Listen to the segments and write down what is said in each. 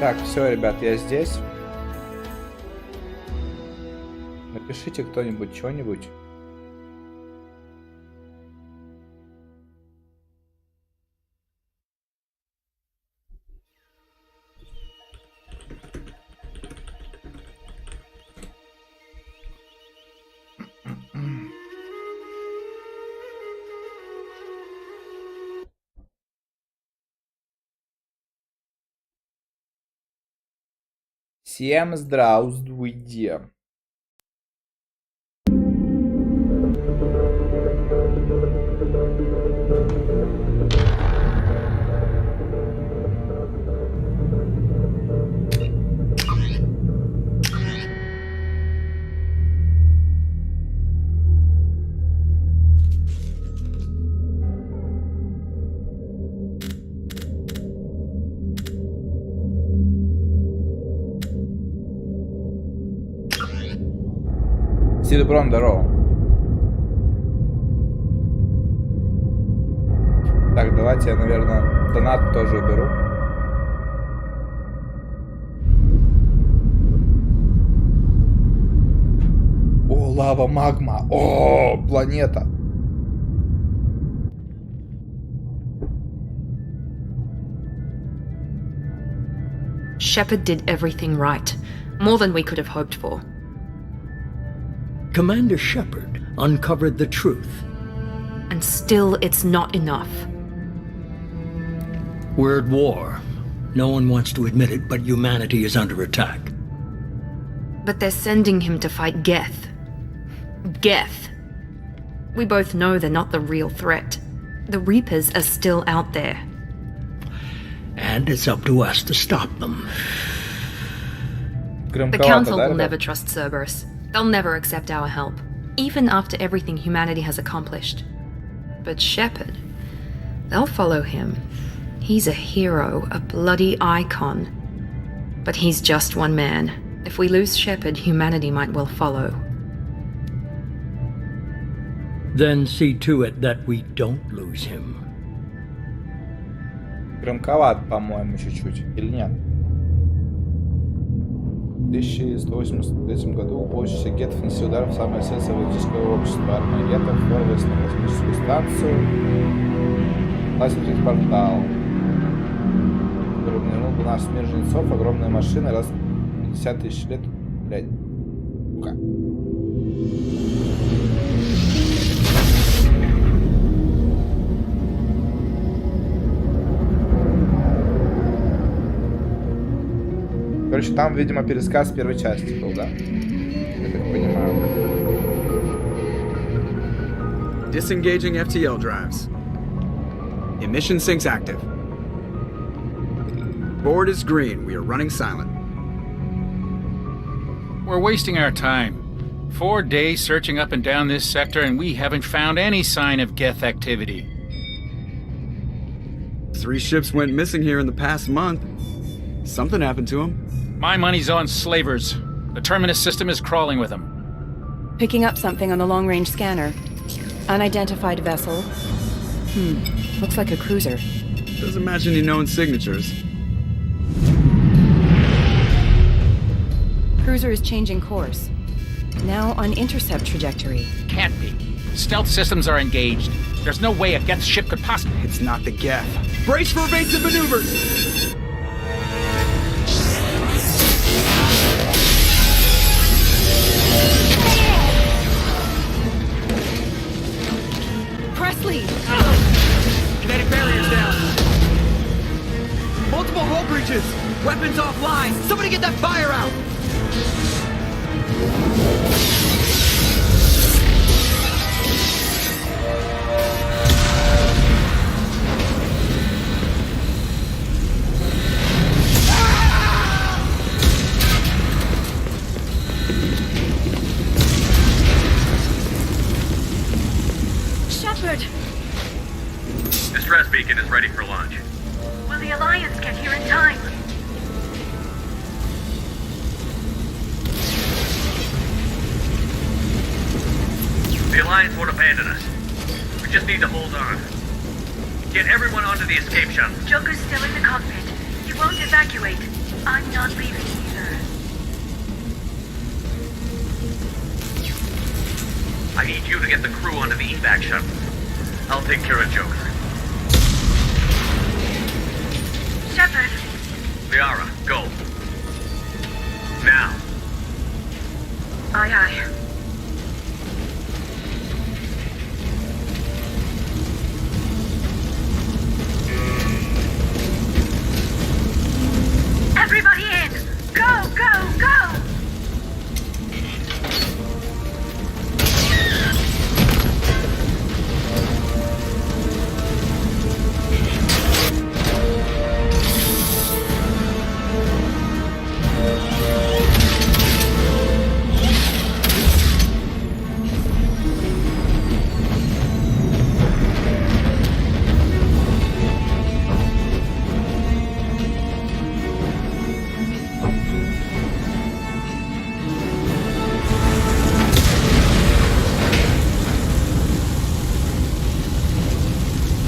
Так, все, ребят, я здесь. Напишите кто-нибудь что-нибудь. Всем здравствуйте. Добро, здорово. Так, давайте я, наверное, донат тоже уберу. О, лава, магма. О, планета. Shepard did everything right. More than we could have hoped for. Commander Shepard uncovered the truth. And still, it's not enough. We're at war. No one wants to admit it, but humanity is under attack. But they're sending him to fight Geth. Geth. We both know they're not the real threat. The Reapers are still out there. And it's up to us to stop them. The Council will never trust Cerberus. They'll never accept our help, even after everything humanity has accomplished. But Shepard, they'll follow him. He's a hero, a bloody icon. But he's just one man. If we lose Shepard, humanity might well follow. Then see to it that we don't lose him. Громковат, по-моему, чуть-чуть. Или нет? В 1183 году полчища гетов нанесли удар в самое сердце политического общества. Армия гетов ворвалась на космическую станцию. Власть открыть портал, который обнаружил бы наш мир жнецов. Огромная машина, раз в 50 тысяч лет. Блядь. Ну-ка. Короче, там, видимо, пересказ первой части был, да? Я так понимаю. Disengaging FTL drives. Emission sinks active. Board is green. We are running silent. We're wasting our time. 4 days searching up and down this sector, and we haven't found any sign of Geth activity. 3 ships went missing here in the past month. Something happened to them. My money's on slavers. The Terminus system is crawling with them. Picking up something on the long-range scanner. Unidentified vessel. Looks like a cruiser. Doesn't match any known signatures. Cruiser is changing course. Now on intercept trajectory. Can't be. Stealth systems are engaged. There's no way a Geth ship could possibly... It's not the Geth. Brace for evasive maneuvers! Presley! Kinetic barriers down. Multiple hull breaches. Weapons offline. Somebody get that fire out. Distress beacon is ready for launch. Will the Alliance get here in time? The Alliance won't abandon us. We just need to hold on. Get everyone onto the escape shuttle. Joker's still in the cockpit. He won't evacuate. I'm not leaving either. I need you to get the crew onto the evac shuttle. I'll take care of Joker. Shepard, Liara, go. Now. aye aye. Everybody in! Go, go, go!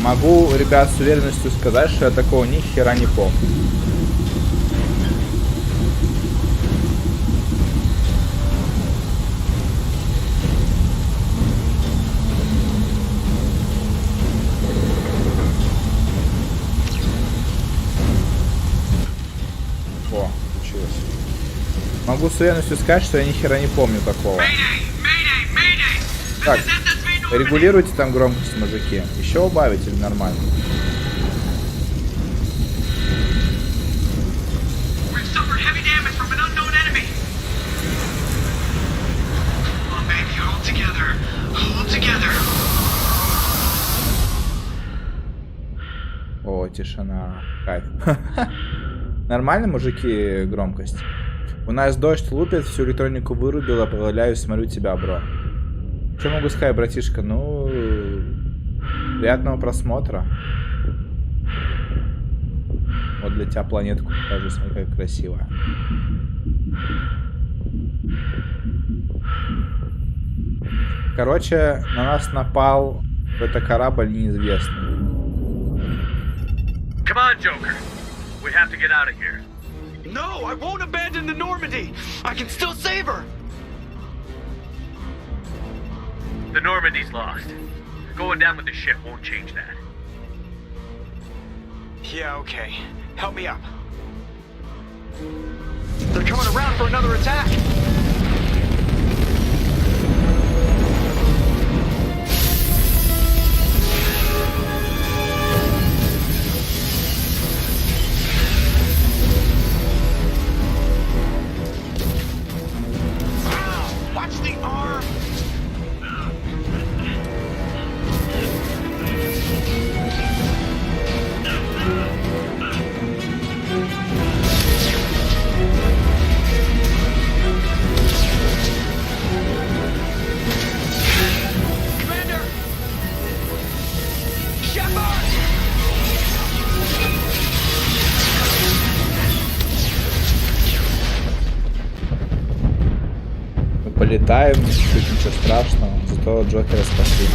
Могу, ребят, с уверенностью сказать, что я такого ни хера не помню. О, получилось. Могу с уверенностью сказать, что я ни хера не помню такого. Так, регулируйте там громкость, мужики. Еще убавить или нормально? О, тишина. Кайф. Нормально, мужики, громкость? У нас дождь лупит, всю электронику вырубила, поваляюсь, смотрю тебя, бро. Что могу сказать, братишка? Ну, приятного просмотра. Вот для тебя планетку покажу, смотри, как красиво. Короче, на нас напал это корабль неизвестный. Come on, Joker. We have to get out of here. No, I won't abandon the Normandy. I can still save her. The Normandy's lost. Going down with the ship won't change that. Yeah, okay. Help me up. They're coming around for another attack. Watch the arm. Полетаем, чуть ничего страшного, зато Джокера спасли.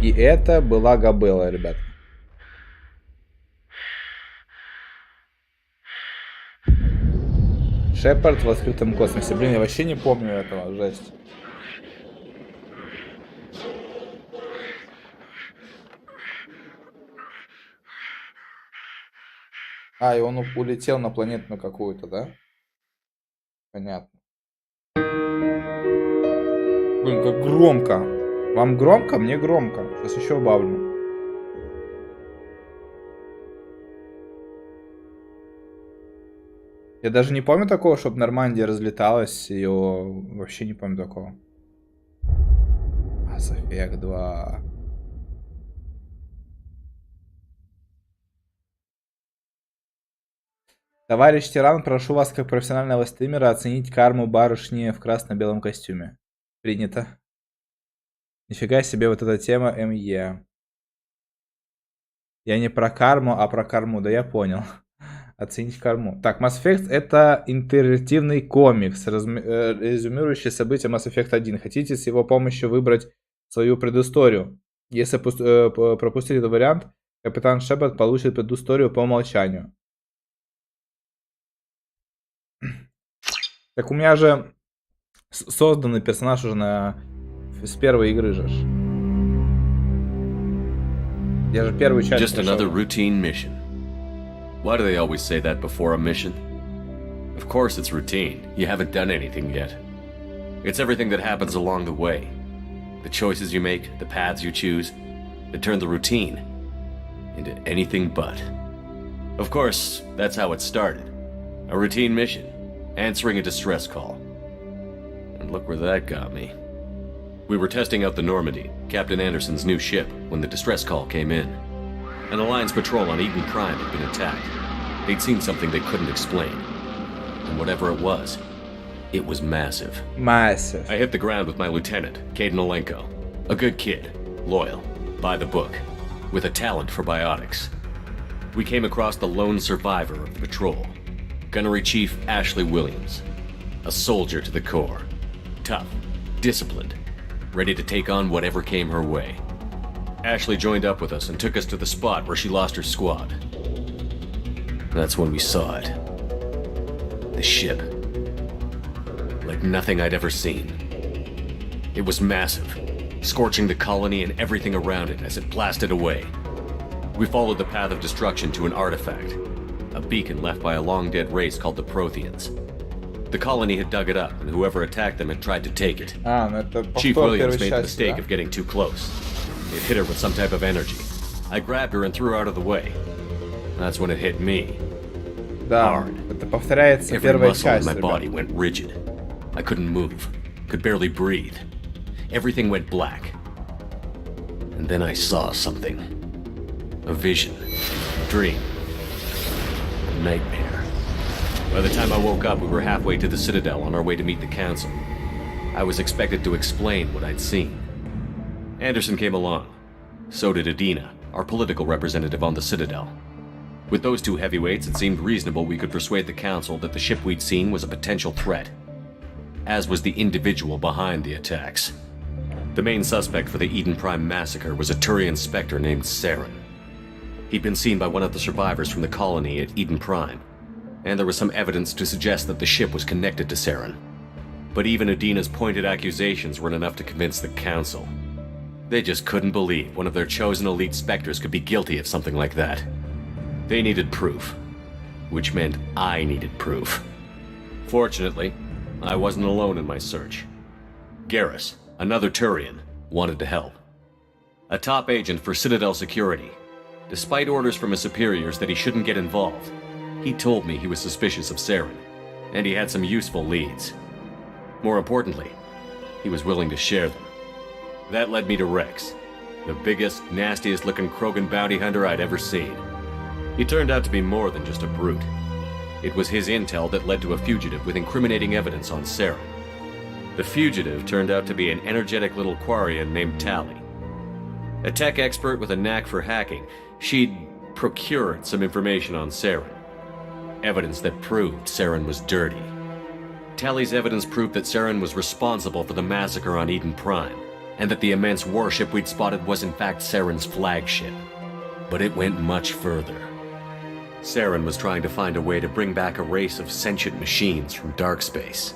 И это была Габела, ребят. Шепард в открытом космосе. Блин, я вообще не помню этого, жесть. А, и он улетел на планету на какую-то, да? Понятно. Блин, как громко. Вам громко? Мне громко. Сейчас еще убавлю. Я даже не помню такого, чтобы Нормандия разлеталась. Ее вообще не помню такого. Mass Effect 2. Товарищ Тиран, прошу вас, как профессионального стримера, оценить карму барышни в красно-белом костюме. Принято. Нифига себе вот эта тема МЕ. Я не про карму, а про корму. Да я понял. Оценить корму. Так, Mass Effect это интерактивный комикс, резюмирующий события Mass Effect 1. Хотите с его помощью выбрать свою предысторию? Если пропустить этот вариант, капитан Шепард получит предысторию по умолчанию. Так у меня же созданный персонаж уже с первой игры же. Я же первую часть Just another routine mission. Why do they always say that before a mission? Of course it's routine. You haven't done anything yet. It's everything that happens along the way. The choices you make, the paths you choose, that turn the routine into anything but. Of course, that's how it started. A routine mission, answering a distress call. And look where that got me. We were testing out the Normandy, Captain Anderson's new ship, when the distress call came in. An Alliance patrol on Eden Prime had been attacked. They'd seen something they couldn't explain. And whatever it was massive. Massive. I hit the ground with my lieutenant, Caden Olenko. A good kid, loyal, by the book, with a talent for biotics. We came across the lone survivor of the patrol, Gunnery Chief Ashley Williams. A soldier to the core. Tough, disciplined, ready to take on whatever came her way. Ashley joined up with us and took us to the spot where she lost her squad. That's when we saw it. The ship. Like nothing I'd ever seen. It was massive, scorching the colony and everything around it as it blasted away. We followed the path of destruction to an artifact, a beacon left by a long-dead race called the Protheans. The colony had dug it up, and whoever attacked them had tried to take it. Chief Williams made the mistake of getting too close. It hit her with some type of energy. I grabbed her and threw her out of the way. That's when it hit me. Hard. Это повторяется Every первая muscle in часть, my ребят. body went rigid. I couldn't move, could barely breathe. Everything went black. And then I saw something. A vision. A dream. A nightmare. By the time I woke up, we were halfway to the Citadel on our way to meet the Council. I was expected to explain what I'd seen. Anderson came along. So did Adina, our political representative on the Citadel. With those two heavyweights, it seemed reasonable we could persuade the Council that the ship we'd seen was a potential threat, as was the individual behind the attacks. The main suspect for the Eden Prime massacre was a Turian Spectre named Saren. He'd been seen by one of the survivors from the colony at Eden Prime, and there was some evidence to suggest that the ship was connected to Saren. But even Adina's pointed accusations weren't enough to convince the Council. They just couldn't believe one of their chosen elite Spectres could be guilty of something like that. They needed proof, which meant I needed proof. Fortunately, I wasn't alone in my search. Garrus, another Turian, wanted to help. A top agent for Citadel Security. Despite orders from his superiors that he shouldn't get involved, he told me he was suspicious of Saren, and he had some useful leads. More importantly, he was willing to share them. That led me to Rex, the biggest, nastiest-looking Krogan bounty hunter I'd ever seen. He turned out to be more than just a brute. It was his intel that led to a fugitive with incriminating evidence on Saren. The fugitive turned out to be an energetic little Quarian named Tally. A tech expert with a knack for hacking, she'd procured some information on Saren. Evidence that proved Saren was dirty. Tally's evidence proved that Saren was responsible for the massacre on Eden Prime, and that the immense warship we'd spotted was in fact Saren's flagship. But it went much further. Saren was trying to find a way to bring back a race of sentient machines from dark space.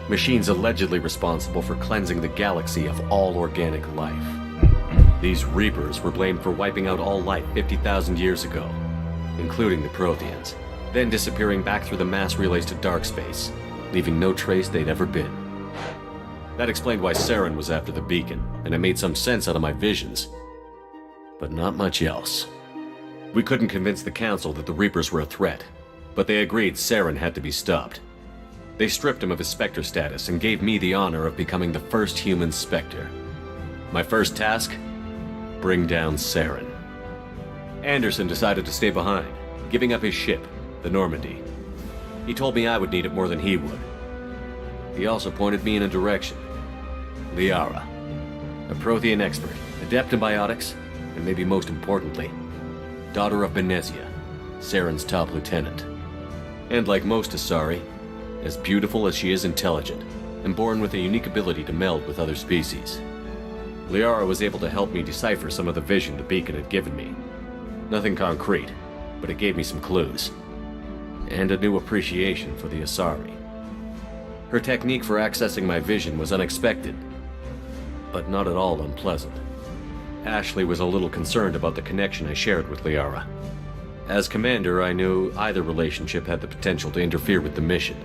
Machines allegedly responsible for cleansing the galaxy of all organic life. These Reapers were blamed for wiping out all life 50,000 years ago, including the Protheans, then disappearing back through the mass relays to dark space, leaving no trace they'd ever been. That explained why Saren was after the beacon, and it made some sense out of my visions. But not much else. We couldn't convince the Council that the Reapers were a threat, but they agreed Saren had to be stopped. They stripped him of his Spectre status and gave me the honor of becoming the first human Spectre. My first task? Bring down Saren. Anderson decided to stay behind, giving up his ship, the Normandy. He told me I would need it more than he would. He also pointed me in a direction. Liara, a Prothean expert, adept in biotics, and maybe most importantly, daughter of Benezia, Saren's top lieutenant. And like most Asari, as beautiful as she is intelligent, and born with a unique ability to meld with other species. Liara was able to help me decipher some of the vision the beacon had given me. Nothing concrete, but it gave me some clues. And a new appreciation for the Asari. Her technique for accessing my vision was unexpected, but not at all unpleasant. Ashley was a little concerned about the connection I shared with Liara. As commander, I knew either relationship had the potential to interfere with the mission.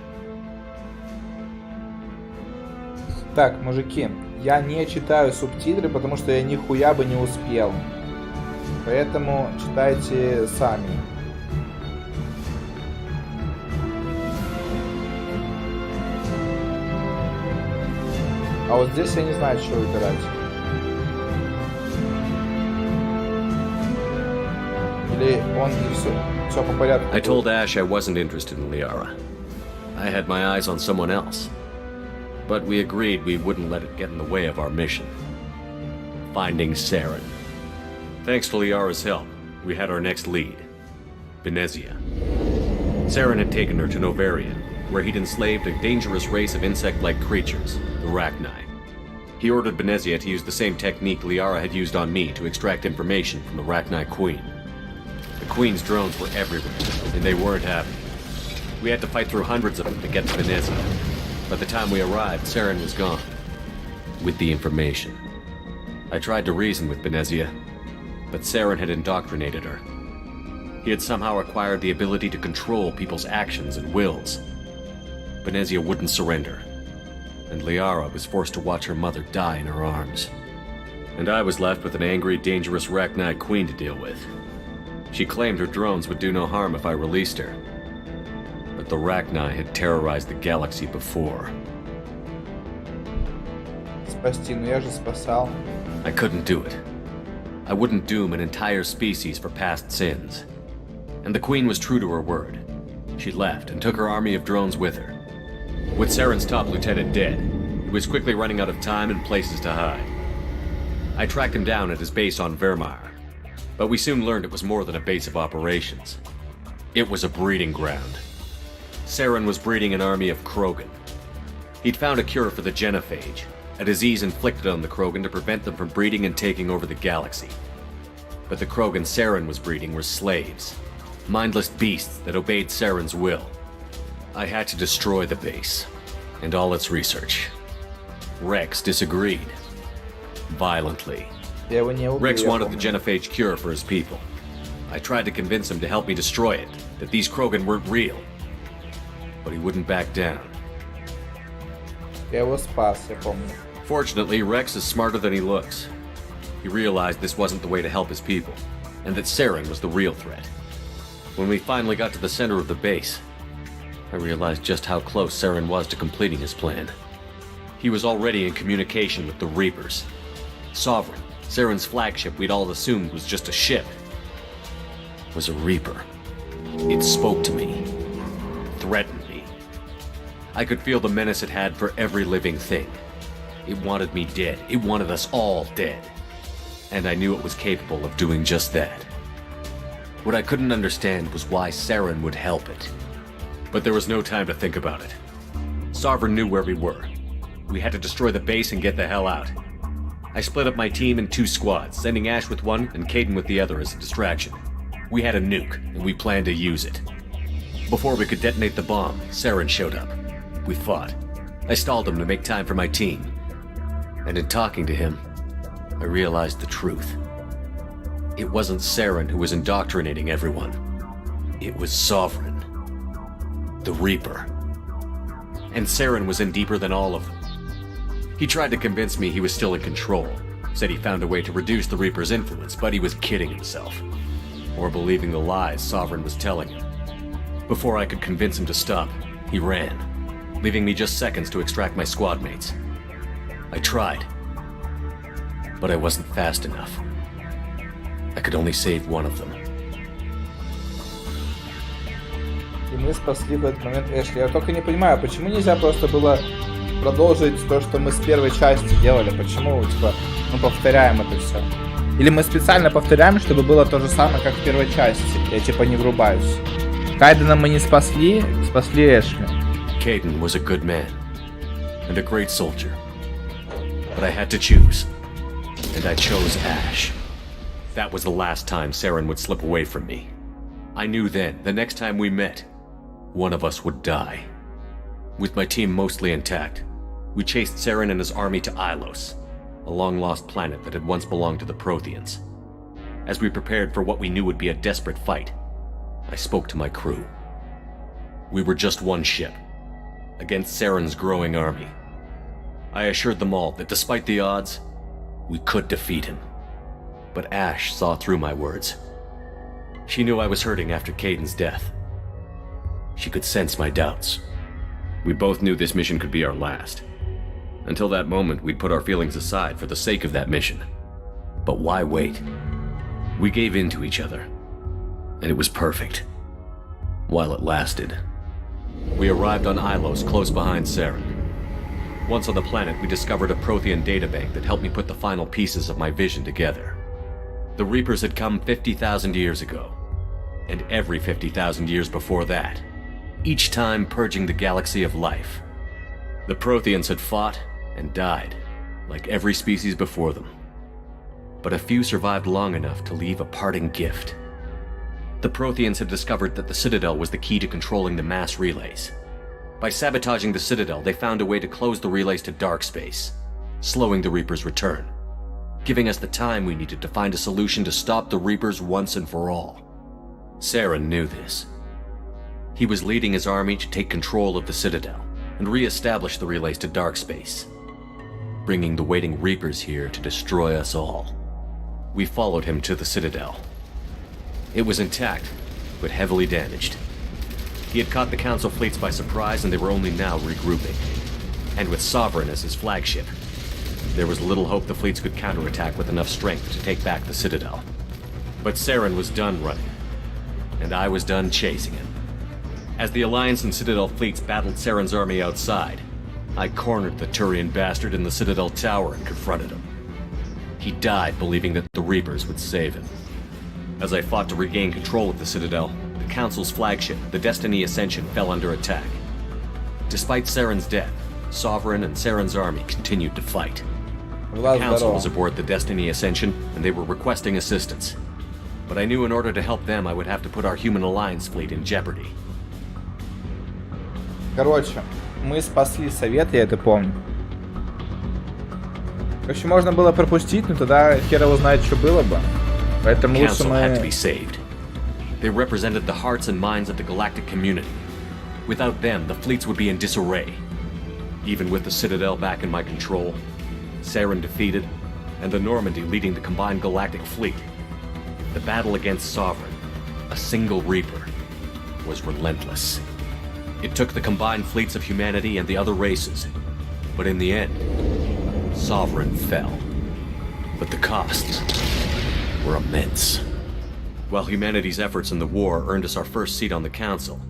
Так, мужики, я не читаю субтитры, потому что я нихуя бы не успел. Поэтому читайте сами. А вот здесь я не знаю, что выбирать. Или он и все по порядку. I told Ash I wasn't interested in Liara. I had my eyes on someone else. But we agreed we wouldn't let it get in the way of our mission. Finding Saren. Thanks to Liara's help, we had our next lead. Benezia. Saren had taken her to Novaria, where he'd enslaved a dangerous race of insect-like creatures, the Rachni. He ordered Benezia to use the same technique Liara had used on me to extract information from the Rachni Queen. The Queen's drones were everywhere, and they weren't happy. We had to fight through hundreds of them to get to Benezia. By the time we arrived, Saren was gone. With the information. I tried to reason with Benezia, but Saren had indoctrinated her. He had somehow acquired the ability to control people's actions and wills. Benezia wouldn't surrender, and Liara was forced to watch her mother die in her arms. And I was left with an angry, dangerous Rachni Queen to deal with. She claimed her drones would do no harm if I released her. But the Rachni had terrorized the galaxy before. Спасти, но я же спасал. I couldn't do it. I wouldn't doom an entire species for past sins. And the Queen was true to her word. She left and took her army of drones with her. With Saren's top lieutenant dead, he was quickly running out of time and places to hide. I tracked him down at his base on Vermeer, but we soon learned it was more than a base of operations. It was a breeding ground. Saren was breeding an army of Krogan. He'd found a cure for the genophage, a disease inflicted on the Krogan to prevent them from breeding and taking over the galaxy. But the Krogan Saren was breeding were slaves, mindless beasts that obeyed Saren's will. I had to destroy the base, and all its research. Rex disagreed. Violently. Rex wanted the genophage cure for his people. I tried to convince him to help me destroy it, that these Krogan weren't real. But he wouldn't back down. Я его спас, я помню. Fortunately, Rex is smarter than he looks. He realized this wasn't the way to help his people, and that Saren was the real threat. When we finally got to the center of the base, I realized just how close Saren was to completing his plan. He was already in communication with the Reapers. Sovereign, Saren's flagship we'd all assumed was just a ship, was a Reaper. It spoke to me, threatened me. I could feel the menace it had for every living thing. It wanted me dead. It wanted us all dead. And I knew it was capable of doing just that. What I couldn't understand was why Saren would help it. But there was no time to think about it. Sovereign knew where we were. We had to destroy the base and get the hell out. I split up my team in 2 squads, sending Ash with one and Caden with the other as a distraction. We had a nuke, and we planned to use it. Before we could detonate the bomb, Saren showed up. We fought. I stalled him to make time for my team. And in talking to him, I realized the truth. It wasn't Saren who was indoctrinating everyone. It was Sovereign. The Reaper. And Saren was in deeper than all of them. He tried to convince me he was still in control. Said he found a way to reduce the Reaper's influence, but he was kidding himself. Or believing the lies Sovereign was telling him. Before I could convince him to stop, he ran, leaving me just seconds to extract my squad mates. I tried, but I wasn't fast enough. I could only save one of them. И мы спасли в этот момент Эшли. Я только не понимаю, почему нельзя просто было продолжить то, что мы с первой части делали? Почему, типа, мы повторяем это все? Или мы специально повторяем, чтобы было то же самое, как в первой части? Я типа не врубаюсь. Кайдена мы не спасли, спасли Эшли. Caden was a good man and a great soldier. But I had to choose. And I chose Ash. That was the last time Saren would slip away from me. I knew then, the next time we met, one of us would die. With my team mostly intact, we chased Saren and his army to Ilos, a long-lost planet that had once belonged to the Protheans. As we prepared for what we knew would be a desperate fight, I spoke to my crew. We were just one ship, against Saren's growing army. I assured them all that despite the odds, we could defeat him. But Ash saw through my words. She knew I was hurting after Caden's death. She could sense my doubts. We both knew this mission could be our last. Until that moment, we'd put our feelings aside for the sake of that mission. But why wait? We gave in to each other, and it was perfect. While it lasted. We arrived on Ilos, close behind Saren. Once on the planet, we discovered a Prothean databank that helped me put the final pieces of my vision together. The Reapers had come 50,000 years ago, and every 50,000 years before that, each time purging the galaxy of life. The Protheans had fought and died, like every species before them. But a few survived long enough to leave a parting gift. The Protheans had discovered that the Citadel was the key to controlling the mass relays. By sabotaging the Citadel, they found a way to close the relays to dark space, slowing the Reapers' return, giving us the time we needed to find a solution to stop the Reapers once and for all. Saren knew this. He was leading his army to take control of the Citadel and re-establish the relays to dark space, bringing the waiting Reapers here to destroy us all. We followed him to the Citadel. It was intact, but heavily damaged. He had caught the Council fleets by surprise, and they were only now regrouping. And with Sovereign as his flagship, there was little hope the fleets could counterattack with enough strength to take back the Citadel. But Saren was done running, and I was done chasing him. As the Alliance and Citadel fleets battled Saren's army outside, I cornered the Turian bastard in the Citadel tower and confronted him. He died believing that the Reapers would save him. As I fought to regain control of the Citadel, the Council's flagship, the Destiny Ascension, fell under attack. Despite Saren's death, Sovereign and Saren's army continued to fight. The Council was aboard the Destiny Ascension, and they were requesting assistance. But I knew in order to help them, I would have to put our Human Alliance fleet in jeopardy. Короче, мы спасли совет, я это помню. Короче, можно было пропустить, но тогда хер его знает, что было бы. Поэтому лучше мы... had to be saved. They represented the hearts and minds of the galactic community. Without them, the fleets would be in disarray. Even with the Citadel back in my control, Saren defeated, and the Normandy leading the combined galactic fleet, the battle against Sovereign, a single Reaper, was relentless. It took the combined fleets of humanity and the other races, but in the end, Sovereign fell. But the costs were immense. While humanity's efforts in the war earned us our first seat on the Council,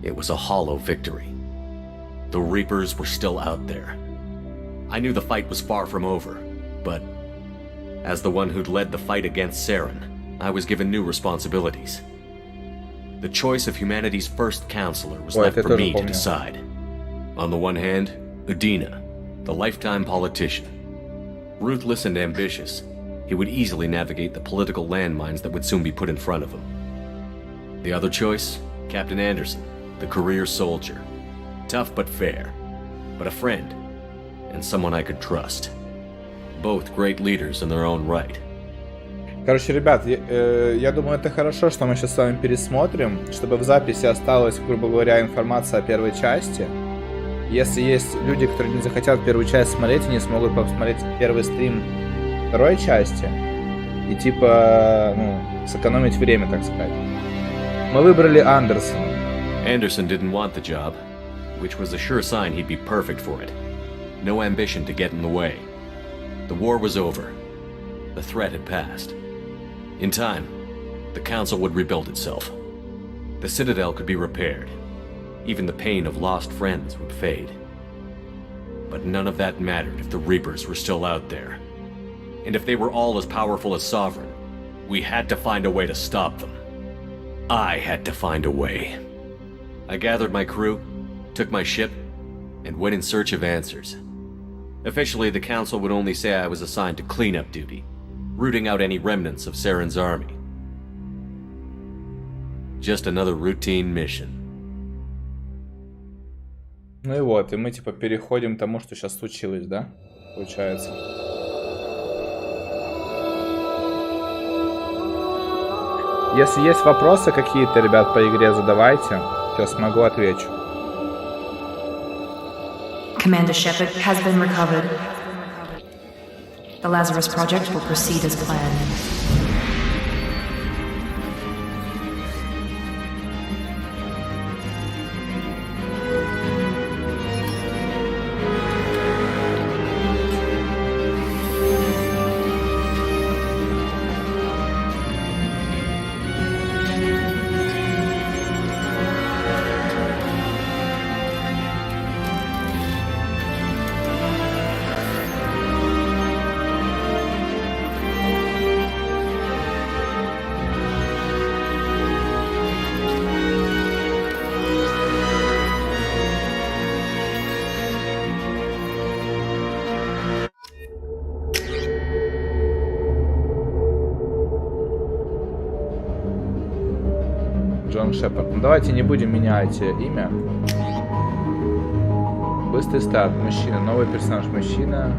it was a hollow victory. The Reapers were still out there. I knew the fight was far from over, but as the one who'd led the fight against Saren, I was given new responsibilities. The choice of humanity's first counselor was left for me to decide. On the one hand, Udina, the lifetime politician. Ruthless and ambitious, he would easily navigate the political landmines that would soon be put in front of him. The other choice, Captain Anderson, the career soldier. Tough but fair, but a friend, and someone I could trust. Both great leaders in their own right. Короче, ребят, я думаю, это хорошо, что мы сейчас с вами пересмотрим, чтобы в записи осталась, грубо говоря, информация о первой части. Если есть люди, которые не захотят первую часть смотреть, они смогут посмотреть первый стрим второй части и типа, сэкономить время, так сказать. Мы выбрали Андерсона. Anderson didn't want the job, which was a sure sign he'd be perfect for it. No ambition to get in the way. The war was over. The threat had passed. In time, the Council would rebuild itself. The Citadel could be repaired. Even the pain of lost friends would fade. But none of that mattered if the Reapers were still out there. And if they were all as powerful as Sovereign, we had to find a way to stop them. I had to find a way. I gathered my crew, took my ship, and went in search of answers. Officially, the council would only say I was assigned to cleanup duty, rooting out any remnants of Saren's army. Just another routine mission. Ну и вот, и мы типа переходим к тому, что сейчас случилось, да? Получается. Если есть вопросы какие-то, ребят, по игре, задавайте. Сейчас смогу, отвечу. Commander Shepard has been recovered. The Lazarus Project will proceed as planned. Джон Шепард. Ну давайте не будем менять имя. Быстрый старт. Мужчина. Новый персонаж. Мужчина.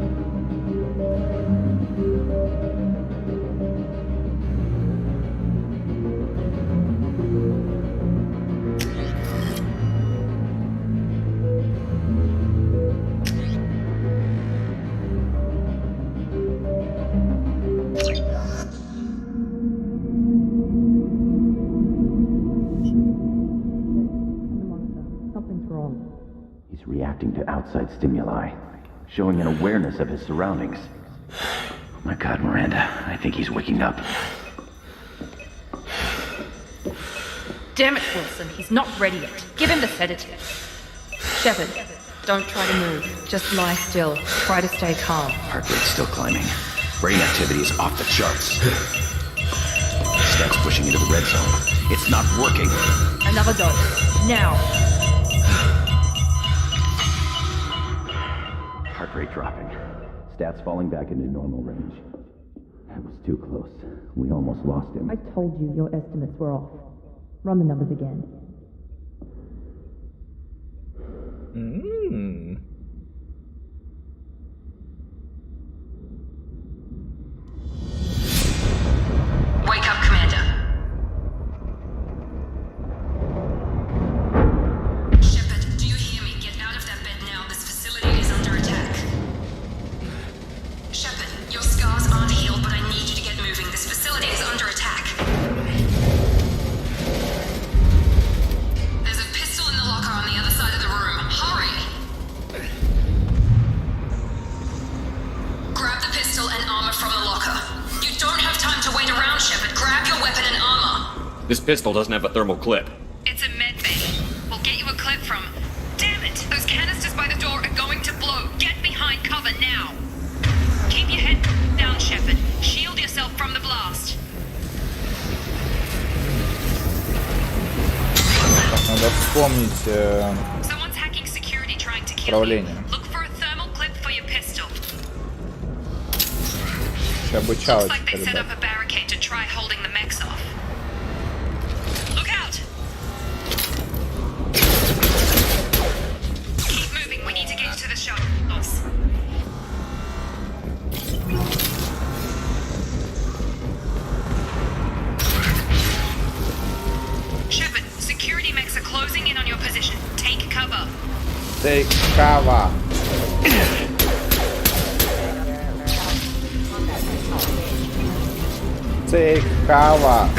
He's reacting to outside stimuli, showing an awareness of his surroundings. Oh my God, Miranda, I think he's waking up. Damn it, Wilson, he's not ready yet. Give him the sedative. Shepard, don't try to move. Just lie still. Try to stay calm. Heart rate's still climbing. Brain activity is off the charts. Stats pushing into the red zone. It's not working. Another dose. Now. Heart rate dropping. Stats falling back into normal range. That was too close. We almost lost him. I told you your estimates were off. Run the numbers again. Wake up, Commander. Shepard, do you hear me? Get out of that bed now. This facility is under attack. Shepard, your scars aren't healed, but I need you to get moving. This facility is under attack. There's a pistol in the locker on the other side of the room. Hurry! Grab the pistol and armor from the locker. You don't have time to wait around, Shepard. Grab your weapon and armor. This pistol doesn't have a thermal clip. It's a med bay. We'll get you a clip from... Damn it! Those canisters by the door are going to blow. Get behind cover now. Keep your head down, Shepard. Shield yourself from the blast. Надо вспомнить Someone's hacking security trying to kill you. управление. Look for a thermal clip for your pistol. Обучалось, Looks like they set ребят. up a barricade to try holding the mechs off. Look out! Keep moving. We need to get you to the shuttles. Shepard, security mechs are closing in on your position. Take cover. Take cover. Take cover.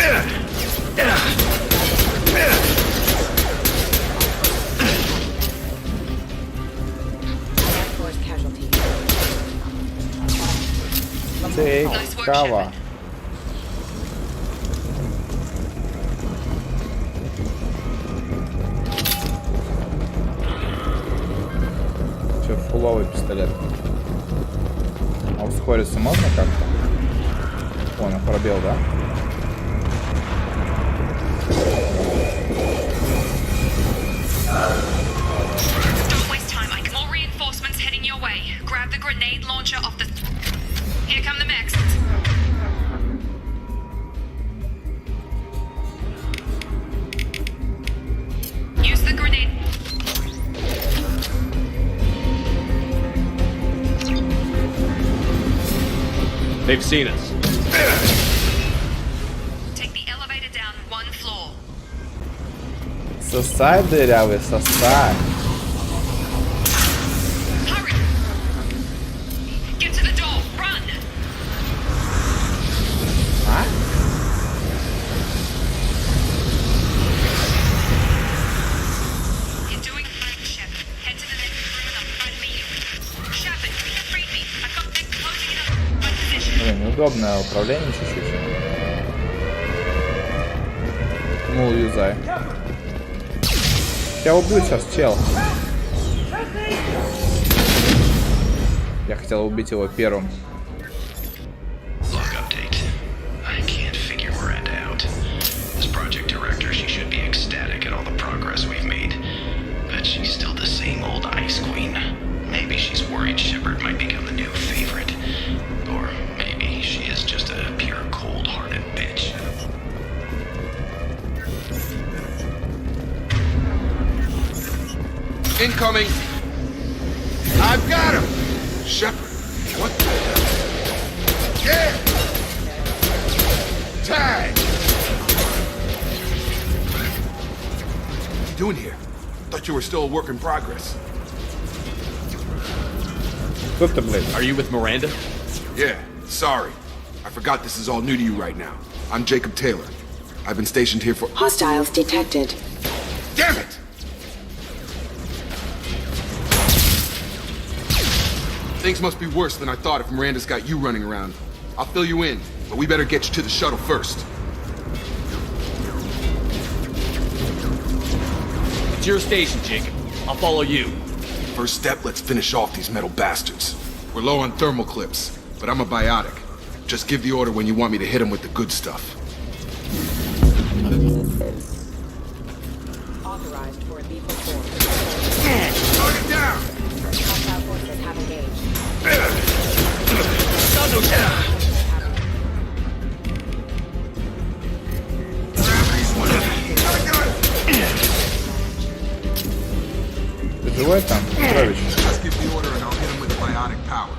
Take Nice work, cover. Shepard. Че, фуловый пистолет. А ускориться можно как-то? О, на пробел, да? Don't waste time, Ike. More reinforcements heading your way. Grab the grenade They've seen us. Take the elevator down 1 floor. Сосай, дырявый, сосай. Hurry! Get to the door. Run! А? You're doing fine, Shepard. Head to the next room and I'll try to meet you. Shepard, read me. I've got things closing in on my position. Блин, неудобное управление чуть-чуть. Мул юзай. Я убью сейчас, чел. Я хотел убить его первым. Log update. I can't figure Miranda out. As project director, she should be ecstatic at all the progress we've made. But she's still the same old ice queen. Maybe she's worried Shepard might become the new favorite. Or maybe she is just a pure cold-hearted bitch. Incoming! I've got him! Shepard, what the hell? Yeah! Tag! What are you doing here? Thought you were still a work in progress. Кто-то, блядь. Are you with Miranda? Yeah, sorry. I forgot this is all new to you right now. I'm Jacob Taylor. I've been stationed here for— Hostiles detected. Damn it! Things must be worse than I thought if Miranda's got you running around. I'll fill you in, but we better get you to the shuttle first. It's your station, Jacob. I'll follow you. First step, let's finish off these metal bastards. We're low on thermal clips, but I'm a biotic. Just give the order when you want me to hit them with the good stuff. Authorized for a lethal force. Target down! Hostile forces have engaged. Ты живой там, Петрович? Just give the order and I'll hit him with the biotic power.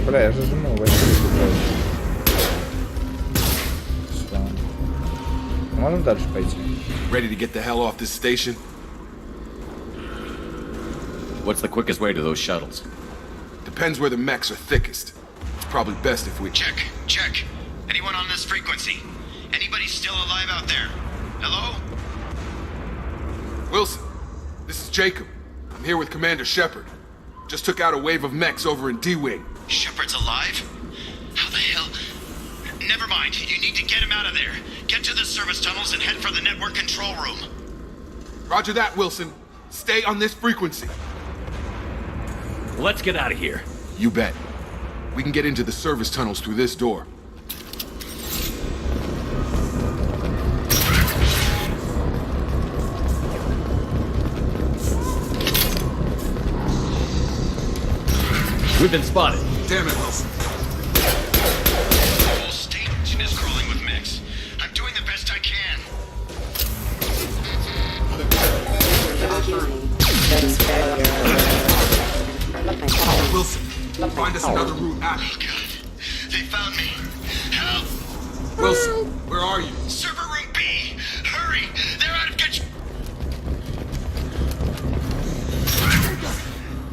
Бля, я же жму, возьми, Петрович. Все. Можно дальше пойти? Ready to get the hell off this station? What's the quickest way to those shuttles? Depends where the mechs are thickest. It's probably best if we— Check. Anyone on this frequency? Anybody still alive out there? Hello? Wilson, this is Jacob. I'm here with Commander Shepard. Just took out a wave of mechs over in D-Wing. Shepard's alive? How the hell? Never mind. You need to get him out of there. Get to the service tunnels and head for the network control room. Roger that, Wilson. Stay on this frequency. Let's get out of here. You bet. We can get into the service tunnels through this door. We've been spotted. Damn it, Wilson. The whole station is crawling with mechs. I'm doing the best I can. Wilson, find us another route out. Oh, God. They found me. Help! Wilson, where are you? Server room B! Hurry! They're out of control!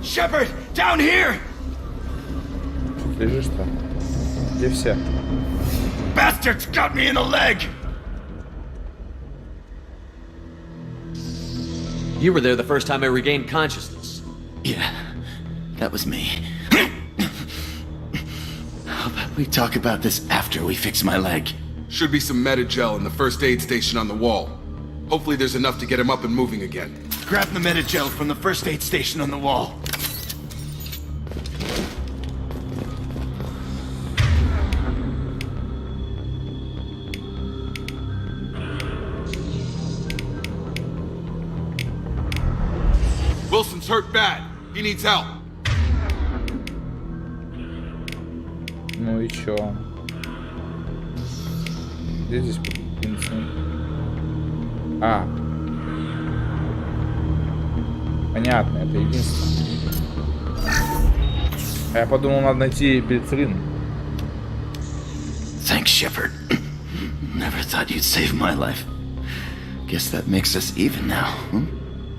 Shepard! Down here! Лежишь там. Где все? Bastards got me in the leg! You were there the first time I regained consciousness. Yeah, that was me. How about we talk about this after we fix my leg? Should be some meta-gel in the first aid station on the wall. Hopefully there's enough to get him up and moving again. Grab the meta-gel from the first aid station on the wall. Wilson's hurt bad. He needs help. Ну и чё? Где здесь принцы? А. Понятно, это единственное. А я подумал, надо найти Бельцрин. Thanks, Shepard. Never thought you'd save my life. Guess that makes us even now.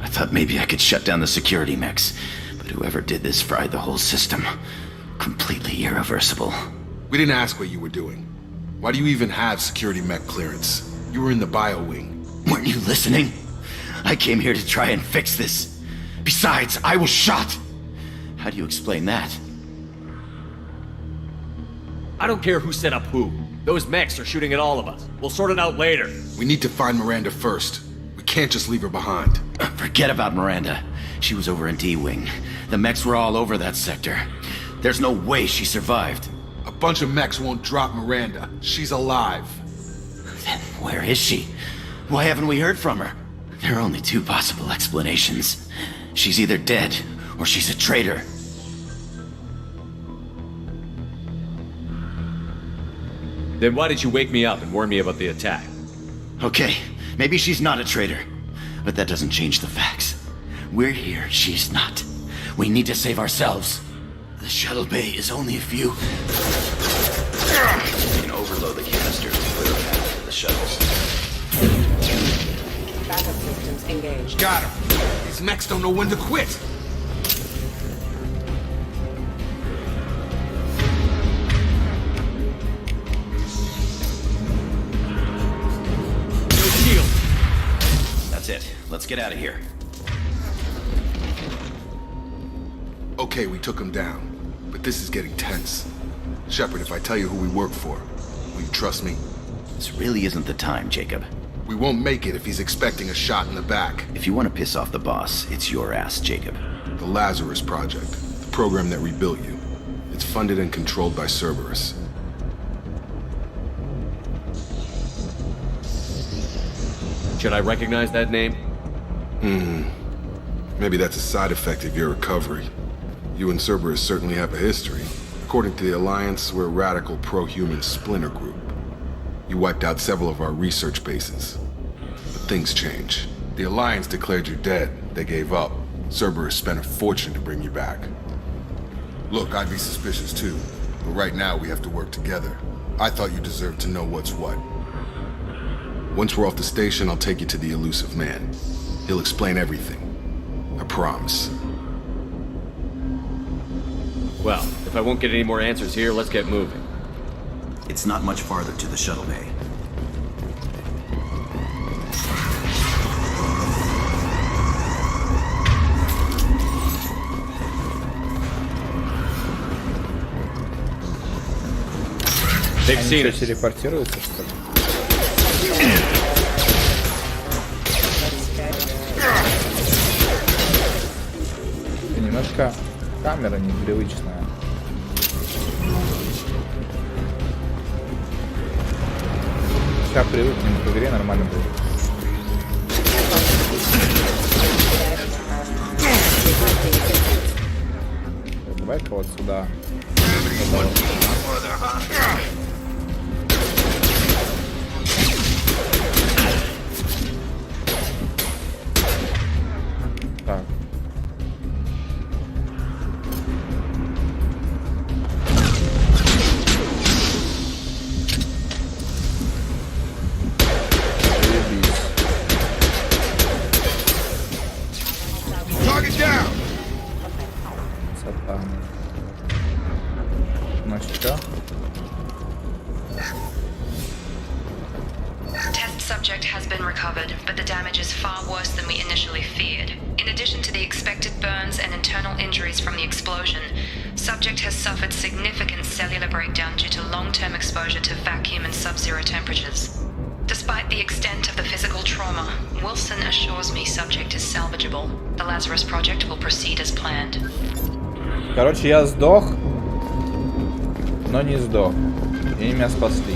I thought maybe I could shut down the security mechs, but whoever did this fried the whole system. Completely irreversible. We didn't ask what you were doing. Why do you even have security mech clearance? You were in the bio wing. Weren't you listening? I came here to try and fix this. Besides, I was shot. How do you explain that? I don't care who set up who. Those mechs are shooting at all of us. We'll sort it out later. We need to find Miranda first. We can't just leave her behind. Forget about Miranda. She was over in D-Wing. The mechs were all over that sector. There's no way she survived. A bunch of mechs won't drop Miranda. She's alive. Then where is she? Why haven't we heard from her? There are only two possible explanations. She's either dead, or she's a traitor. Then why did you wake me up and warn me about the attack? Okay, maybe she's not a traitor, but that doesn't change the facts. We're here, she's not. We need to save ourselves. The shuttle bay is only a few... You can overload the canisters to clear a path to the shuttles. Backup systems engaged. Got him. These mechs don't know when to quit. No shield. That's it. Let's get out of here. Okay, we took him down. But this is getting tense. Shepard, if I tell you who we work for, will you trust me? This really isn't the time, Jacob. We won't make it if he's expecting a shot in the back. If you want to piss off the boss, it's your ass, Jacob. The Lazarus Project, the program that rebuilt you. It's funded and controlled by Cerberus. Should I recognize that name? Maybe that's a side effect of your recovery. You and Cerberus certainly have a history. According to the Alliance, we're a radical pro-human splinter group. You wiped out several of our research bases. But things change. The Alliance declared you dead. They gave up. Cerberus spent a fortune to bring you back. Look, I'd be suspicious too. But right now we have to work together. I thought you deserved to know what's what. Once we're off the station, I'll take you to the elusive man. He'll explain everything. I promise. Well, if I won't get any more answers here, let's get moving. It's not much farther to the shuttle bay. They've seen us. Телепортируются, что ли? Немножко камера непривычная. Сейчас привыкнем к игре, нормально будет. Давай-ка вот сюда. Так. Target down! Сатана. Значит, что? Test subject has been recovered, but the damage is far worse than we initially feared. In addition to the expected burns and internal injuries from the explosion, subject has suffered significant cellular breakdown due to long-term exposure to vacuum and sub-zero temperatures. Despite the extent of the physical trauma, Wilson assures me subject is salvageable. The Lazarus Project will proceed as planned. Короче, я сдох, но не сдох. И они меня спасли.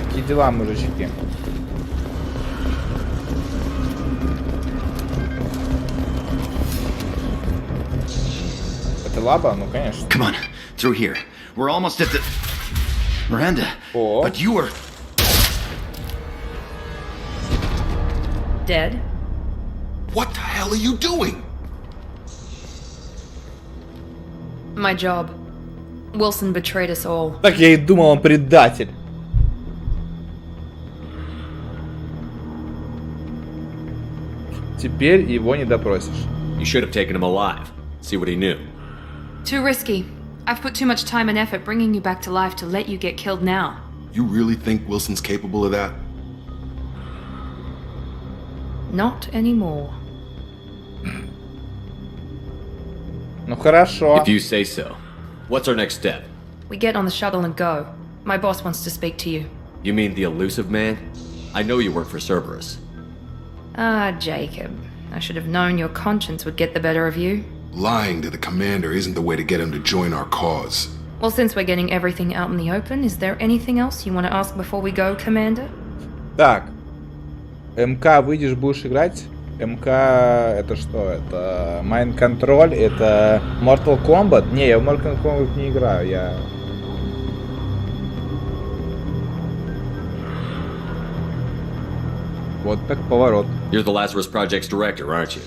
Какие дела, мужички? лаба? Ну, конечно. Come on, through here. We're almost at the... Miranda, but you were... Dead? What the hell are you doing? My job. Wilson betrayed us all. Так я и думал, он предатель. Теперь его не допросишь. You should have taken him alive. See what he knew. Too risky. I've put too much time and effort bringing you back to life to let you get killed now. You really think Wilson's capable of that? Not anymore. Ну хорошо. If you say so. What's our next step? We get on the shuttle and go. My boss wants to speak to you. You mean the elusive man? I know you work for Cerberus. Ah, Jacob. I should have known your conscience would get the better of you. Lying to the commander isn't the way to get him to join our cause. Well, since we're getting everything out in the open, is there anything else you want to ask before we go, Commander? Так. МК выйдешь, будешь играть? МК это что? Это Mind Control? Это Mortal Kombat? Не, я в Mortal Kombat не играю, я... Вот так поворот. You're the Lazarus Project's director, aren't you?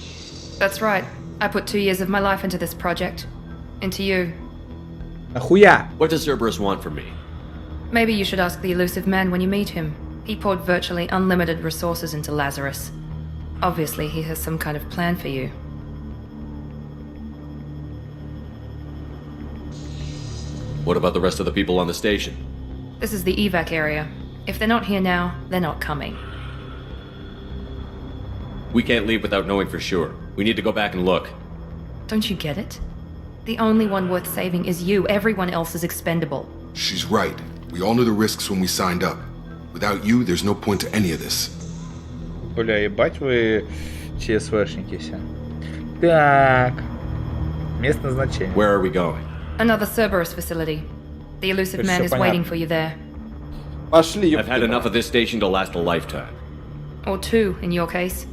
That's right. I put 2 years of my life into this project. Into you. Нахуя? What does Cerberus want from me? Maybe you should ask the elusive man when you meet him. He poured virtually unlimited resources into Lazarus. Obviously, he has some kind of plan for you. What about the rest of the people on the station? This is the evac area. If they're not here now, they're not coming. We can't leave without knowing for sure. We need to go back and look. Don't you get it? The only one worth saving is you. Everyone else is expendable. She's right. We all knew the risks when we signed up. Without you, there's no point to any of this. Бля, ебать вы ЧСВшники все. Так. Место назначения. Where are we going? Another Cerberus facility. The elusive man is waiting for you there. Пошли, I've had enough of this station to last a lifetime. Or 2, in your case.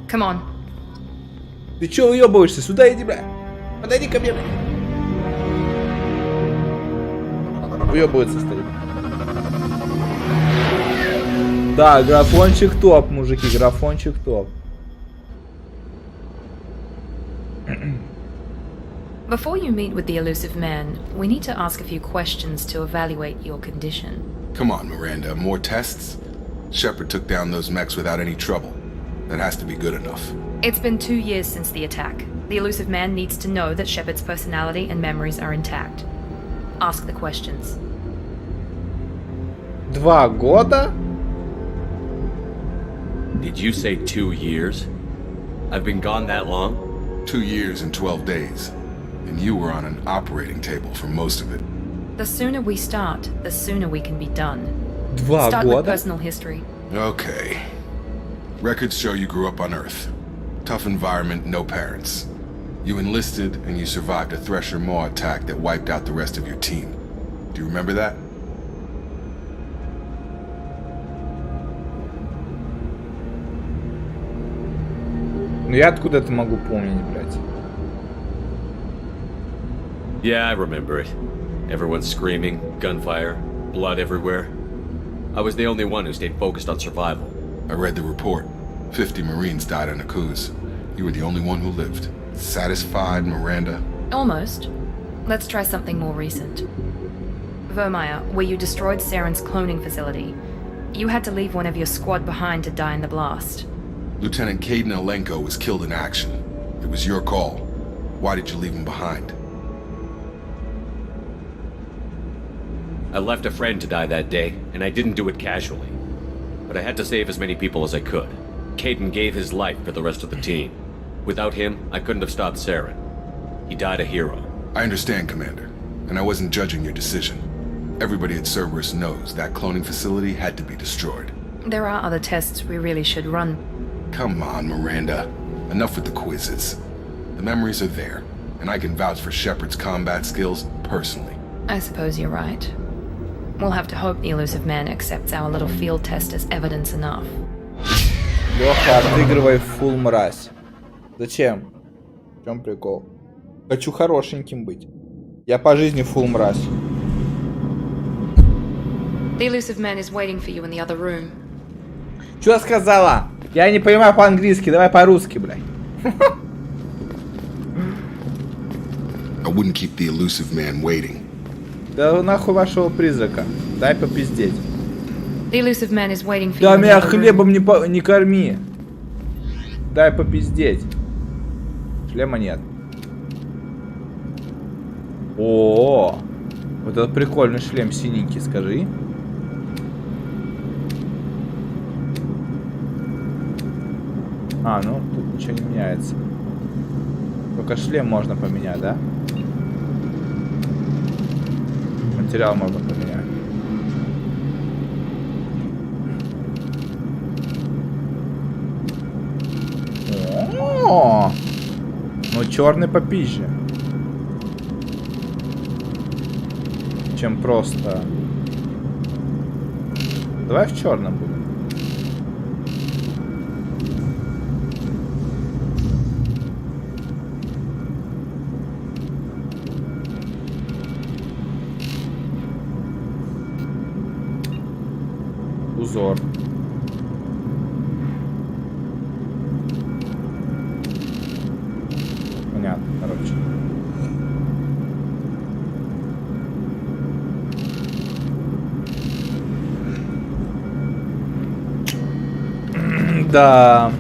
Come on. Ты чё уёбываешься? Сюда иди, бля. Подойди ко мне, бля. Уёбывается старик. Да, графончик топ, мужики, графончик топ. Before you meet with the elusive man, we need to ask a few questions to evaluate your condition. Come on, Miranda. More tests? Shepard took down those mechs without any trouble. That has to be good enough. It's been 2 years since the attack. The elusive man needs to know that Shepard's personality and memories are intact. Ask the questions. 2 года? Did you say 2 years? I've been gone that long? 2 years and 12 days. And you were on an operating table for most of it. The sooner we start, the sooner we can be done. 2 Start with года? personal history. Okay. Records show you grew up on Earth. Tough environment, no parents. You enlisted and you survived a Thresher Maw attack that wiped out the rest of your team. Do you remember that? Ну я откуда это могу помнить, блядь? Yeah, I remember it. Everyone screaming, gunfire, blood everywhere. I was the only one who stayed focused on survival. I read the report. 50 Marines died on a cruise. You were the only one who lived. Satisfied, Miranda? Almost. Let's try something more recent. Vermeer, where you destroyed Saren's cloning facility. You had to leave one of your squad behind to die in the blast. Lieutenant Caden Alenko was killed in action. It was your call. Why did you leave him behind? I left a friend to die that day, and I didn't do it casually. But I had to save as many people as I could. Caden gave his life for the rest of the team. Without him, I couldn't have stopped Saren. He died a hero. I understand, Commander, and I wasn't judging your decision. Everybody at Cerberus knows that cloning facility had to be destroyed. There are other tests we really should run. Come on, Miranda. Enough with the quizzes. The memories are there, and I can vouch for Shepard's combat skills personally. I suppose you're right. We'll have to hope the elusive man accepts our little field test as evidence enough. Леха, отыгрывай фулл мразь. Зачем? В чем прикол? Хочу хорошеньким быть. Я по жизни фул мразь. The elusive man is waiting for you in the other room. Чё сказала? Я не понимаю по-английски, давай по-русски, блядь. I wouldn't keep the elusive man waiting. Да нахуй вашего призрака. Дай попиздеть. The elusive man is waiting for you Да in the меня other room. хлебом не корми. Дай попиздеть. Шлема нет. О, вот это прикольный шлем синенький, скажи. А, ну тут ничего не меняется. Только шлем можно поменять, да? Материал можно поменять. О, ну черный попизже, чем просто. Давай в черном будем. Узор. Понятно, короче. Да,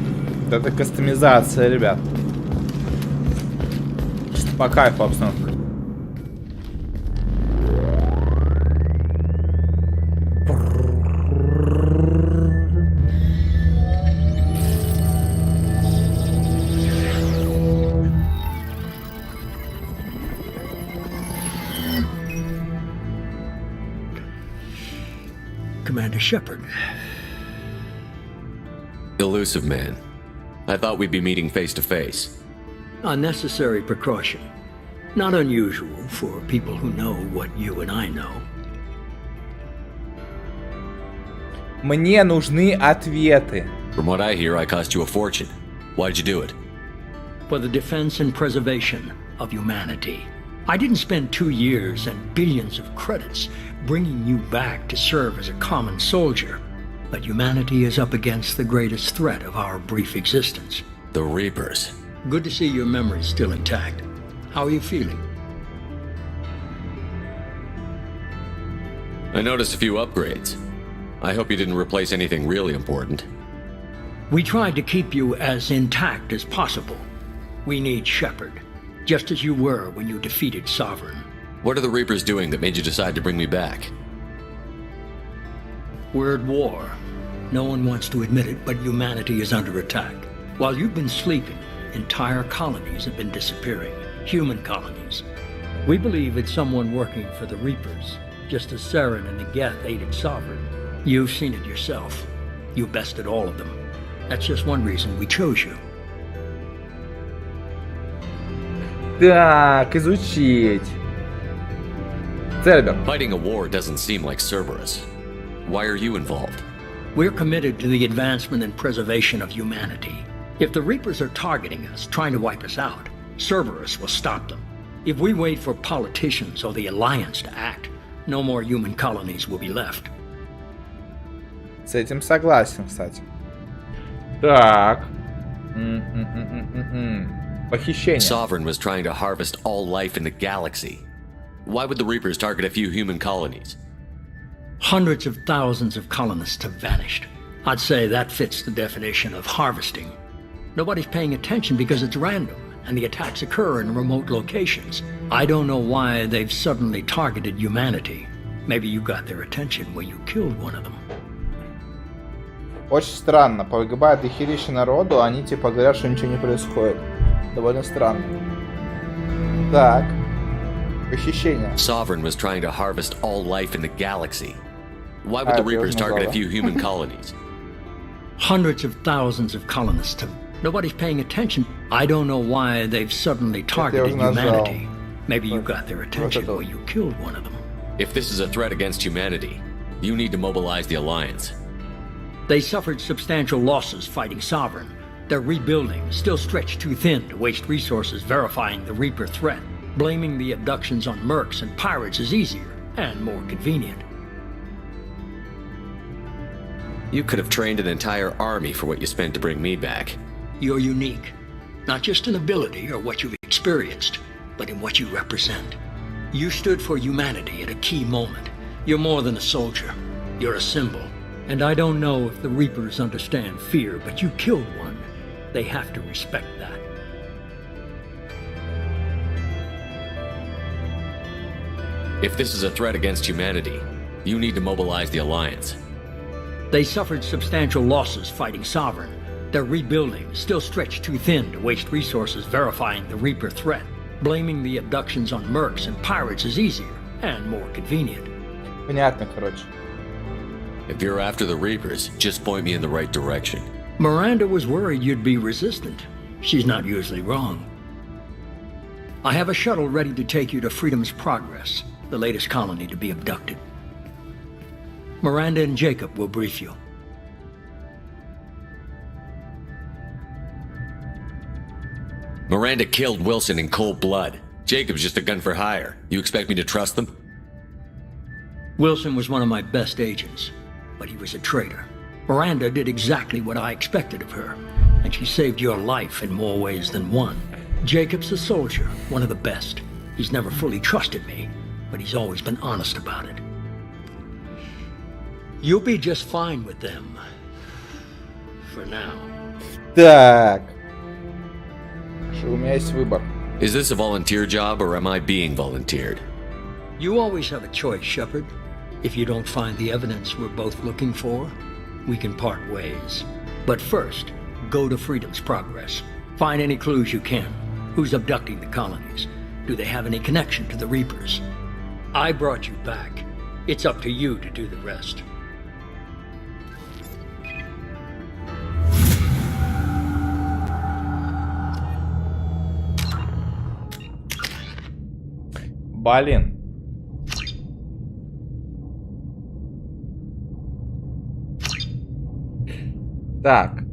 это кастомизация, ребят. По кайфу обстановка. Commander Shepard. Elusive man. I thought we'd be meeting face to face. Unnecessary precaution. Not unusual for people who know what you and I know. Мне нужны ответы. From what I hear, I cost you a fortune. Why'd you do it? For the defense and preservation of humanity. I didn't spend 2 years and billions of credits bringing you back to serve as a common soldier. But humanity is up against the greatest threat of our brief existence. The Reapers. Good to see your memory's still intact. How are you feeling? I noticed a few upgrades. I hope you didn't replace anything really important. We tried to keep you as intact as possible. We need Shepard, just as you were when you defeated Sovereign. What are the Reapers doing that made you decide to bring me back? We're at war. No one wants to admit it, but humanity is under attack. While you've been sleeping, entire colonies have been disappearing. Human colonies. We believe it's someone working for the Reapers, just as Saren and the Geth aided Sovereign. You've seen it yourself. You bested all of them. That's just one reason we chose you. Так, изучить. Цербер. Fighting a war doesn't seem like Cerberus. Why are you involved? We're committed to the advancement and preservation of humanity. If the Reapers are targeting us, trying to wipe us out, Cerberus will stop them. If we wait for politicians or the Alliance to act, no more human colonies will be left. С этим согласен, кстати. Так. Похищение. Sovereign was trying to harvest all life in the galaxy. Why would the Reapers target a few human colonies? Hundreds of thousands of colonists have vanished. I'd say that fits the definition of harvesting. Nobody's paying attention because it's random, and the attacks occur in remote locations. I don't know why they've suddenly targeted humanity. Maybe you got their attention when you killed one of them. Очень странно. Погибает дохерища народу, а они типа говорят, что ничего не происходит. Довольно странно. Так. Похищение. Sovereign was trying to harvest all life in the galaxy. Why would the Reapers target a few human colonies? Hundreds of thousands of colonists have... Nobody's paying attention. I don't know why they've suddenly targeted humanity. Maybe you got their attention when you killed one of them. If this is a threat against humanity, you need to mobilize the Alliance. They suffered substantial losses fighting Sovereign. They're rebuilding, still stretched too thin to waste resources verifying the Reaper threat. Blaming the abductions on mercs and pirates is easier and more convenient. You could have trained an entire army for what you spent to bring me back. You're unique, not just in ability or what you've experienced, but in what you represent. You stood for humanity at a key moment. You're more than a soldier. You're a symbol. And I don't know if the Reapers understand fear, but you killed one. They have to respect that. If this is a threat against humanity, you need to mobilize the Alliance. They suffered substantial losses fighting Sovereign. They're rebuilding, still stretched too thin to waste resources verifying the Reaper threat. Blaming the abductions on mercs and pirates is easier and more convenient. Понятно, короче. If you're after the Reapers, just point me in the right direction. Miranda was worried you'd be resistant. She's not usually wrong. I have a shuttle ready to take you to Freedom's Progress, the latest colony to be abducted. Miranda and Jacob will brief you. Miranda killed Wilson in cold blood. Jacob's just a gun for hire. You expect me to trust them? Wilson was one of my best agents, but he was a traitor. Miranda did exactly what I expected of her, and she saved your life in more ways than one. Jacob's a soldier, one of the best. He's never fully trusted me, but he's always been honest about it. You'll be just fine with them. For now. Так. У меня есть выбор. Is this a volunteer job or am I being volunteered? You always have a choice, Shepard. If you don't find the evidence we're both looking for, we can part ways. But first, go to Freedom's Progress. Find any clues you can. Who's abducting the colonies? Do they have any connection to the Reapers? I brought you back. It's up to you to do the rest. Блин. Так.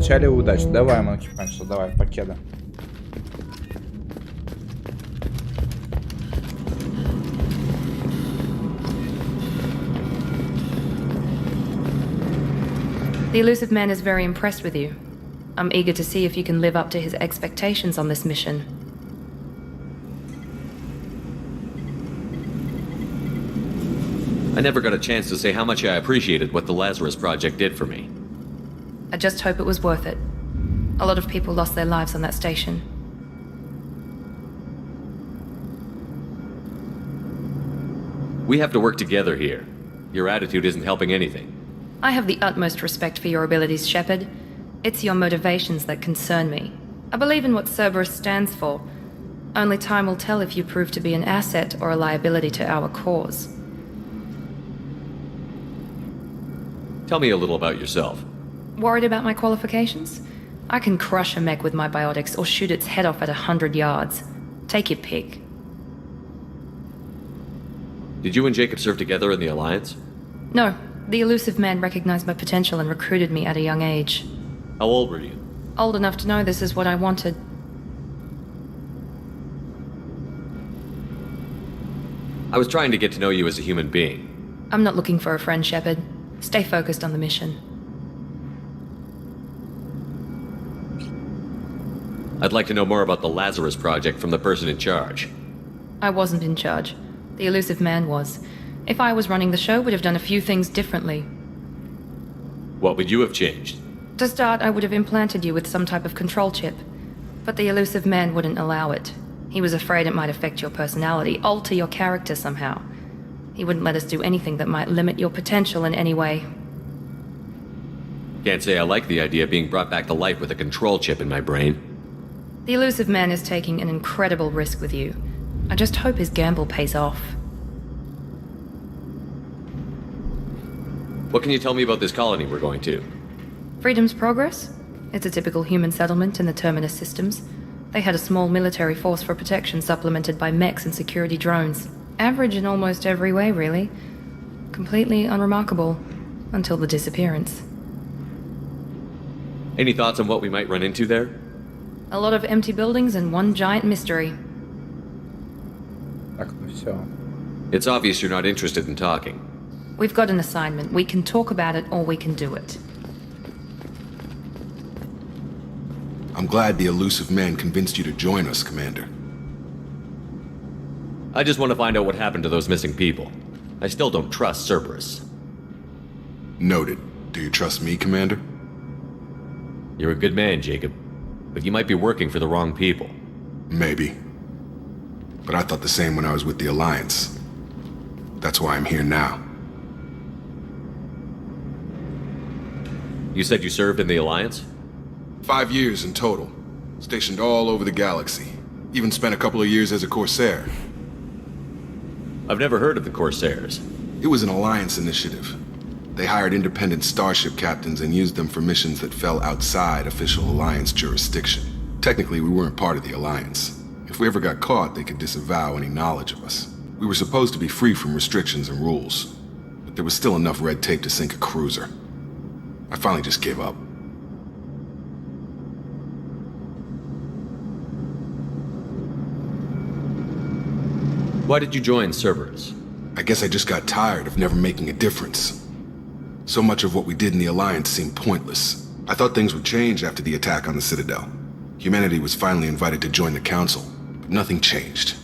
Начали удачи. Давай, Monkey Punch, давай, покеда. The elusive man is very impressed with you. I'm eager to see if you can live up to his expectations on this mission. I never got a chance to say how much I appreciated what the Lazarus Project did for me. I just hope it was worth it. A lot of people lost their lives on that station. We have to work together here. Your attitude isn't helping anything. I have the utmost respect for your abilities, Shepard. It's your motivations that concern me. I believe in what Cerberus stands for. Only time will tell if you prove to be an asset or a liability to our cause. Tell me a little about yourself. Worried about my qualifications? I can crush a mech with my biotics or shoot its head off at 100 yards. Take your pick. Did you and Jacob serve together in the Alliance? No. The elusive man recognized my potential and recruited me at a young age. How old were you? Old enough to know this is what I wanted. I was trying to get to know you as a human being. I'm not looking for a friend, Shepard. Stay focused on the mission. I'd like to know more about the Lazarus Project from the person in charge. I wasn't in charge. The elusive man was. If I was running the show, would have done a few things differently. What would you have changed? To start, I would have implanted you with some type of control chip. But the elusive man wouldn't allow it. He was afraid it might affect your personality, alter your character somehow. He wouldn't let us do anything that might limit your potential in any way. Can't say I like the idea of being brought back to life with a control chip in my brain. The elusive man is taking an incredible risk with you. I just hope his gamble pays off. What can you tell me about this colony we're going to? Freedom's Progress? It's a typical human settlement in the Terminus systems. They had a small military force for protection supplemented by mechs and security drones. Average in almost every way, really. Completely unremarkable. Until the disappearance. Any thoughts on what we might run into there? A lot of empty buildings and one giant mystery. Так, ну все. It's obvious you're not interested in talking. We've got an assignment. We can talk about it or we can do it. I'm glad the elusive man convinced you to join us, Commander. I just want to find out what happened to those missing people. I still don't trust Cerberus. Noted. Do you trust me, Commander? You're a good man, Jacob. But you might be working for the wrong people. Maybe. But I thought the same when I was with the Alliance. That's why I'm here now. You said you served in the Alliance? 5 years in total. Stationed all over the galaxy. Even spent a couple of years as a Corsair. I've never heard of the Corsairs. It was an Alliance initiative. They hired independent starship captains and used them for missions that fell outside official Alliance jurisdiction. Technically, we weren't part of the Alliance. If we ever got caught, they could disavow any knowledge of us. We were supposed to be free from restrictions and rules, but there was still enough red tape to sink a cruiser. I finally just gave up. Why did you join Cerberus? I guess I just got tired of never making a difference. So much of what we did in the Alliance seemed pointless. I thought things would change after the attack on the Citadel. Humanity was finally invited to join the Council, but nothing changed.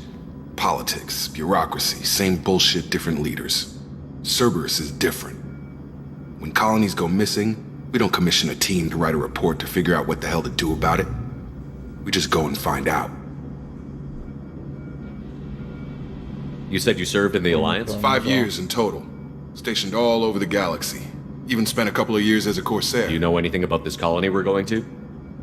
Politics, bureaucracy, same bullshit, different leaders. Cerberus is different. When colonies go missing, we don't commission a team to write a report to figure out what the hell to do about it. We just go and find out. You said you served in the Alliance? 5 years in total. Stationed all over the galaxy. Even spent a couple of years as a Corsair. Do you know anything about this colony we're going to?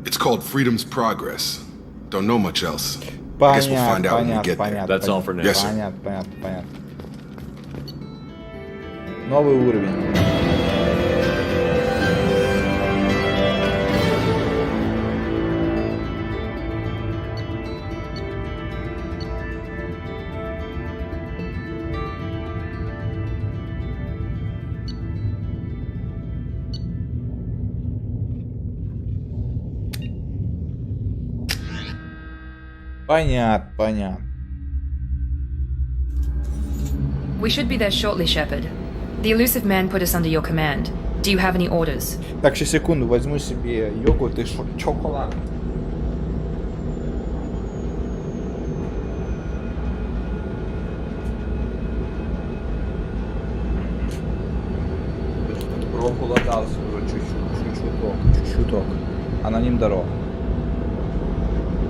It's called Freedom's Progress. Don't know much else. I guess we'll find out when we get there. That's all for now. Yes, sir. Понятно. Новый уровень. Понятно. We should be there shortly, Shepard. The elusive man put us under your command. Do you have any orders? Так, сейчас секунду, возьму себе йогурт и шоколад. Проголодался уже чуть-чуток. Аноним Добро.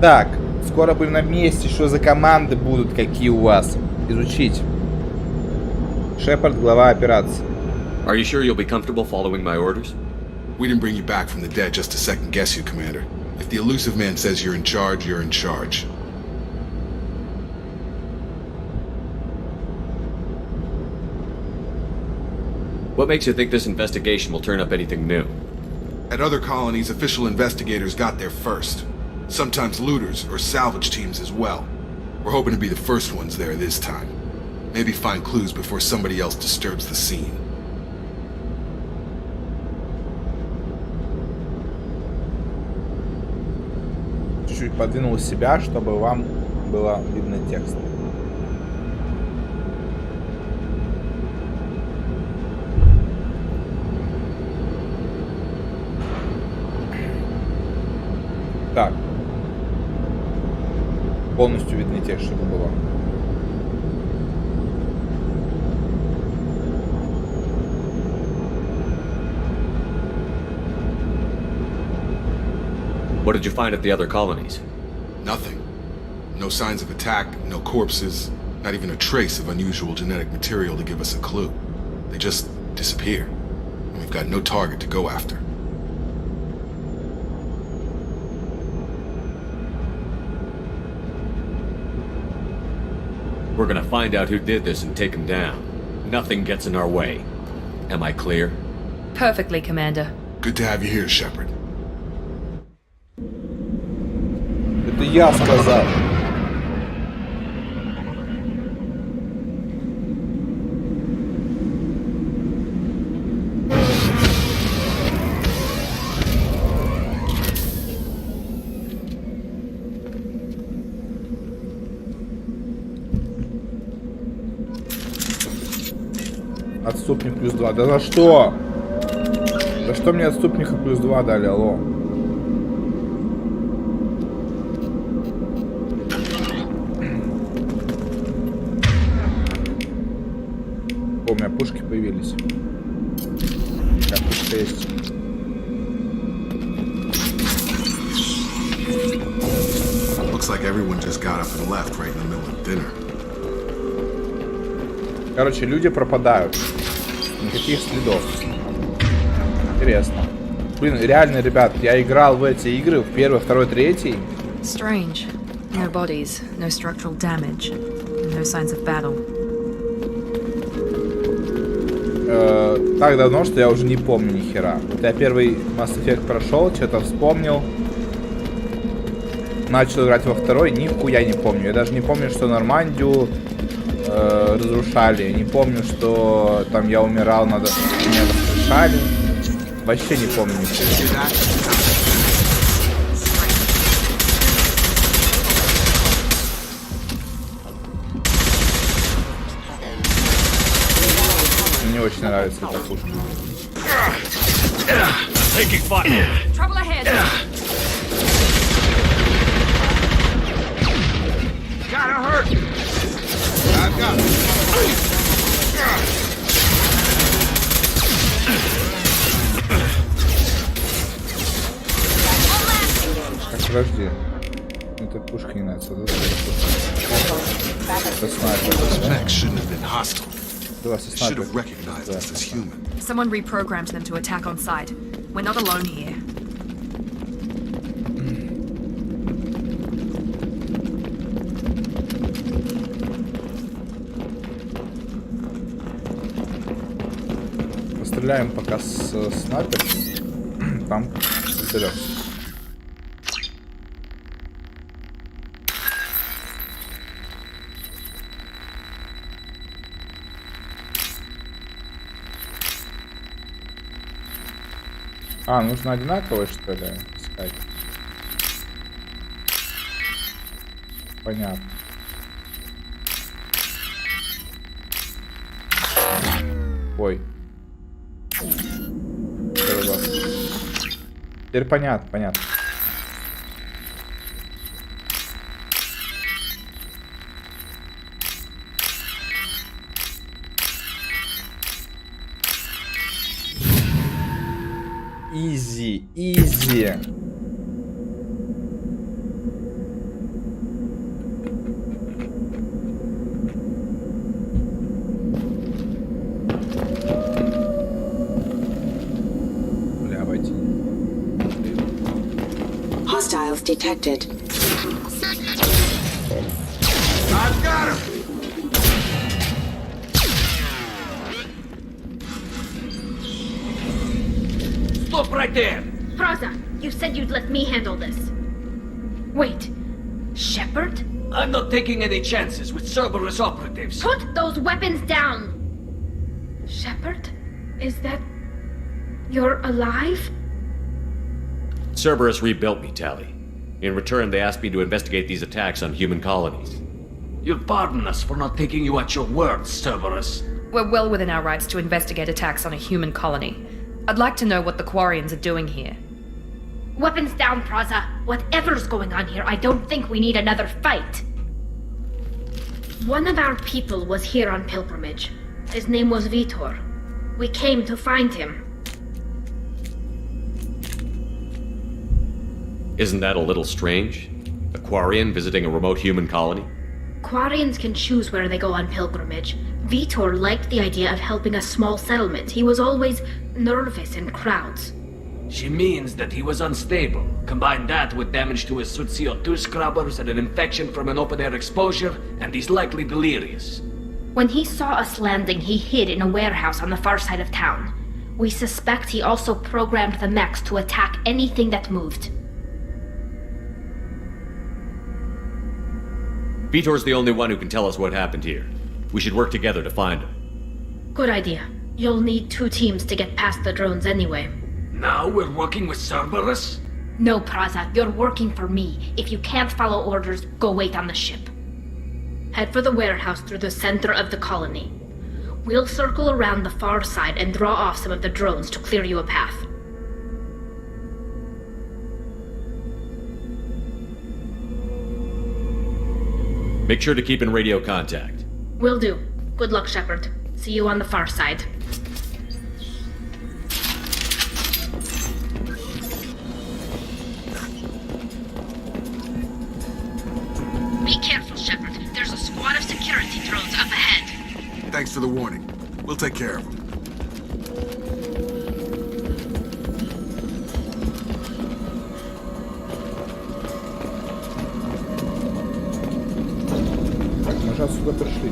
Так, скоро будем на месте. Что за команды будут, какие у вас? Изучить. Шепард, глава операции. Are you sure you'll be comfortable following my orders? We didn't bring you back from the dead just to second guess you, Commander. If the elusive man says you're in charge, you're in charge. What makes you think this investigation will turn up anything new? At other colonies, official investigators got there first. Sometimes looters or salvage teams as well. We're hoping to be the first ones there this time. Maybe find clues before somebody else disturbs the scene. Чуть-чуть подвинул себя, чтобы вам было видно текст. Так. Полностью видны текст, чтобы было. What did you find at the other colonies? Nothing. No signs of attack, no corpses, Not even a trace of unusual genetic material to give us a clue. They just disappear. And we've got no target to go after. We're gonna find out who did this and take him down. Nothing gets in our way. Am I clear? Perfectly, Commander. Good to have you here, Shepard. Это я сказал. Отступник плюс 2. Да за что? За что мне отступника плюс 2 дали, алло? О, у меня пушки появились. Так, пушка есть. Looks like everyone just got up and left right in the middle of dinner. Короче, люди пропадают. Никаких следов. Интересно. Блин, реально, ребят, я играл в эти игры в первый, второй, третий. Strange. No bodies, no structural damage, no signs of battle. Так давно, что я уже не помню ни хера. Вот я первый Mass Effect прошел, что-то вспомнил. Начал играть во второй, нихуя не помню. Я даже не помню, что Нормандию разрушали. Я не помню, что там я умирал, меня воскрешали. Вообще не помню ничего. Мне очень нравится эта пушка. Trouble ahead. Gotta hurt. I've got it. Так, подожди. Эта пушка не нравится, да? Это снайпер. Someone reprogrammed them to attack on sight. We're not alone here. Постреляем пока с снайпером. Там разберемся. А, нужно одинаковое, что ли, искать? Понятно. Ой. Теперь понятно. Изи. Бля, обойти. Hostiles detected. I've got him. Stop right there! Praza, you said you'd let me handle this. Wait, Shepard? I'm not taking any chances with Cerberus operatives. Put those weapons down! Shepard? Is that... you're alive? Cerberus rebuilt me, Tally. In return, they asked me to investigate these attacks on human colonies. You'll pardon us for not taking you at your word, Cerberus. We're well within our rights to investigate attacks on a human colony. I'd like to know what the Quarians are doing here. Weapons down, Praza. Whatever's going on here, I don't think we need another fight. One of our people was here on pilgrimage. His name was Vitor. We came to find him. Isn't that a little strange? A Quarian visiting a remote human colony? Quarians can choose where they go on pilgrimage. Vitor liked the idea of helping a small settlement. He was always nervous in crowds. She means that he was unstable. Combine that with damage to his suit CO2 scrubbers and an infection from an open-air exposure, and he's likely delirious. When he saw us landing, he hid in a warehouse on the far side of town. We suspect he also programmed the mechs to attack anything that moved. Vitor's the only one who can tell us what happened here. We should work together to find him. Good idea. You'll need 2 teams to get past the drones anyway. Now we're working with Cerberus? No, Praza, you're working for me. If you can't follow orders, go wait on the ship. Head for the warehouse through the center of the colony. We'll circle around the far side and draw off some of the drones to clear you a path. Make sure to keep in radio contact. Will do. Good luck, Shepard. See you on the far side. Be careful, Shepard. There's a squad of security drones up ahead. Thanks for the warning. We'll take care of them. Отсюда пришли.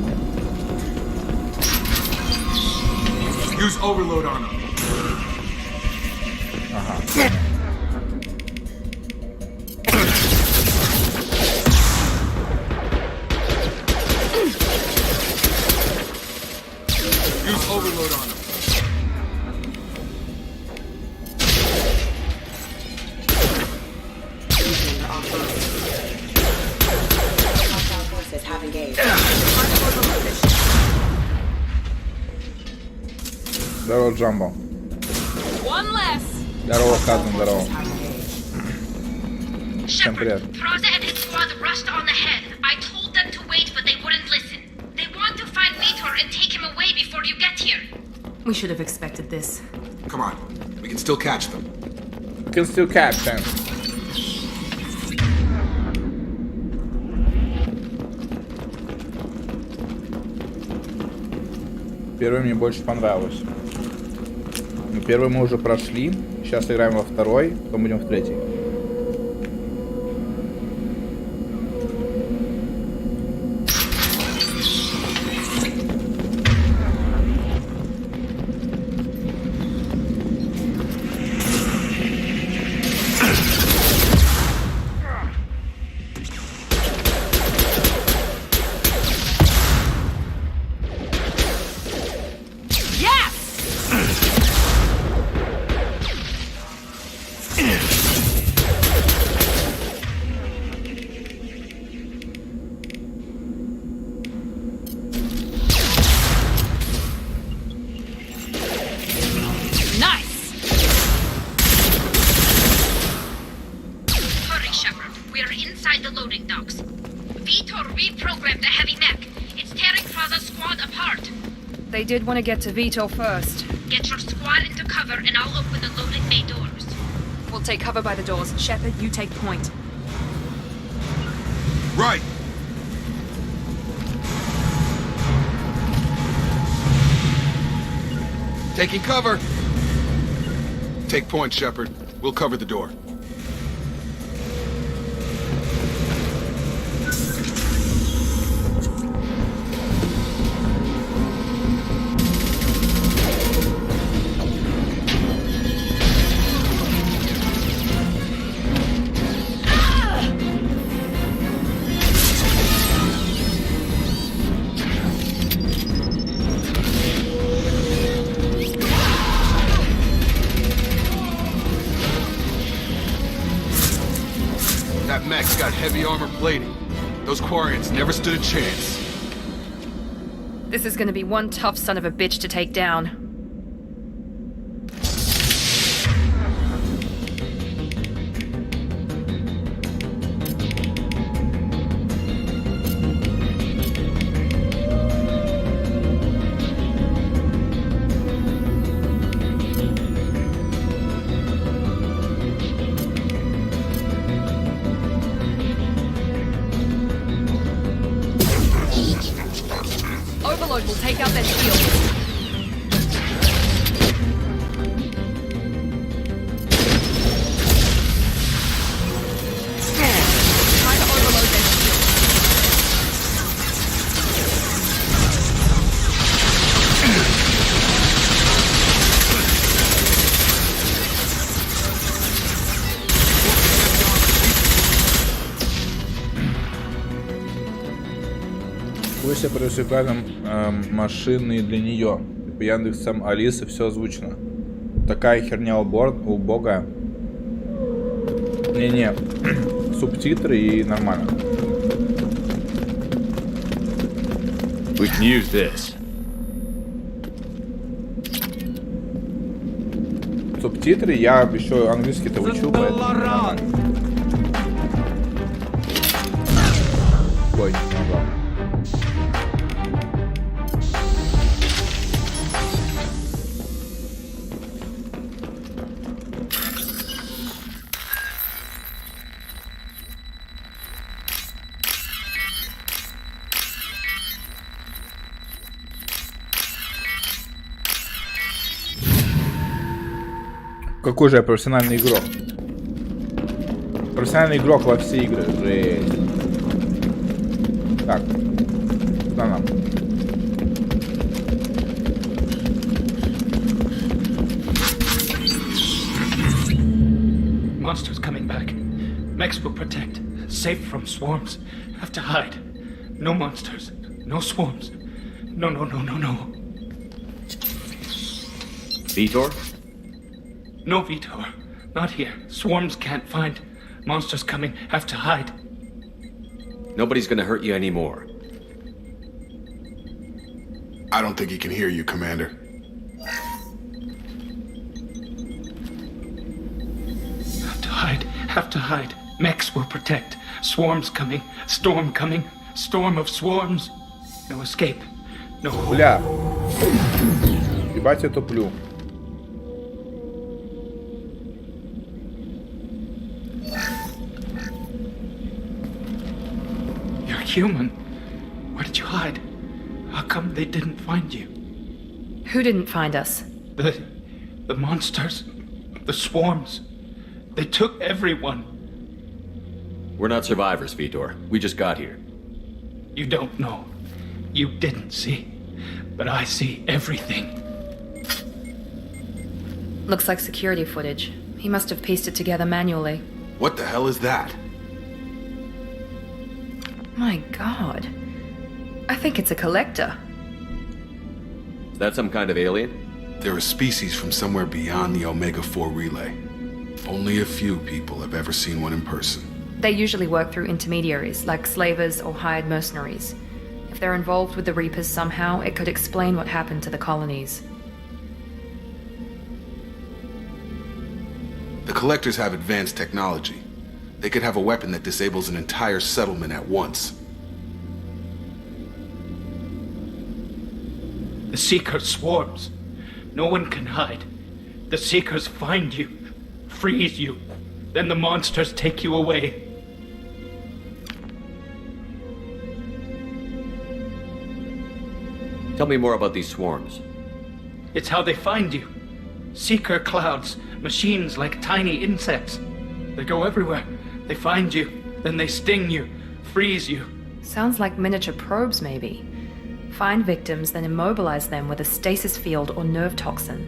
Use overload on them. Ага. Use overload on them. Have engaged. Здорово, Джамбо. One less. Здорово, Казан, здорово. Всем привет. Praza and his squad rushed on ahead. I told them to wait, but they wouldn't listen. They want to find Vitor and take him away before you get here. We should have expected this. Come on. We can still catch them. We can still catch them. Первый мне больше понравилось. Но первый мы уже прошли. Сейчас играем во второй, потом будем в третий. They did want to get to Vitor first. Get your squad into cover and I'll open the loading bay doors. We'll take cover by the doors. Shepard, you take point. Right. Taking cover. Take point, Shepard. We'll cover the door. Mech's got heavy armor plating. Those Quarians never stood a chance. This is gonna be one tough son of a bitch to take down. will take out their shields. Try to overload their shields. Пусть прожигаем машины для нее. По Яндексам Алисы все озвучено. Такая херня убогая. Не-не. Субтитры и нормально. We can use this. Субтитры я еще английский-то учу, поэтому нормально. Ой, ладно. Какой же я профессиональный игрок? Профессиональный игрок во все игры. Жесть. Так. Куда нам? Monsters coming back. Mechs will protect. Safe from swarms. Have to hide. No monsters. No swarms. No. Vitor? No, Vitor. Not here. Swarms can't find. Monsters coming. Have to hide. Nobody's gonna hurt you anymore. I don't think he can hear you, Commander. Have to hide. Have to hide. Mechs will protect. Swarms coming. Storm coming. Storm of swarms. No escape. No hope. Бля. Ебать я туплю. Human. Where did you hide? How come they didn't find you? Who didn't find us? The monsters. The swarms. They took everyone. We're not survivors, Vitor. We just got here. You don't know. You didn't see. But I see everything. Looks like security footage. He must have pieced it together manually. What the hell is that? My god. I think it's a collector. Is that some kind of alien? They're a species from somewhere beyond the Omega-4 relay. Only a few people have ever seen one in person. They usually work through intermediaries, like slavers or hired mercenaries. If they're involved with the Reapers somehow, it could explain what happened to the colonies. The collectors have advanced technology. They could have a weapon that disables an entire settlement at once. The Seeker swarms. No one can hide. The Seekers find you, freeze you, then the monsters take you away. Tell me more about these swarms. It's how they find you. Seeker clouds, machines like tiny insects. They go everywhere. They find you, then they sting you, freeze you. Sounds like miniature probes, maybe. Find victims, then immobilize them with a stasis field or nerve toxin.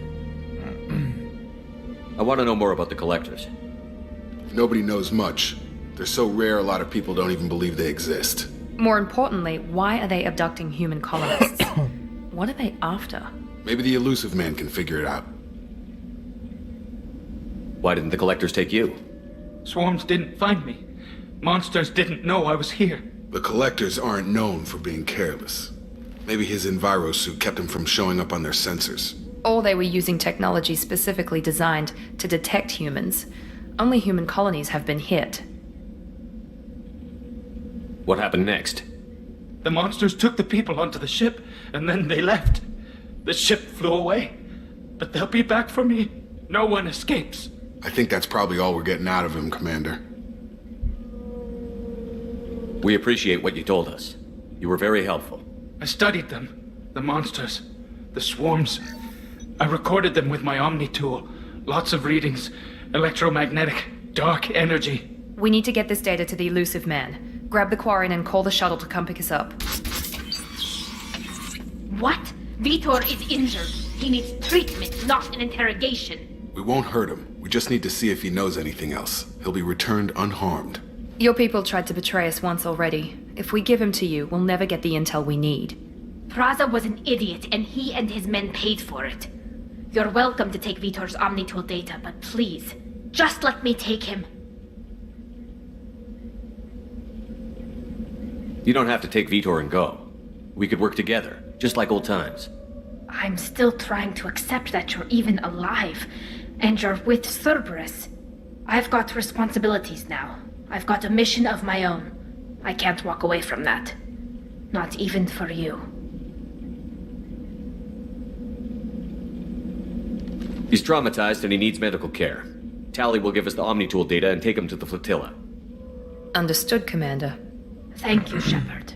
I want to know more about the collectors. Nobody knows much. They're so rare, a lot of people don't even believe they exist. More importantly, why are they abducting human colonists? What are they after? Maybe the elusive man can figure it out. Why didn't the collectors take you? Swarms didn't find me. Monsters didn't know I was here. The collectors aren't known for being careless. Maybe his enviro suit kept him from showing up on their sensors. Or they were using technology specifically designed to detect humans. Only human colonies have been hit. What happened next? The monsters took the people onto the ship, and then they left. The ship flew away. But they'll be back for me. No one escapes. I think that's probably all we're getting out of him, Commander. We appreciate what you told us. You were very helpful. I studied them. The monsters. The swarms. I recorded them with my Omni tool. Lots of readings. Electromagnetic. Dark energy. We need to get this data to the elusive man. Grab the Quarian and call the shuttle to come pick us up. What? Vitor is injured. He needs treatment, not an interrogation. We won't hurt him. We just need to see if he knows anything else. He'll be returned unharmed. Your people tried to betray us once already. If we give him to you, we'll never get the intel we need. Praza was an idiot, and he and his men paid for it. You're welcome to take Vitor's Omnitool data, but please, just let me take him. You don't have to take Vitor and go. We could work together, just like old times. I'm still trying to accept that you're even alive, and you're with Cerberus. I've got responsibilities now. I've got a mission of my own. I can't walk away from that. Not even for you. He's traumatized and he needs medical care. Tally will give us the Omnitool data and take him to the flotilla. Understood, Commander. Thank you, Shepard.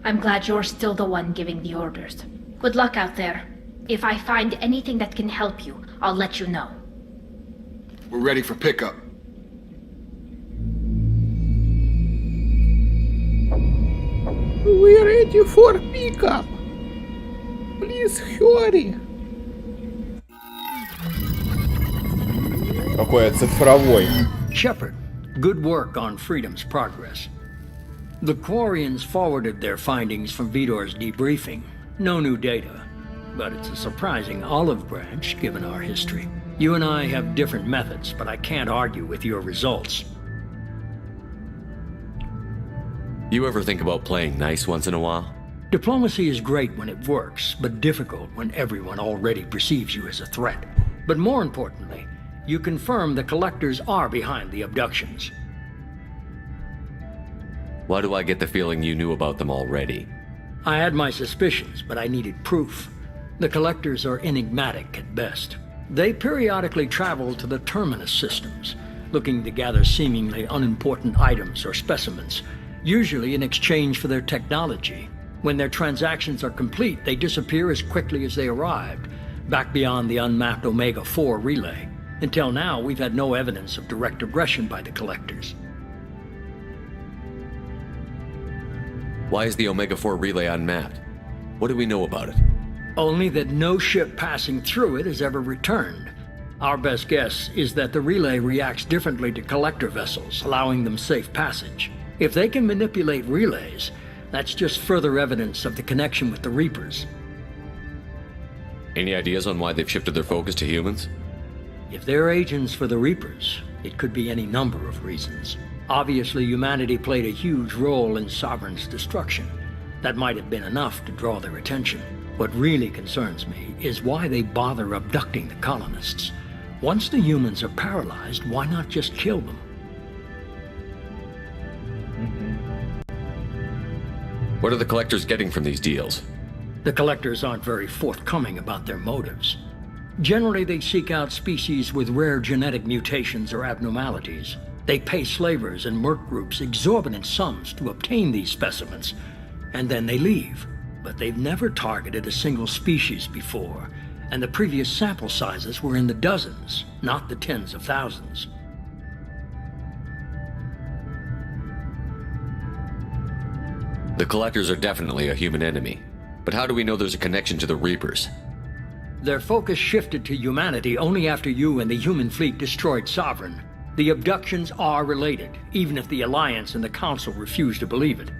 I'm glad you're still the one giving the orders. Good luck out there. If I find anything that can help you, I'll let you know. We're ready for pickup. We're ready for pickup. Please hurry. Какой цифровой. Shepard, good work on Freedom's progress. The Quarians forwarded their findings from Vitor's debriefing. No new data, but it's a surprising olive branch given our history. You and I have different methods, but I can't argue with your results. You ever think about playing nice once in a while? Diplomacy is great when it works, but difficult when everyone already perceives you as a threat. But more importantly, you confirm the collectors are behind the abductions. Why do I get the feeling you knew about them already? I had my suspicions, but I needed proof. The collectors are enigmatic at best. They periodically travel to the terminus systems, looking to gather seemingly unimportant items or specimens, usually in exchange for their technology. When their transactions are complete, they disappear as quickly as they arrived, back beyond the unmapped Omega-4 relay. Until now, we've had no evidence of direct aggression by the collectors. Why is the Omega-4 relay unmapped? What do we know about it? Only that no ship passing through it has ever returned. Our best guess is that the relay reacts differently to collector vessels, allowing them safe passage. If they can manipulate relays, that's just further evidence of the connection with the Reapers. Any ideas on why they've shifted their focus to humans? If they're agents for the Reapers, it could be any number of reasons. Obviously, humanity played a huge role in Sovereign's destruction. That might have been enough to draw their attention. What really concerns me is why they bother abducting the colonists. Once the humans are paralyzed, why not just kill them? What are the collectors getting from these deals? The collectors aren't very forthcoming about their motives. Generally, they seek out species with rare genetic mutations or abnormalities. They pay slavers and merc groups exorbitant sums to obtain these specimens, and then they leave. But they've never targeted a single species before, and the previous sample sizes were in the dozens, not the tens of thousands. The collectors are definitely a human enemy, but how do we know there's a connection to the Reapers? Their focus shifted to humanity only after you and the human fleet destroyed Sovereign. The abductions are related, even if the Alliance and the Council refuse to believe it.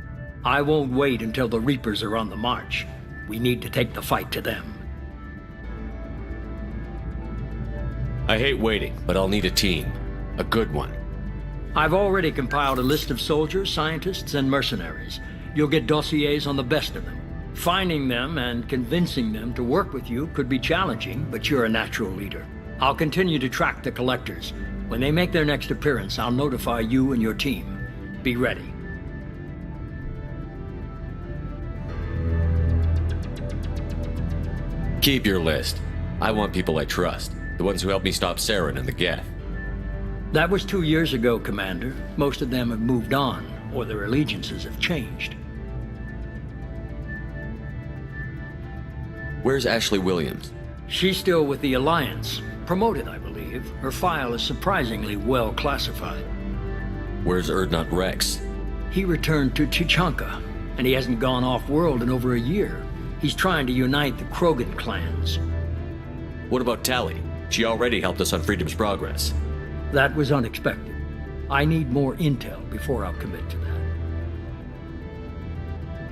I won't wait until the Reapers are on the march. We need to take the fight to them. I hate waiting, but I'll need a team. A good one. I've already compiled a list of soldiers, scientists, and mercenaries. You'll get dossiers on the best of them. Finding them and convincing them to work with you could be challenging, but you're a natural leader. I'll continue to track the collectors. When they make their next appearance, I'll notify you and your team. Be ready. Keep your list. I want people I trust. The ones who helped me stop Saren and the Geth. That was 2 years ago, Commander. Most of them have moved on, or their allegiances have changed. Where's Ashley Williams? She's still with the Alliance. Promoted, I believe. Her file is surprisingly well classified. Where's Erdnot Rex? He returned to Chichanka, and he hasn't gone off-world in over a year. He's trying to unite the Krogan clans. What about Tally? She already helped us on Freedom's Progress. That was unexpected. I need more intel before I'll commit to that.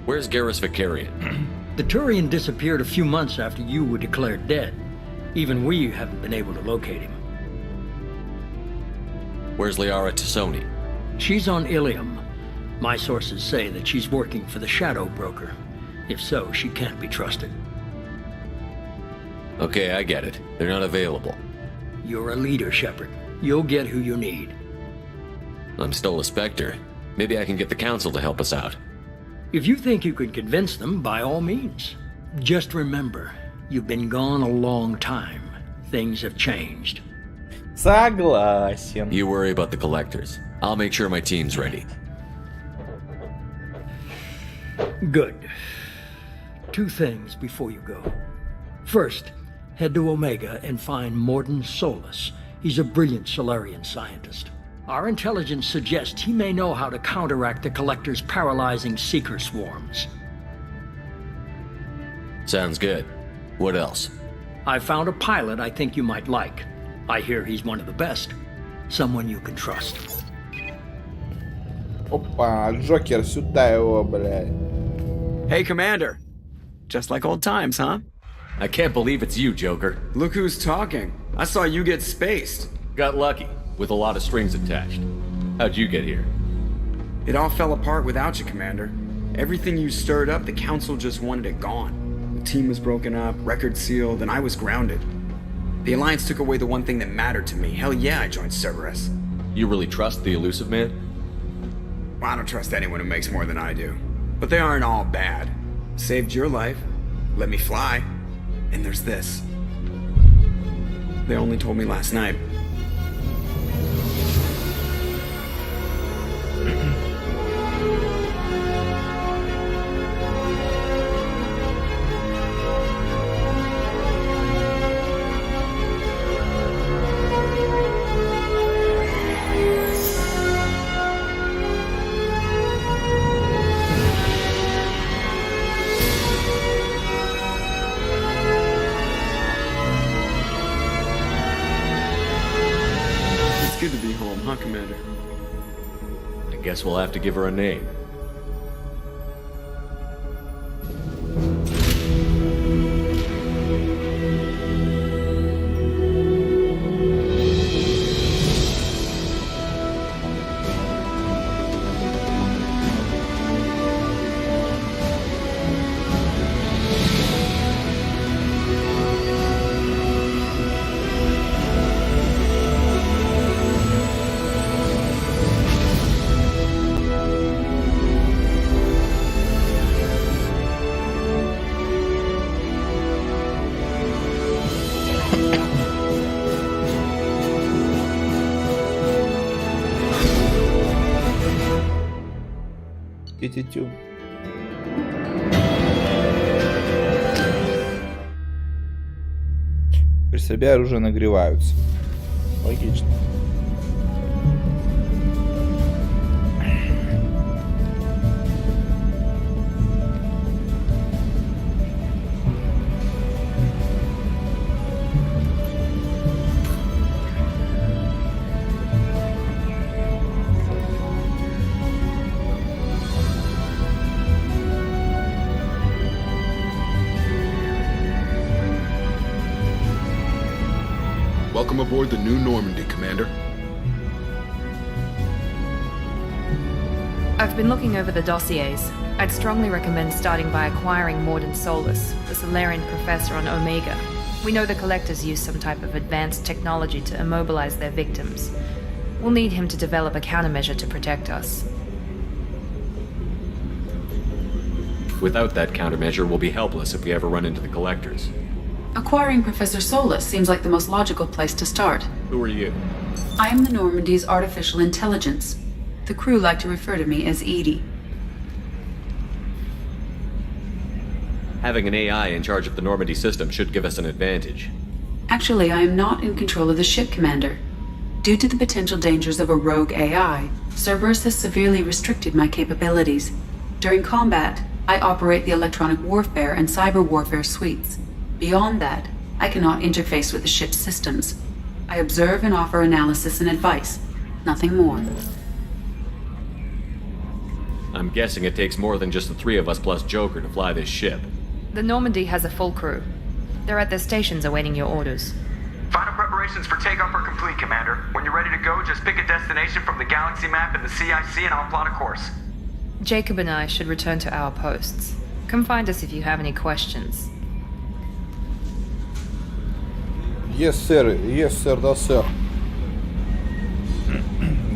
Where's Garrus Vicarian? The Turian disappeared a few months after you were declared dead. Even we haven't been able to locate him. Where's Liara Tassoni? She's on Ilium. My sources say that she's working for the Shadow Broker. If so, she can't be trusted. Okay, I get it. They're not available. You're a leader, Shepard. You'll get who you need. I'm still a Spectre. Maybe I can get the Council to help us out. If you think you could convince them, by all means. Just remember, you've been gone a long time. Things have changed. Согласен. You worry about the collectors. I'll make sure my team's ready. Good. 2 things before you go. First, head to Omega and find Morden Solus. He's a brilliant Solarian scientist. Our intelligence suggests he may know how to counteract the Collector's paralyzing Seeker swarms. Sounds good. What else? I found a pilot I think you might like. I hear he's one of the best. Someone you can trust. Опа, Джокер, сюда его, блядь. Hey, Commander. Just like old times, huh? I can't believe it's you, Joker. Look who's talking. I saw you get spaced. Got lucky, with a lot of strings attached. How'd you get here? It all fell apart without you, Commander. Everything you stirred up, the Council just wanted it gone. The team was broken up, record sealed, and I was grounded. The Alliance took away the one thing that mattered to me. Hell yeah, I joined Cerberus. You really trust the Elusive Man? Well, I don't trust anyone who makes more than I do. But they aren't all bad. Saved your life, let me fly, and there's this. They only told me last night. Good to be home, huh, Commander? I guess we'll have to give her a name. Тю-тю-тю. При себе оружие нагреваются. Логично. Welcome aboard the New Normandy, Commander. I've been looking over the dossiers. I'd strongly recommend starting by acquiring Morden Solus, the Solarian professor on Omega. We know the Collectors use some type of advanced technology to immobilize their victims. We'll need him to develop a countermeasure to protect us. Without that countermeasure, we'll be helpless if we ever run into the Collectors. Acquiring Professor Solus seems like the most logical place to start. Who are you? I am the Normandy's artificial intelligence. The crew like to refer to me as Edie. Having an AI in charge of the Normandy system should give us an advantage. Actually, I am not in control of the ship, Commander. Due to the potential dangers of a rogue AI, Cerberus has severely restricted my capabilities. During combat, I operate the electronic warfare and cyber warfare suites. Beyond that, I cannot interface with the ship's systems. I observe and offer analysis and advice. Nothing more. I'm guessing it takes more than just the three of us plus Joker to fly this ship. The Normandy has a full crew. They're at their stations awaiting your orders. Final preparations for takeoff are complete, Commander. When you're ready to go, just pick a destination from the galaxy map in the CIC and I'll plot a course. Jacob and I should return to our posts. Come find us if you have any questions. Yes, sir, да, сэр.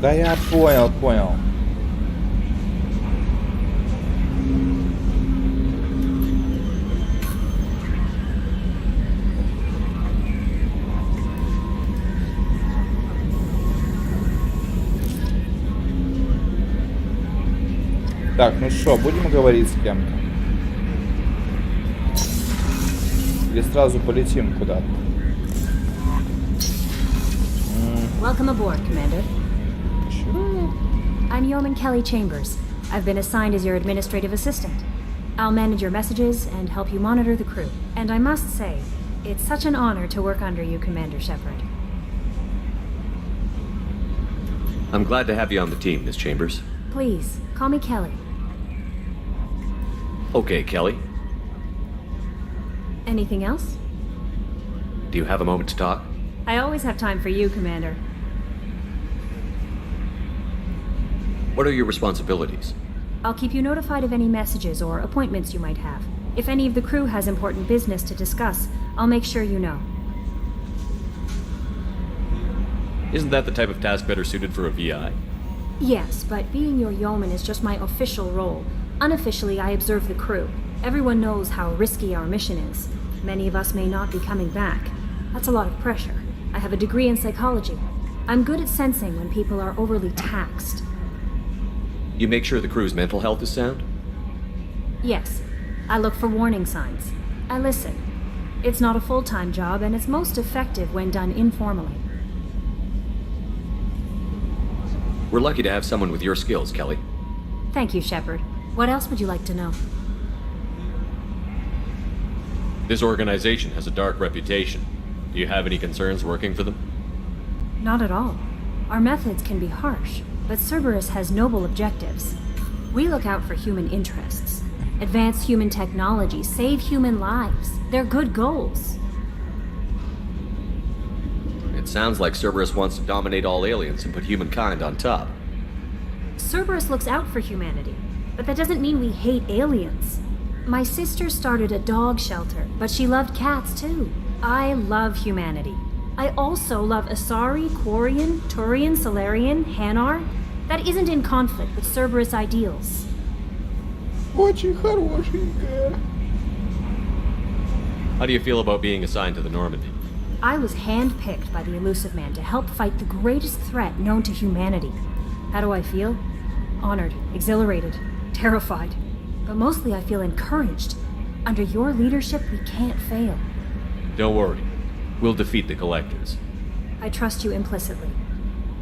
Да я понял. Так, ну что, будем говорить с кем-то? Или сразу полетим куда-то? Welcome aboard, Commander. I'm Yeoman Kelly Chambers. I've been assigned as your administrative assistant. I'll manage your messages and help you monitor the crew. And I must say, it's such an honor to work under you, Commander Shepard. I'm glad to have you on the team, Miss Chambers. Please, call me Kelly. Okay, Kelly. Anything else? Do you have a moment to talk? I always have time for you, Commander. What are your responsibilities? I'll keep you notified of any messages or appointments you might have. If any of the crew has important business to discuss, I'll make sure you know. Isn't that the type of task better suited for a VI? Yes, but being your yeoman is just my official role. Unofficially, I observe the crew. Everyone knows how risky our mission is. Many of us may not be coming back. That's a lot of pressure. I have a degree in psychology. I'm good at sensing when people are overly taxed. You make sure the crew's mental health is sound? Yes. I look for warning signs. I listen. It's not a full-time job, and it's most effective when done informally. We're lucky to have someone with your skills, Kelly. Thank you, Shepard. What else would you like to know? This organization has a dark reputation. Do you have any concerns working for them? Not at all. Our methods can be harsh, but Cerberus has noble objectives. We look out for human interests, advance human technology, save human lives. They're good goals. It sounds like Cerberus wants to dominate all aliens and put humankind on top. Cerberus looks out for humanity, but that doesn't mean we hate aliens. My sister started a dog shelter, but she loved cats too. I love humanity. I also love Asari, Quarian, Turian, Solarian, Hanar. That isn't in conflict with Cerberus ideals. Очень хорошенькая. How do you feel about being assigned to the Normandy? I was handpicked by the Elusive Man to help fight the greatest threat known to humanity. How do I feel? Honored, exhilarated, terrified. But mostly I feel encouraged. Under your leadership, we can't fail. Don't worry. We'll defeat the Collectors. I trust you implicitly.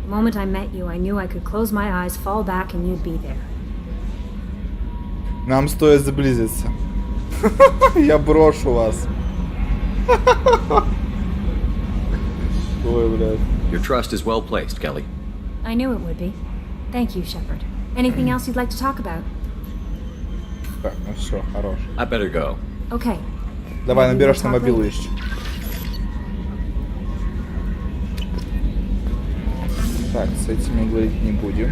The moment I met you, I knew I could close my eyes, fall back, and you'd be there. Нам стоит сблизиться. Я брошу вас. Ой, блядь. Your trust is well placed, Kelly. I knew it would be. Thank you, Shepard. Anything else you'd like to talk about? Так, ну все, хорош. I better go. Okay. Давай, наберешь на мобилу еще. Так, с этими говорить не будем.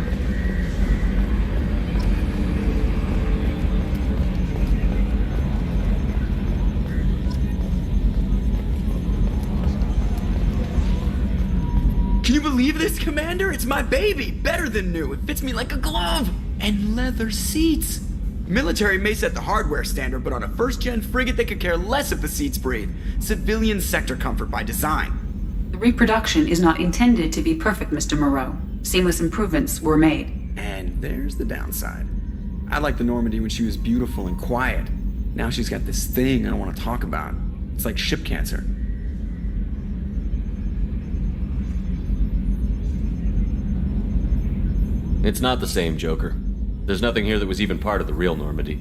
Can you believe this, Commander? It's my baby! Better than new. It fits me like a glove! And leather seats! Military may set the hardware standard, but on a first-gen frigate they could care less if the seats breathe. Civilian sector comfort by design. The reproduction is not intended to be perfect, Mr. Moreau. Seamless improvements were made. And there's the downside. I liked the Normandy when she was beautiful and quiet. Now she's got this thing I don't want to talk about. It's like ship cancer. It's not the same, Joker. There's nothing here that was even part of the real Normandy.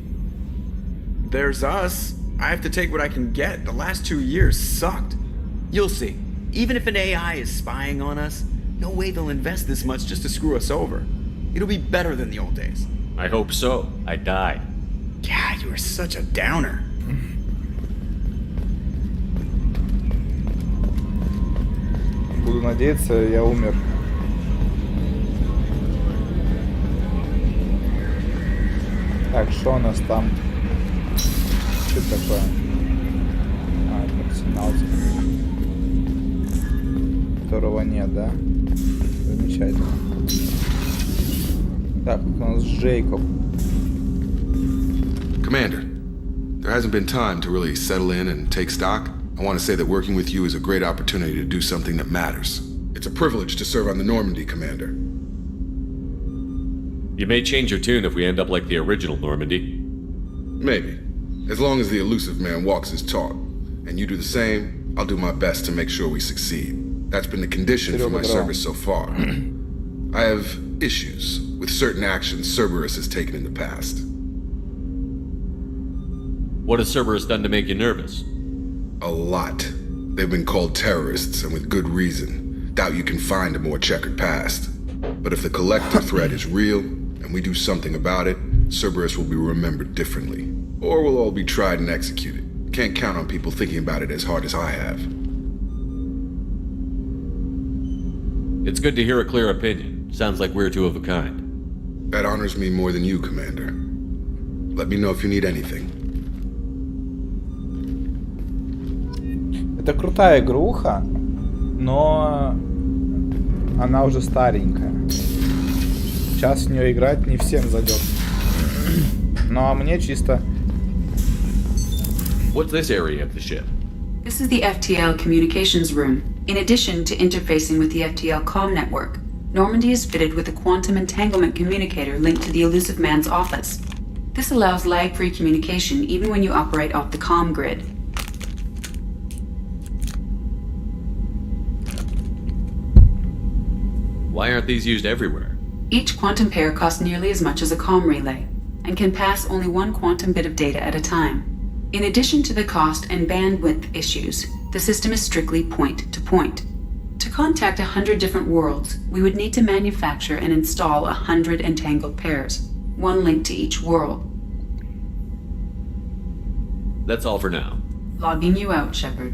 There's us. I have to take what I can get. The last 2 years sucked. You'll see. Even if an AI is spying on us, no way they'll invest this much just to screw us over. It'll be better than the old days. I hope so. I died. Yeah, you are such a downer. Буду надеяться, я умер. Так, что у нас там? Что такое? А, это арсенал, которого нет, да? Замечательно. Так, у нас Джейкоб. Commander, there hasn't been time to really settle in and take stock. I want to say that working with you is a great opportunity to do something that matters. It's a privilege to serve on the Normandy, Commander. You may change your tune if we end up like the original Normandy. Maybe. As long as the elusive man walks his talk. And you do the same, I'll do my best to make sure we succeed. That's been the condition for my service so far. I have issues with certain actions Cerberus has taken in the past. What has Cerberus done to make you nervous? A lot. They've been called terrorists, and with good reason. Doubt you can find a more checkered past. But if the collective threat is real, and we do something about it, Cerberus will be remembered differently. Or we'll all be tried and executed. Can't count on people thinking about it as hard as I have. It's good to hear a clear opinion. Sounds like we're two of a kind. That honors me more than you, Commander. Let me know if you need anything. Это крутая игруха, но она уже старенькая. Сейчас в нее играть не всем зайдет. Ну а мне чисто... What's this area of the ship? This is the FTL communications room. In addition to interfacing with the FTL comm network, Normandy is fitted with a quantum entanglement communicator linked to the elusive man's office. This allows lag-free communication even when you operate off the comm grid. Why aren't these used everywhere? Each quantum pair costs nearly as much as a comm relay, and can pass only one quantum bit of data at a time. In addition to the cost and bandwidth issues, the system is strictly point-to-point. To contact 100 different worlds, we would need to manufacture and install 100 entangled pairs, one link to each world. That's all for now. Logging you out, Shepard.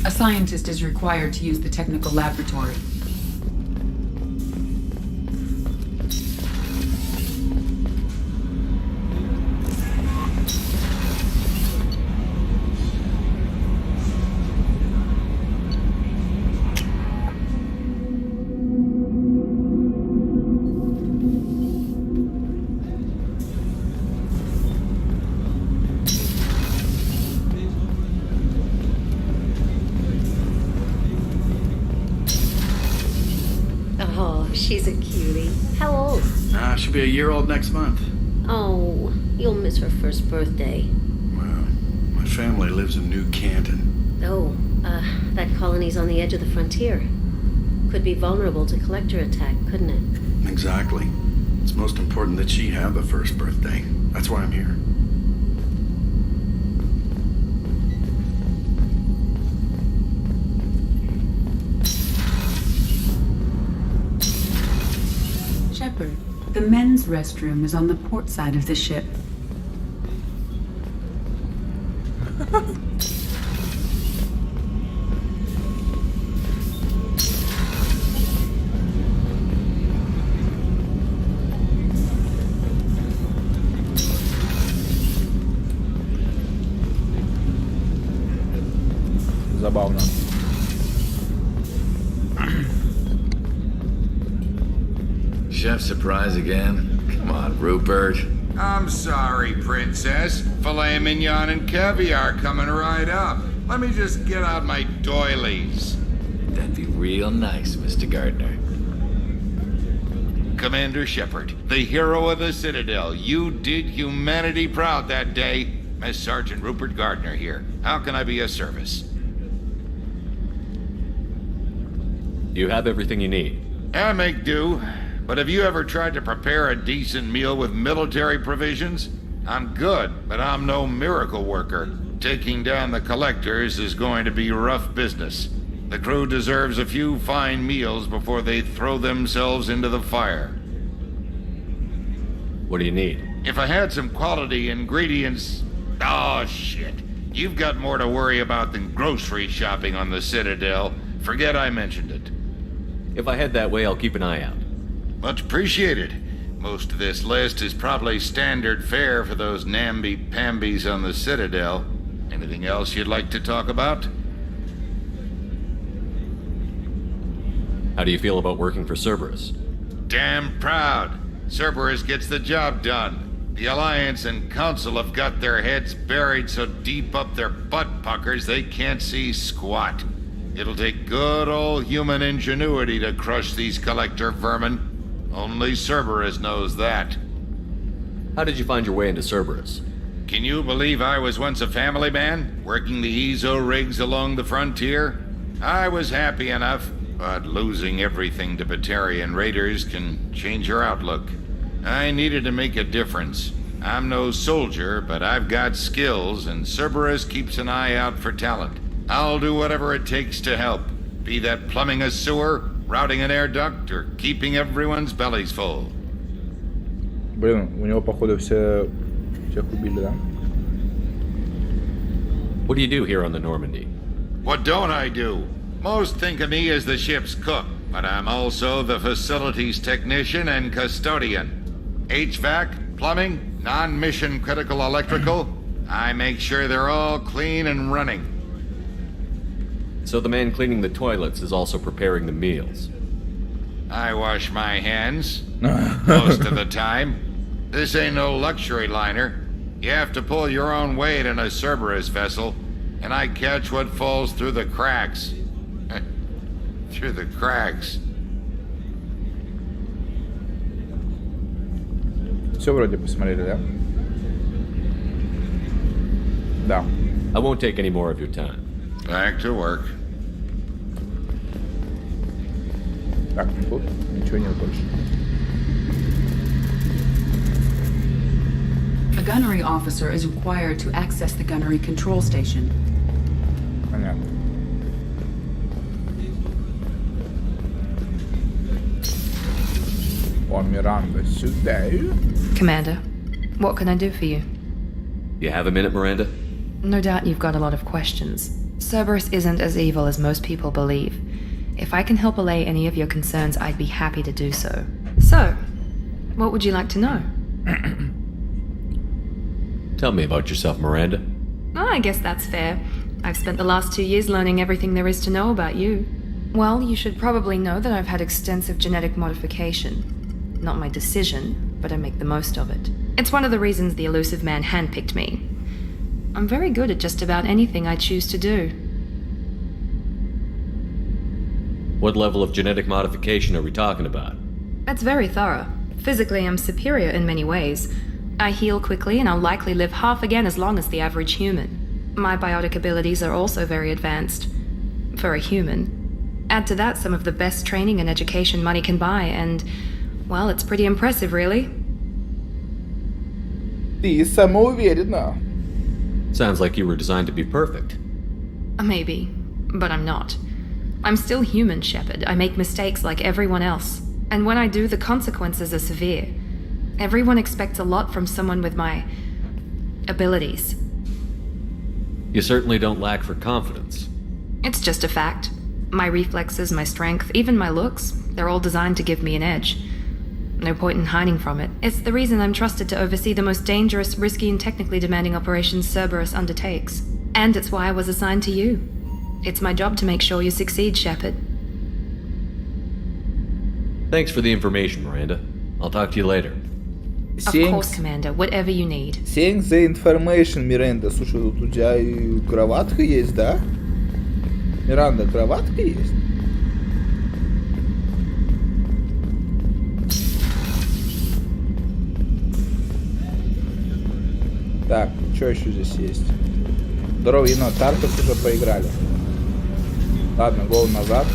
A scientist is required to use the technical laboratory. She's a cutie. How old? She'll be a year old next month. Oh, you'll miss her first birthday. Well, my family lives in New Canton. Oh, that colony's on the edge of the frontier. Could be vulnerable to collector attack, couldn't it? Exactly. It's most important that she have a first birthday. That's why I'm here. Shepard, the men's restroom is on the port side of the ship. Забавно. Chef surprise again? Come on, Rupert. I'm sorry, Princess. Filet mignon and caviar coming right up. Let me just get out my doilies. That'd be real nice, Mr. Gardner. Commander Shepard, the hero of the Citadel. You did humanity proud that day. Mess Sergeant Rupert Gardner here. How can I be of service? You have everything you need. I make do. But have you ever tried to prepare a decent meal with military provisions? I'm good, but I'm no miracle worker. Taking down the collectors is going to be rough business. The crew deserves a few fine meals before they throw themselves into the fire. What do you need? If I had some quality ingredients... Oh, shit. You've got more to worry about than grocery shopping on the Citadel. Forget I mentioned it. If I head that way, I'll keep an eye out. Much appreciated. Most of this list is probably standard fare for those namby-pambies on the Citadel. Anything else you'd like to talk about? How do you feel about working for Cerberus? Damn proud. Cerberus gets the job done. The Alliance and Council have got their heads buried so deep up their butt puckers they can't see squat. It'll take good old human ingenuity to crush these collector vermin. Only Cerberus knows that. How did you find your way into Cerberus? Can you believe I was once a family man, working the EZO rigs along the frontier? I was happy enough, but losing everything to Batarian raiders can change your outlook. I needed to make a difference. I'm no soldier, but I've got skills, and Cerberus keeps an eye out for talent. I'll do whatever it takes to help, be that plumbing a sewer, routing an air duct, or keeping everyone's bellies full. Блин, у него, походу, всех убили, да? What do you do here on the Normandy? What don't I do? Most think of me as the ship's cook, but I'm also the facilities technician and custodian. HVAC, plumbing, non-mission critical electrical. I make sure they're all clean and running. So the man cleaning the toilets is also preparing the meals. I wash my hands most of the time. This ain't no luxury liner. You have to pull your own weight in a Cerberus vessel, and I catch what falls through the cracks. Through the cracks. Все вроде посмотрели, да? Да. I won't take any more of your time. Back to work. Так, тут ничего нет больше. A gunnery officer is required to access the gunnery control station. Понятно. О, Миранда, сюда. Commander, what can I do for you? You have a minute, Miranda? No doubt you've got a lot of questions. Cerberus isn't as evil as most people believe. If I can help allay any of your concerns, I'd be happy to do so. So, what would you like to know? Tell me about yourself, Miranda. Oh, I guess that's fair. I've spent the last 2 years learning everything there is to know about you. Well, you should probably know that I've had extensive genetic modification. Not my decision, but I make the most of it. It's one of the reasons the elusive man handpicked me. I'm very good at just about anything I choose to do. What level of genetic modification are we talking about? That's very thorough. Physically, I'm superior in many ways. I heal quickly, and I'll likely live half again as long as the average human. My biotic abilities are also very advanced. For a human. Add to that some of the best training and education money can buy, and, well, it's pretty impressive, really. Ты самоуверена. Sounds like you were designed to be perfect. Maybe, but I'm not. I'm still human, Shepard. I make mistakes like everyone else. And when I do, the consequences are severe. Everyone expects a lot from someone with my abilities. You certainly don't lack for confidence. It's just a fact. My reflexes, my strength, even my looks, they're all designed to give me an edge. No point in hiding from it. It's the reason I'm trusted to oversee the most dangerous, risky, and technically demanding operations Cerberus undertakes. And it's why I was assigned to you. It's my job to make sure you succeed, Shepard. Thanks for the information, Miranda. I'll talk to you later. Of course, Commander. Whatever you need. Thanks the information, Miranda. Слушай, тут у тебя и кроватка есть, да? Миранда, кроватка есть? Так, что еще здесь есть? Здорово, енот, Тартов уже поиграли. Ладно, голову назад.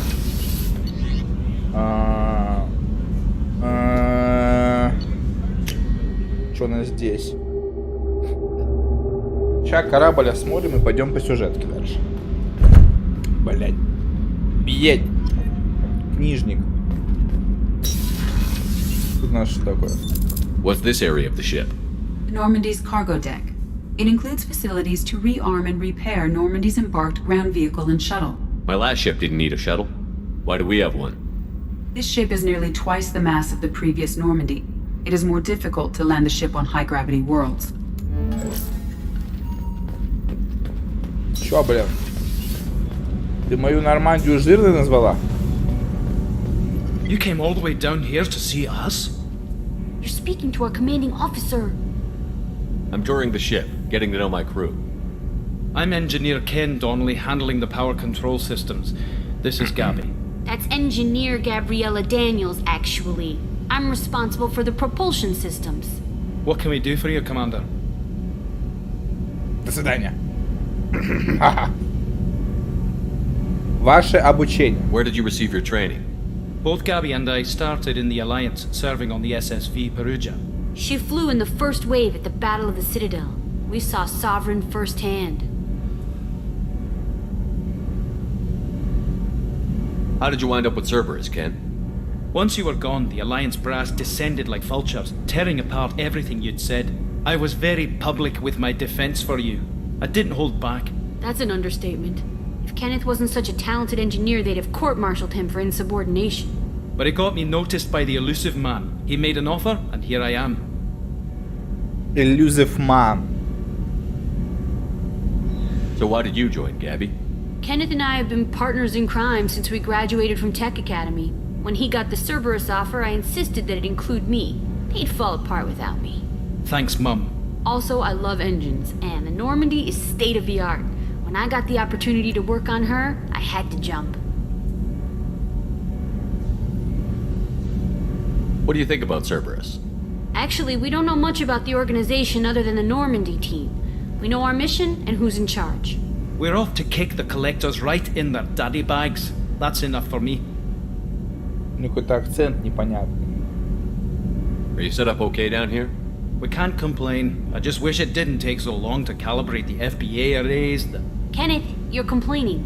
Что у нас здесь? Сейчас корабль осмотрим и пойдем по сюжетке дальше. Блять. Бьеть. Книжник. Тут у нас что такое? What's this area of the ship? Normandy's cargo deck. It includes facilities to rearm and repair Normandy's embarked ground vehicle and shuttle. My last ship didn't need a shuttle. Why do we have one? This ship is nearly twice the mass of the previous Normandy. It is more difficult to land the ship on high-gravity worlds. Чё, блин? Ты мою Нормандию жирной назвала? You came all the way down here to see us? You're speaking to our commanding officer. I'm touring the ship, getting to know my crew. I'm Engineer Ken Donnelly, handling the power control systems. This is Gabby. That's Engineer Gabriella Daniels, actually. I'm responsible for the propulsion systems. What can we do for you, Commander? До свидания. Ваше обучение. Where did you receive your training? Both Gabby and I started in the Alliance, serving on the SSV Perugia. She flew in the first wave at the Battle of the Citadel. We saw Sovereign firsthand. How did you wind up with Cerberus, Ken? Once you were gone, the Alliance brass descended like vultures, tearing apart everything you'd said. I was very public with my defense for you. I didn't hold back. That's an understatement. If Kenneth wasn't such a talented engineer, they'd have court-martialed him for insubordination. But it got me noticed by the elusive man. He made an offer, and here I am. Elusive man. So why did you join, Gabby? Kenneth and I have been partners in crime since we graduated from Tech Academy. When he got the Cerberus offer, I insisted that it include me. He'd fall apart without me. Thanks, Mum. Also, I love engines, and the Normandy is state-of-the-art. When I got the opportunity to work on her, I had to jump. What do you think about Cerberus? Actually, we don't know much about the organization other than the Normandy team. We know our mission and who's in charge. We're off to kick the collectors right in their daddy bags. That's enough for me. Какой-то акцент непонятный. Are you set up okay down here? We can't complain. I just wish it didn't take so long to calibrate the FBA arrays. Kenneth, you're complaining.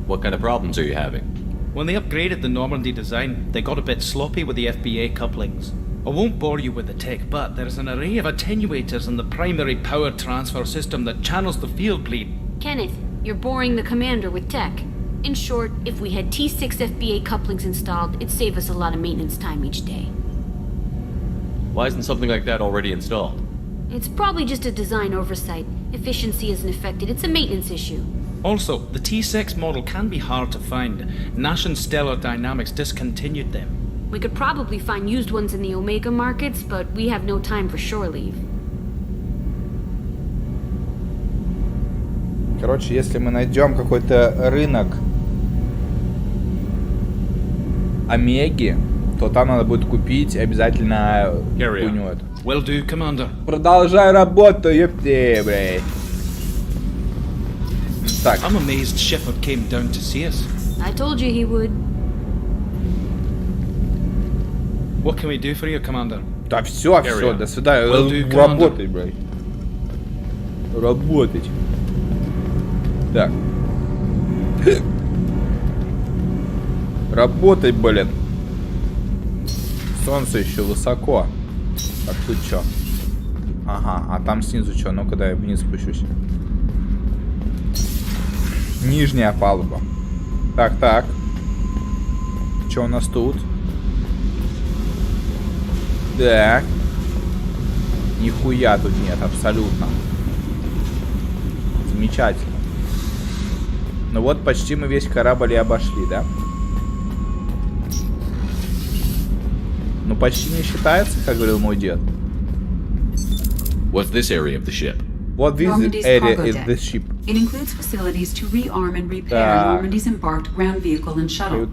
What kind of problems are you having? When they upgraded the Normandy design, they got a bit sloppy with the FBA couplings. I won't bore you with the tech, but there's an array of attenuators in the primary power transfer system that channels the field bleed. Kenneth, you're boring the commander with tech. In short, if we had T6 FBA couplings installed, it'd save us a lot of maintenance time each day. Why isn't something like that already installed? It's probably just a design oversight. Efficiency isn't affected, it's a maintenance issue. Also, the T6 model can be hard to find. Nash and Stellar Dynamics discontinued them. We could probably find used ones in the Omega markets, but we have no time for shore leave. Короче, если мы найдем какой-то рынок Омеги, то там надо будет купить обязательно хуйню эту. Will do, Commander. Продолжай работу, ёпте, блядь. Так. I'm amazed Shepard came down to see us. I told you he would. What can we do for you, Commander? Да все, до свидания. Работай, блядь. Работать. Так. Работай, блин. Солнце еще высоко. Так, тут что? Ага, а там снизу что? Ну-ка, дай я вниз спущусь. Нижняя палуба. Так, так. Что у нас тут? Так. Нихуя тут нет, абсолютно. Замечательно. Ну вот, почти мы весь корабль и обошли, да? Ну, почти не считается, как говорил мой дед. What's this area of the ship? What this area is the ship? It includes facilities to rearm and repair Normandy's embarked ground vehicle and shuttle.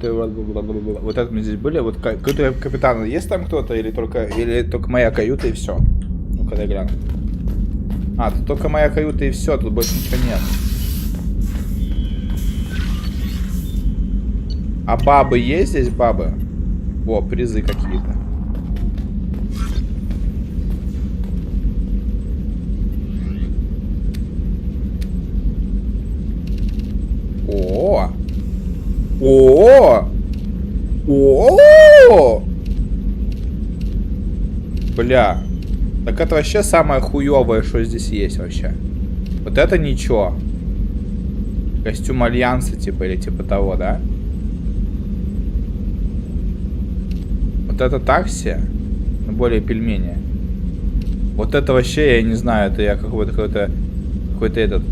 Вот это мы здесь были. Вот каюта капитана есть там кто-то или только моя каюта и все? Ну-ка, дай гляну. А, тут только моя каюта и все, тут больше ничего нет. А бабы есть здесь, бабы? О, призы какие-то. О! О! О! Бля. Так это вообще самое хуёвое, что здесь есть вообще. Вот это ничего. Костюм Альянса, типа, или типа того, да? Вот это такси, но более пельмени. Вот это вообще, я не знаю, это я какой-то этот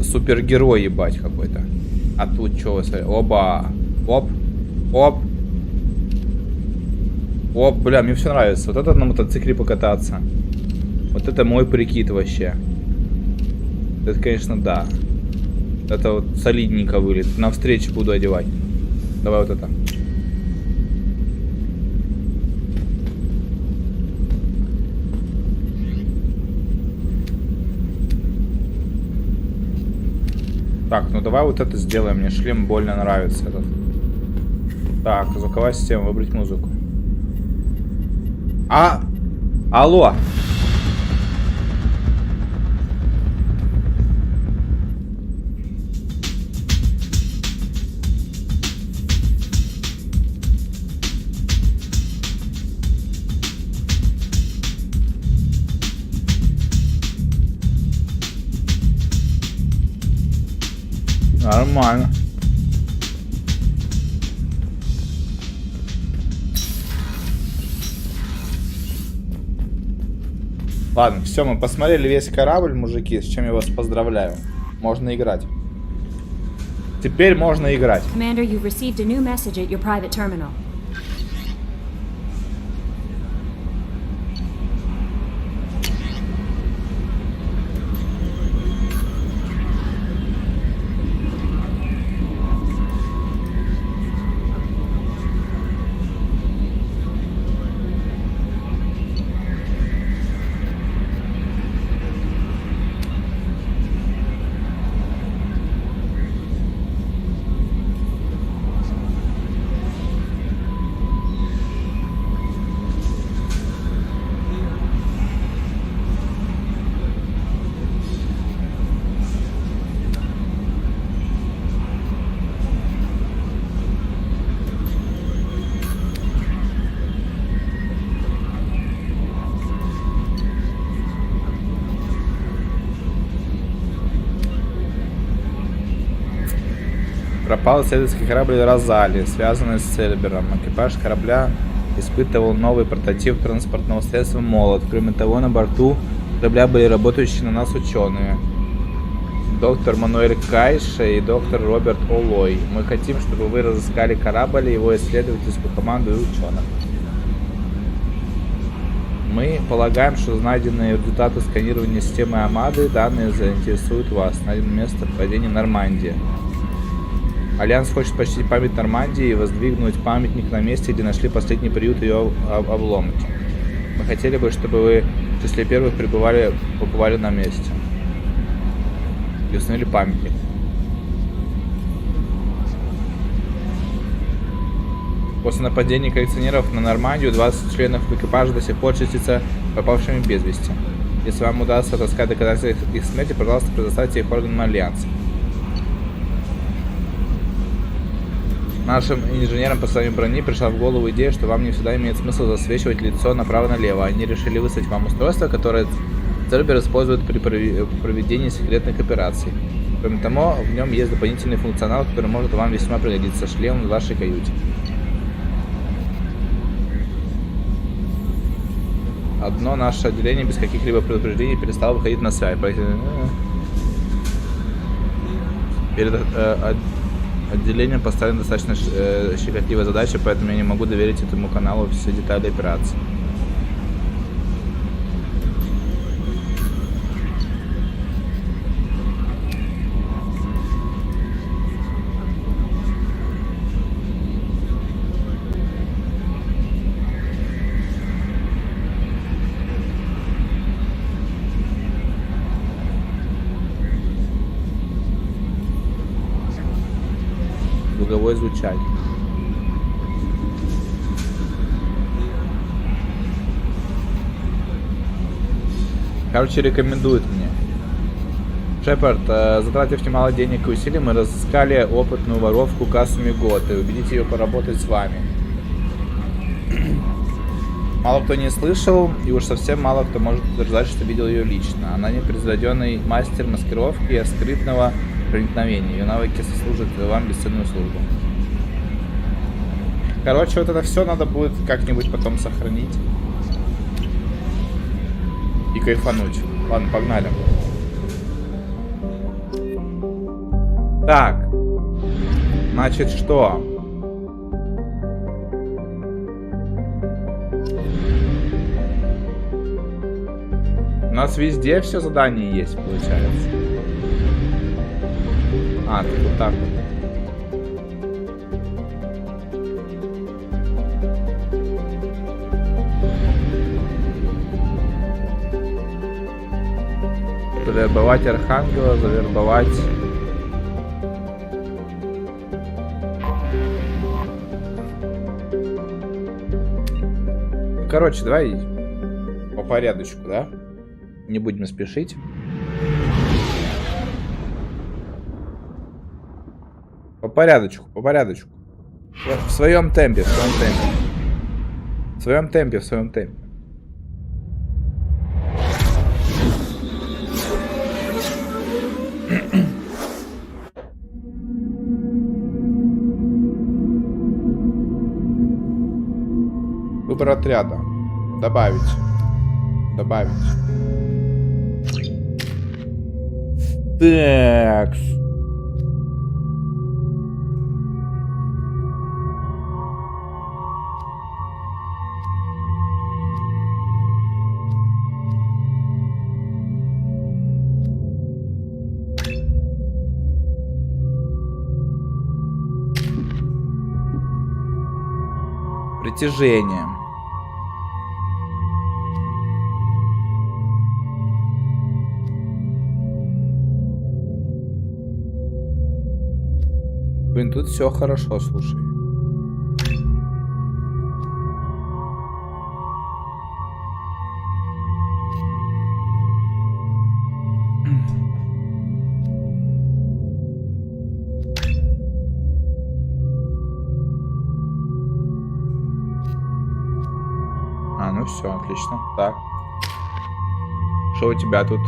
супергерой, ебать, какой-то. А тут что, оба, оп, оп, оп, бля, мне все нравится. Вот это на мотоцикле покататься. Вот это мой прикид вообще. Это, конечно, да. Это вот солидненько вылет. На встречу буду одевать. Давай вот это. Так, ну давай вот это сделаем. Мне шлем больно нравится этот. Так, звуковая система, выбрать музыку. Алло! Нормально. Ладно, все, мы посмотрели весь корабль, мужики, с чем я вас поздравляю. Можно играть. Теперь можно играть. Commander, you've received a new message at your private terminal. Пропал исследовательский корабль Розали, связанный с Цербером. Экипаж корабля испытывал новый прототип транспортного средства «Молот». Кроме того, на борту корабля были работающие на нас ученые. Доктор Мануэль Кайша и доктор Роберт Олой. Мы хотим, чтобы вы разыскали корабль, его исследовательскую команду и ученых. Мы полагаем, что найденные результаты сканирования системы Амады данные заинтересуют вас. Найдено место падения Нормандии. Альянс хочет почтить память Нормандии и воздвигнуть памятник на месте, где нашли последний приют ее обломки. Мы хотели бы, чтобы вы в числе первых побывали на месте. И установили памятник. После нападения коллекционеров на Нормандию 20 членов экипажа до сих пор числятся пропавшими без вести. Если вам удастся отыскать доказательства их смерти, пожалуйста, предоставьте их органам Альянса. Нашим инженерам по составлению брони пришла в голову идея, что вам не всегда имеет смысл засвечивать лицо направо-налево. Они решили выставить вам устройство, которое Цербер использует при проведении секретных операций. Кроме того, в нем есть дополнительный функционал, который может вам весьма пригодиться. Шлем в вашей каюте. Одно наше отделение без каких-либо предупреждений перестало выходить на связь. Перед отделением поставлена достаточно щекотливая задача, поэтому я не могу доверить этому каналу все детали операции. его изучать. Короче, рекомендует мне. Шепард, затратив немало денег и усилий, мы разыскали опытную воровку Касуми Гот и убедить ее поработать с вами. Мало кто не слышал, и уж совсем мало кто может утверждать, что видел ее лично. Она непревзойденный мастер маскировки и скрытного проникновения. Ее навыки сослужат вам бесценную службу. Короче, вот это все надо будет как-нибудь потом сохранить. И кайфануть. Ладно, погнали. Так. Значит, что? У нас везде все задания есть, получается. А, тут вот так вот. Завербовать Архангела, завербовать... Короче, давай по порядочку, да? Не будем спешить. По порядочку, по порядочку. В своем темпе, в своем темпе. В своем темпе, в своем темпе. Выбор отряда. Добавить. Добавить. Так. Притяжение. Блин, тут все хорошо, слушай. А, ну все, отлично. Так. Что у тебя тут?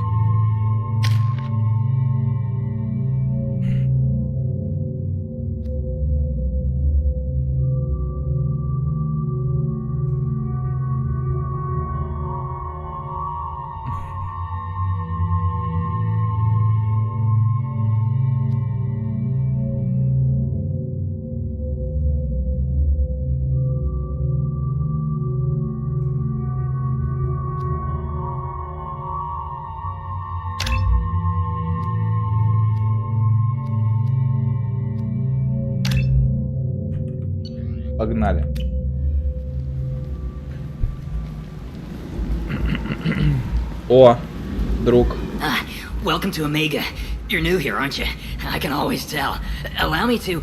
Погнали. О, друг. Welcome to Omega. You're new here, aren't you? I can always tell. Allow me to...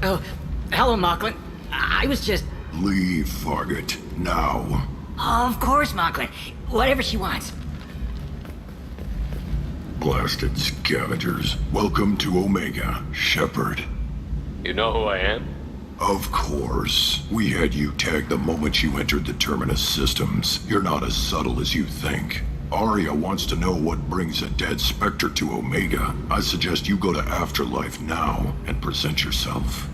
Oh, hello, Mocklin. I was just... Leave, Fargate. Now. Of course, Mocklin. Whatever she wants. Blasted scavengers. Welcome to Omega, Shepard. You know who I am? Of course. We had you tagged the moment you entered the Terminus systems. You're not as subtle as you think. Arya wants to know what brings a dead Spectre to Omega. I suggest you go to Afterlife now and present yourself.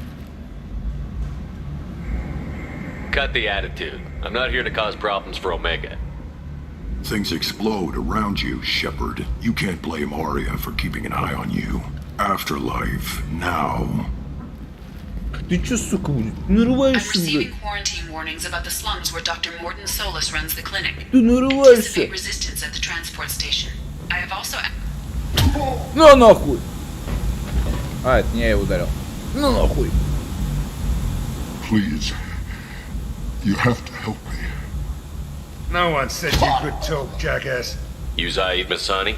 Cut the attitude. I'm not here to cause problems for Omega. Things explode around you, Shepard. You can't blame Arya for keeping an eye on you. Afterlife now. Ты чё, сука, нарываешься? I'm receiving quarantine warnings about the slums where Dr. Morton Solus runs the clinic. Ты нарываешься? Anticipate resistance at the transport station. I have also... На нахуй! А, это не я его ударил. На нахуй! Please. You have to help me. No one said you could talk, jackass. You Zaid Masani?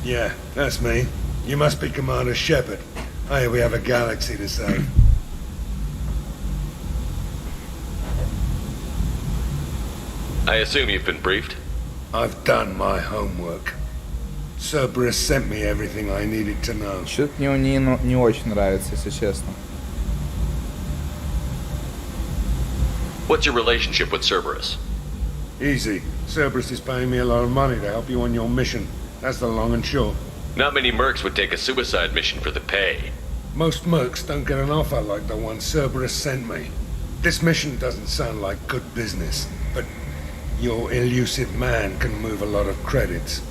Yeah, that's me. You must be Commander Shepard. I hear we have a galaxy to save. I assume you've been briefed? I've done my homework. Cerberus sent me everything I needed to know. Что-то мне не очень нравится, если честно. What's your relationship with Cerberus? Easy. Cerberus is paying me a lot of money to help you on your mission. That's the long and short. Not many mercs would take a suicide mission for the pay. Most mercs don't get an offer like the one Cerberus sent me. This mission doesn't sound like good business, but your elusive man can move a lot of credits.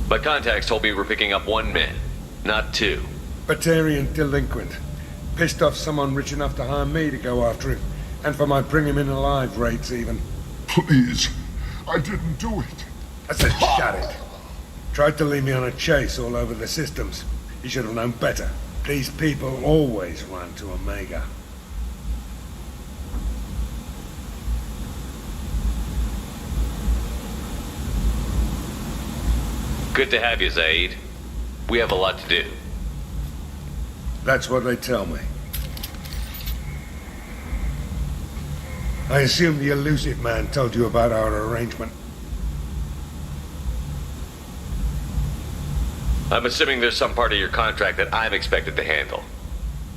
My contacts told me we're picking up 1 man, not 2. Batarian delinquent. Pissed off someone rich enough to hire me to go after him. And for my bring him in alive rates even. Please, I didn't do it. I said shut it. Tried to lead me on a chase all over the systems. He should have known better. These people always run to Omega. Good to have you, Zaid. We have a lot to do. That's what they tell me. I assume the elusive man told you about our arrangement. I'm assuming there's some part of your contract that I'm expected to handle.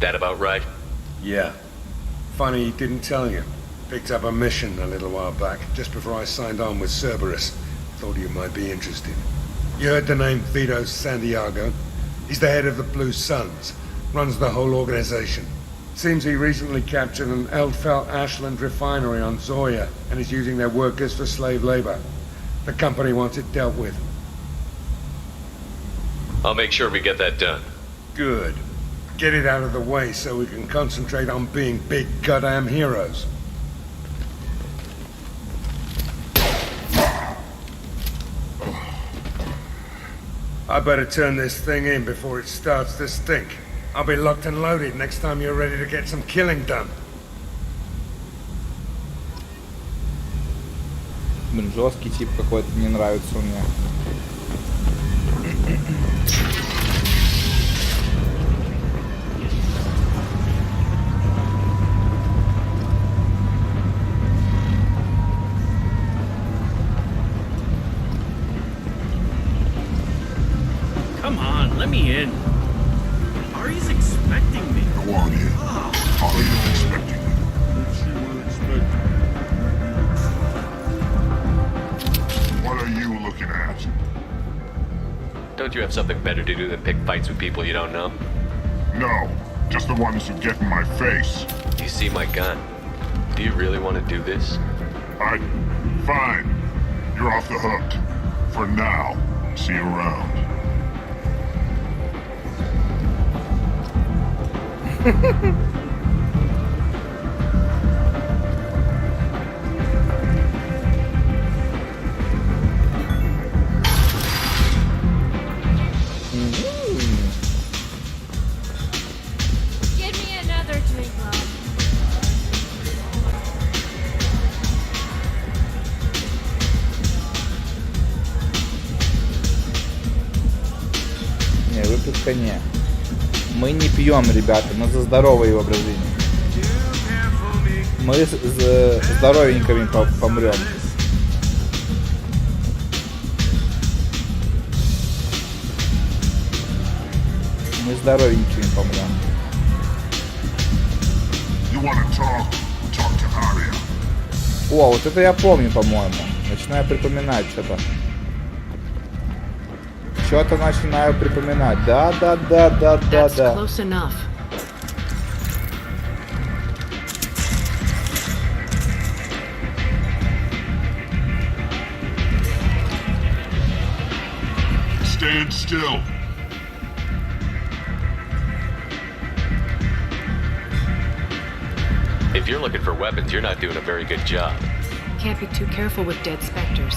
That about right? Yeah. Funny he didn't tell you. Picked up a mission a little while back, just before I signed on with Cerberus. Thought you might be interested. You heard the name Vito Santiago? He's the head of the Blue Suns. Runs the whole organization. Seems he recently captured an Eldfell Ashland refinery on Zoya and is using their workers for slave labor. The company wants it dealt with. I'll make sure we get that done. Good. Get it out of the way so we can concentrate on being big goddamn heroes. I better turn this thing in before it starts to stink. I'll be locked and loaded next time you're ready to get some killing done. Блин, жесткий тип какой-то не нравится мне. Come on, let me in. Ari's expecting me. Go on in. Ari's expecting you. What are you looking at? Don't you have something better to do than pick fights with people you don't know? No, just the ones who get in my face. You see my gun. Do you really want to do this? Fine. You're off the hook. For now. See you around. Give me another drink, love. Не, выпивка не. Мы не пьем, ребята, мы за здоровый образ жизни. Мы с здоровенькими помрем. Мы здоровенькими помрем. О, вот это я помню, по-моему. Начинаю припоминать что-то. Что-то начинаю припоминать. Да. Close enough. Stand still. If you're looking for weapons, you're not doing a very good job. Can't be too careful with dead specters.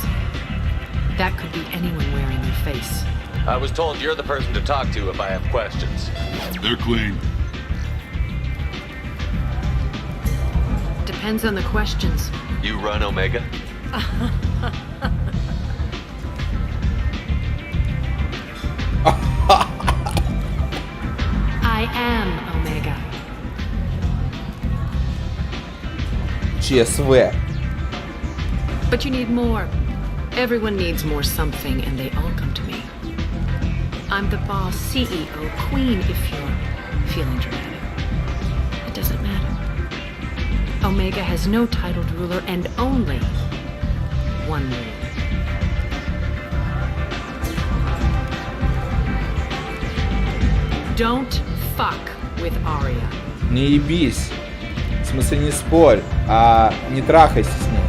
That could be anyone wearing your face. I was told you're the person to talk to if I have questions. They're clean. Depends on the questions. You run Omega? am Omega. ЧСВ. But you need more. Everyone needs more something, and they all come to me. I'm the boss, CEO, queen, if you're feeling dramatic. It doesn't matter. Omega has no titled ruler and only one rule. Don't fuck with Arya. Не ебись. В смысле, не спорь, а не трахайся с ней.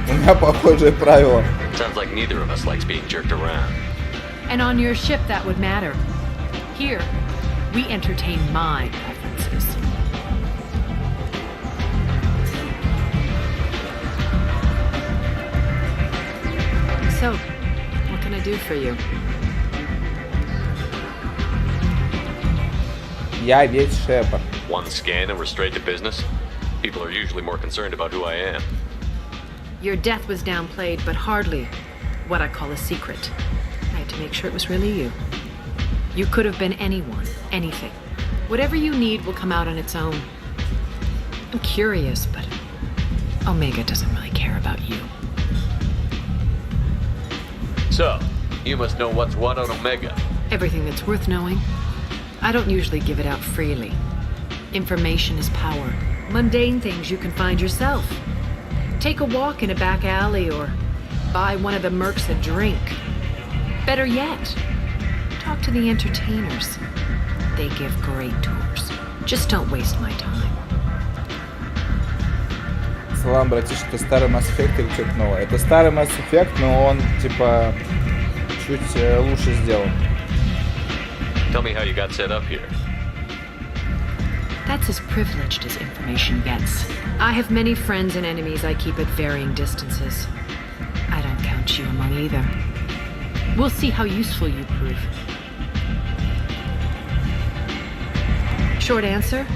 У меня похожее правило. Sounds like neither of us likes being jerked around. And on your ship, that would matter. Here, we entertain my preferences. So, what can I do for you? Я ведь Шепард. One scan and we're straight to business? People are usually more concerned about who I am. Your death was downplayed, but hardly what I call a secret. I had to make sure it was really you. You could have been anyone, anything. Whatever you need will come out on its own. I'm curious, but Omega doesn't really care about you. So, you must know what's what on Omega. Everything that's worth knowing. I don't usually give it out freely. Information is power. Mundane things you can find yourself. Take a walk in a back alley or buy one of the mercs a drink. Better yet, talk to the entertainers. They give great tours. Just don't waste my time. Салам, братишка, это старый Mass Effect или что-то новое? Это старый Mass Effect, но он, типа, чуть лучше сделан. Tell me how you got set up here. That's as privileged as information gets. I have many friends and enemies I keep at varying distances. I don't count you among either. We'll see how useful you prove. Short answer,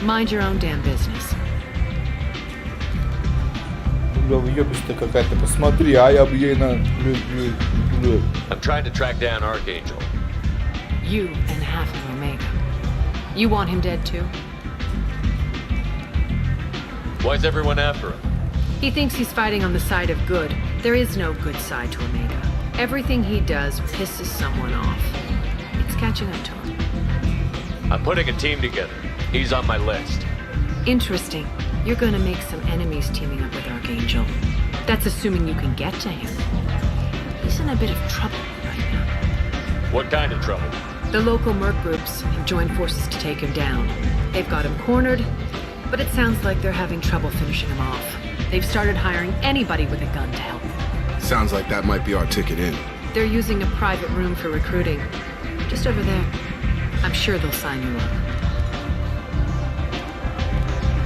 mind your own damn business. Бля, въебись-то какая-то, посмотри, а я бы ей на... I'm trying to track down Archangel. You and half of Omega. You want him dead too? Why's everyone after him? He thinks he's fighting on the side of good. There is no good side to Omega. Everything he does pisses someone off. It's catching up to him. I'm putting a team together. He's on my list. Interesting. You're gonna make some enemies teaming up with Archangel. That's assuming you can get to him. He's in a bit of trouble right now. What kind of trouble? The local merc groups have joined forces to take him down. They've got him cornered, but it sounds like they're having trouble finishing him off. They've started hiring anybody with a gun to help. Sounds like that might be our ticket in. They're using a private room for recruiting. Just over there. I'm sure they'll sign you up.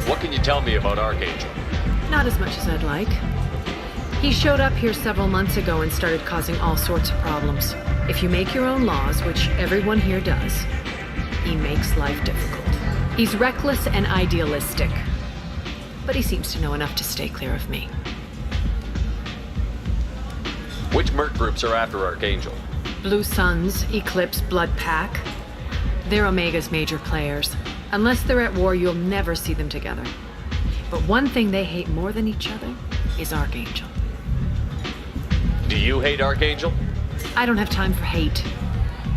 What can you tell me about Archangel? Not as much as I'd like. He showed up here several months ago and started causing all sorts of problems. If you make your own laws, which everyone here does, he makes life difficult. He's reckless and idealistic. But he seems to know enough to stay clear of me. Which merc groups are after Archangel? Blue Suns, Eclipse, Blood Pack. They're Omega's major players. Unless they're at war, you'll never see them together. But one thing they hate more than each other is Archangel. Do you hate Archangel? I don't have time for hate,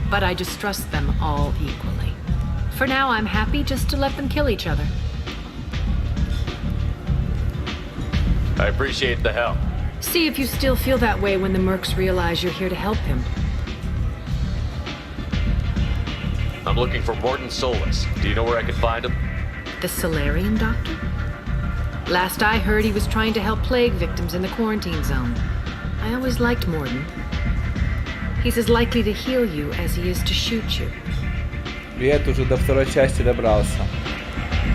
but I distrust them all equally. For now, I'm happy just to let them kill each other. I appreciate the help. See if you still feel that way when the mercs realize you're here to help him. I'm looking for Morton Solus. Do you know where I can find him? The Solarian doctor? Last I heard, he was trying to help plague victims in the quarantine zone. I always liked Morton. He's as likely to heal you as he is to shoot you. Привет, уже до второй части добрался.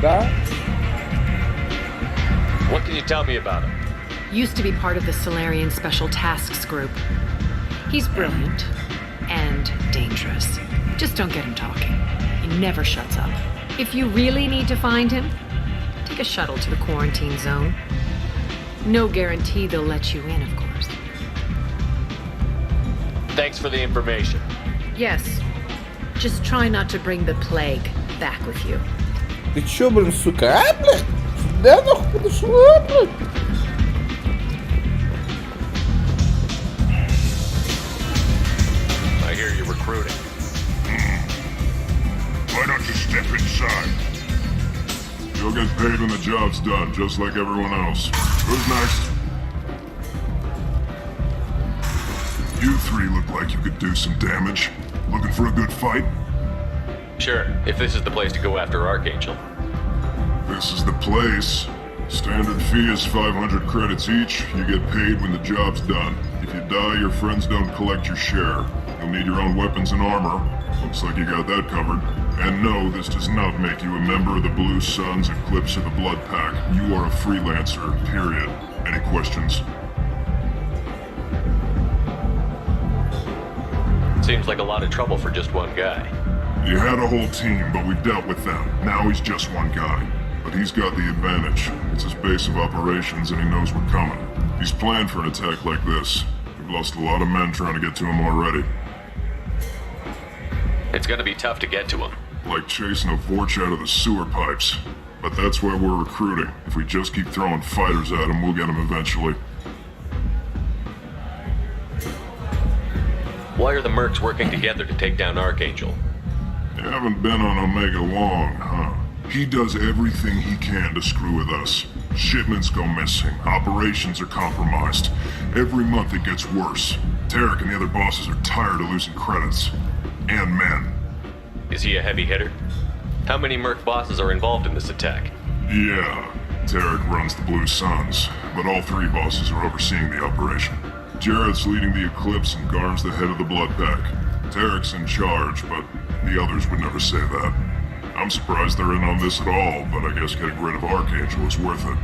Да? What can you tell me about him? Used to be part of the Solarian Special Tasks Group. He's brilliant and dangerous. Just don't get him talking. He never shuts up. If you really need to find him, take a shuttle to the quarantine zone. No guarantee they'll let you in, of course. Thanks for the information. Yes. Just try not to bring the plague back with you. Ты чё, блин, сука, а, блядь? Да, нахуй подошла, блядь? I hear you're recruiting. Why don't you step inside? You'll get paid when the job's done, just like everyone else. Who's next? You three look like you could do some damage. Looking for a good fight? Sure, if this is the place to go after Archangel. This is the place. Standard fee is 500 credits each. You get paid when the job's done. If you die, your friends don't collect your share. You'll need your own weapons and armor. Looks like you got that covered. And no, this does not make you a member of the Blue Suns, Eclipse, or the Blood Pack. You are a freelancer, period. Any questions? Seems like a lot of trouble for just one guy. You had a whole team, but we dealt with them. Now he's just one guy. But he's got the advantage. It's his base of operations and he knows we're coming. He's planned for an attack like this. We've lost a lot of men trying to get to him already. It's gonna be tough to get to him. Like chasing a Vorch out of the sewer pipes. But that's why we're recruiting. If we just keep throwing fighters at him, we'll get him eventually. Why are the mercs working together to take down Archangel? You haven't been on Omega long, huh? He does everything he can to screw with us. Shipments go missing. Operations are compromised. Every month it gets worse. Tarek and the other bosses are tired of losing credits. And men. Is he a heavy hitter? How many merc bosses are involved in this attack? Yeah, Tarek runs the Blue Suns, but all three bosses are overseeing the operation. Jarrett's leading the Eclipse and Garm's the head of the Blood Pack. Tarek's in charge, but the others would never say that. I'm surprised they're in on this at all, but I guess getting rid of Archangel is worth it.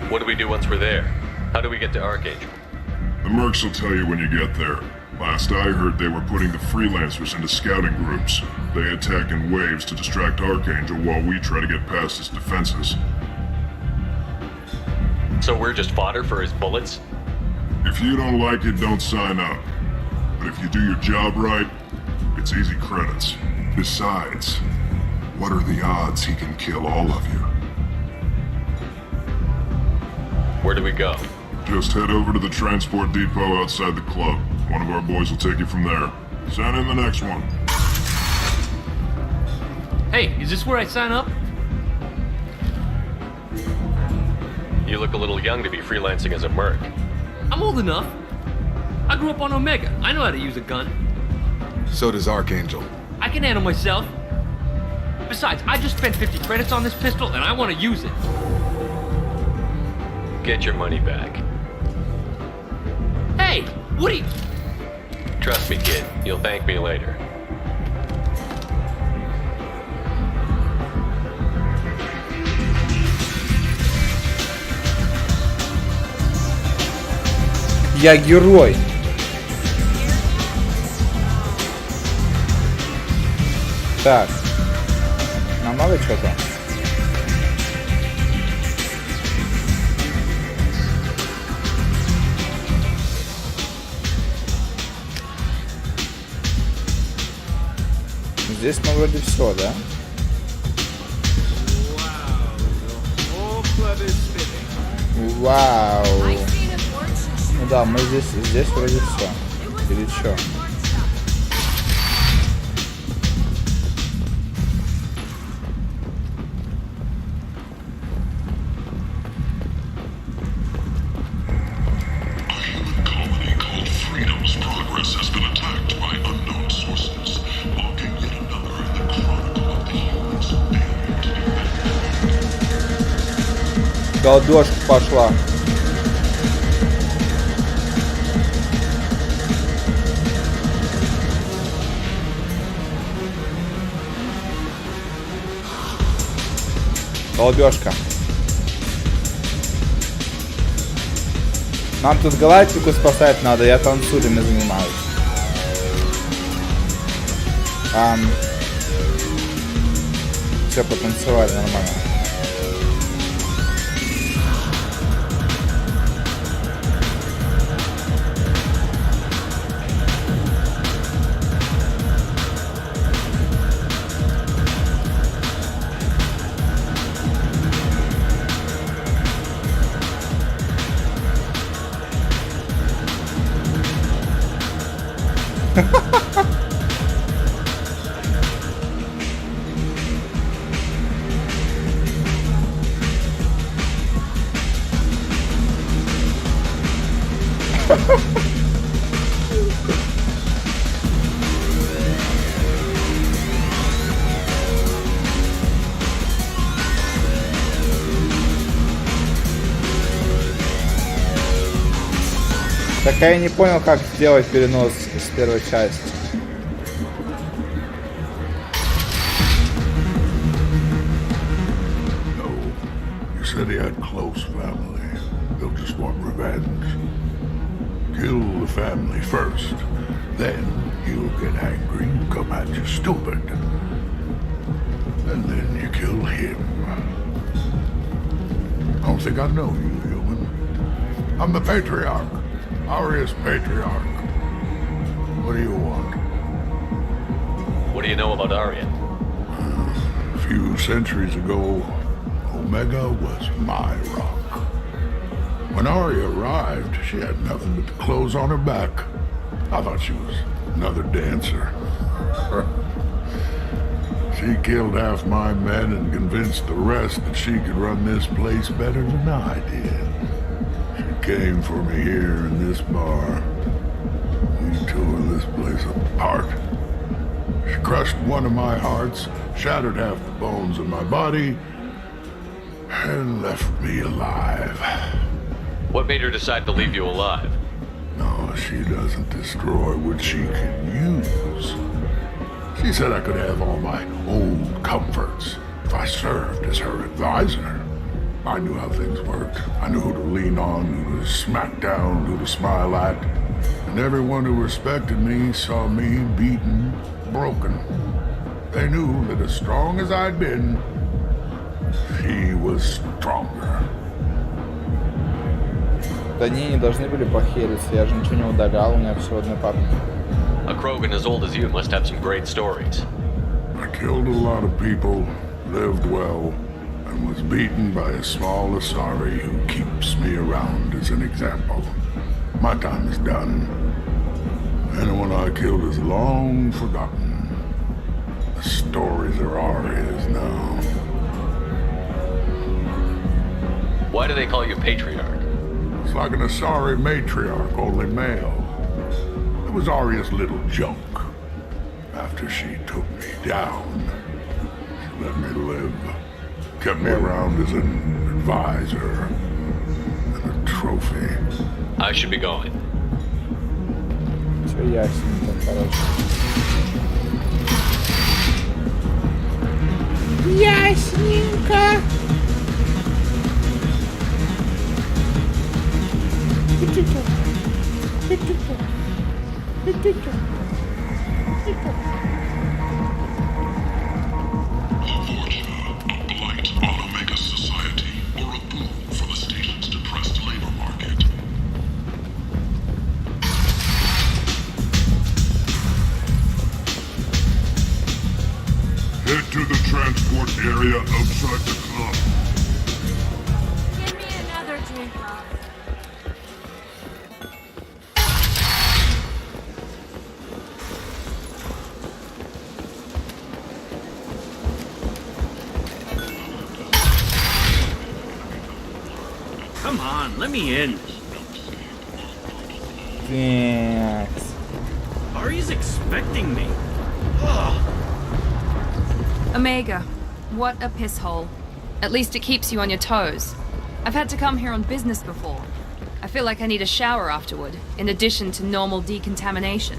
What do we do once we're there? How do we get to Archangel? The mercs will tell you when you get there. Last I heard, they were putting the freelancers into scouting groups. They attack in waves to distract Archangel while we try to get past his defenses. So we're just fodder for his bullets? If you don't like it, don't sign up. But if you do your job right, it's easy credits. Besides, what are the odds he can kill all of you? Where do we go? Just head over to the transport depot outside the club. One of our boys will take you from there. Send in the next one. Hey, is this where I sign up? You look a little young to be freelancing as a merc. I'm old enough. I grew up on Omega. I know how to use a gun. So does Archangel. I can handle myself. Besides, I just spent 50 credits on this pistol and I want to use it. Get your money back. Hey, what are you... Trust me, kid. You'll thank me later. Я герой. Так. Нам надо что-то? Здесь мы вроде все, да? Вау. Ну да, мы здесь вроде все. Или что? Голдёжка пошла. Голдёжка. Нам тут галактику спасать надо, я танцулями занимаюсь. Все, потанцевали нормально. Так я не понял, как сделать перенос с первой части. No, you said he had close family. They'll just want revenge. Kill the family first, then he'll get angry and come at you stupid. And then you kill him. I don't think I know you, human. I'm the patriarch. Aria's patriarch. What do you want? What do you know about Aria? A few centuries ago, Omega was my rock. When Aria arrived, she had nothing but the clothes on her back. I thought she was another dancer. She killed half my men and convinced the rest that she could run this place better than I did. Came for me here in this bar. We tore this place apart. She crushed one of my hearts, shattered half the bones in my body, and left me alive. What made her decide to leave you alive? No, she doesn't destroy what she can use. She said I could have all my old comforts if I served as her advisor. I knew how things worked. I knew who to lean on, who to smack down, who to smile at. And everyone who respected me saw me beaten, broken. They knew that as strong as I'd been, she was stronger. Да они не должны были похериться, я же ничего не удалял, у меня все в одной папке. A Krogan as old as you must have some great stories. I killed a lot of people, lived well, and was beaten by a small Asari who keeps me around as an example. My time is done. Anyone I killed is long forgotten. The stories are Aria's now. Why do they call you Patriarch? It's like an Asari matriarch, only male. It was Aria's little joke. After she took me down, she let me live. Kept me around as an advisor and a trophy. I should be going. Все ясненько, короче. Ясненько. Head to the transport area outside the club. Give me another drink, Mom. Come on, let me in. Thanks. Ari's expecting me. Omega, what a piss hole. At least it keeps you on your toes. I've had to come here on business before. I feel like I need a shower afterward, in addition to normal decontamination.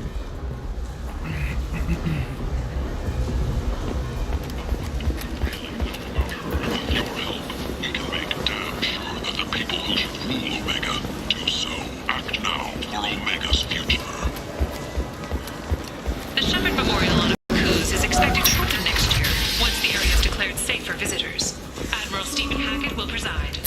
The Shepherd Memorial on Cruise is expected to open next year, once the area is declared safe for visitors. Admiral Stephen Hackett will preside.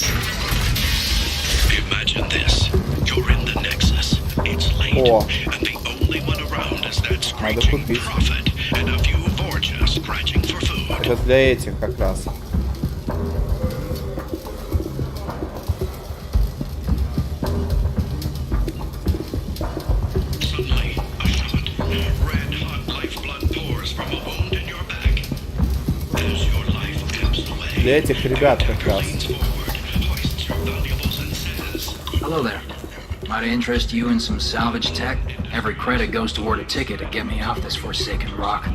Imagine this. You're in the Nexus. It's late, and the only one around is that screeching prophet and a few Vorja scratching for food. Это для этих как раз. Suddenly, a shot. Для этих ребят как раз. Hello there. Might I interest you in some salvage tech? Every credit goes toward a ticket to get me off this forsaken rock.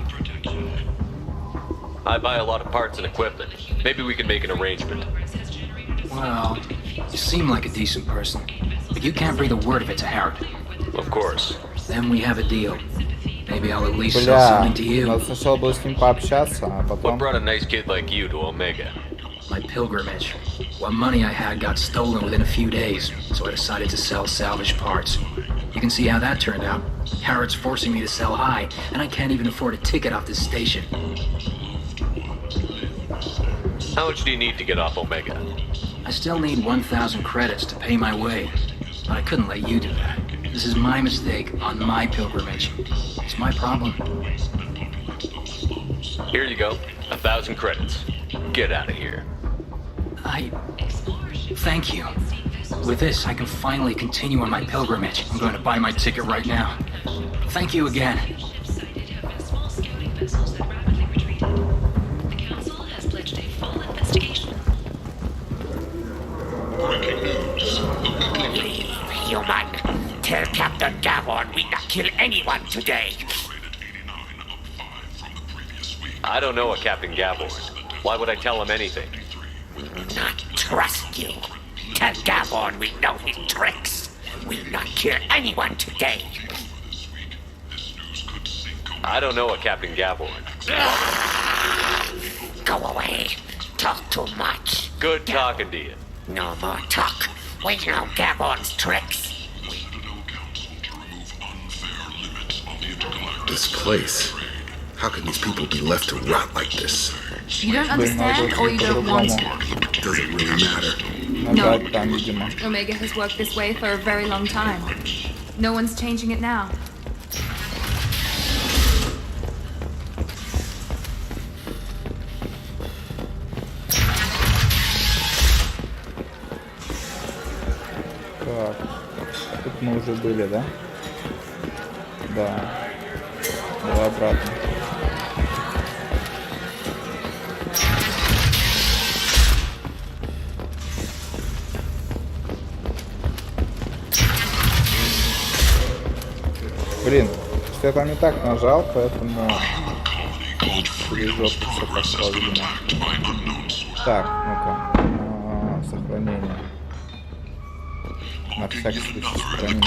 I buy a lot of parts and equipment. Maybe we can make an arrangement. Well, you seem like a decent person, but you can't breathe a word of it to Harrod. Of course. Then we have a deal. Maybe I'll at least sell something to you. Надо сначала было с ним пообщаться, а потом... What brought a nice kid like you to Omega? My pilgrimage. What money I had got stolen within a few days, so I decided to sell salvage parts. You can see how that turned out. Harrod's forcing me to sell high, and I can't even afford a ticket off this station. How much do you need to get off Omega? I still need 1,000 credits to pay my way, but I couldn't let you do that. This is my mistake on my pilgrimage. It's my problem. Here you go. 1,000 credits. Get out of here. Thank you. With this, I can finally continue on my pilgrimage. I'm going to buy my ticket right now. Thank you again. Breaking news. Human. Tell Captain Gavon we not kill anyone today. I don't know a Captain Gaborn. Why would I tell him anything? Not trust you. Tell Gavon we know his tricks. We'll not kill anyone today. I don't know a Captain Gaborn. Go away. Talk too much. Good talking to you. No more talk. We know Gavon's tricks. This place. How can these people be left to rot like this? You don't understand or you don't want to? Doesn't really matter. No. Omega has worked this way for a very long time. No one's changing it now. Так, тут мы уже были, да? Да. Давай обратно. Блин, что я там не так нажал, поэтому через жопу все пошло, видимо. Так, ну-ка, сохранение. На всякий случай сохранить.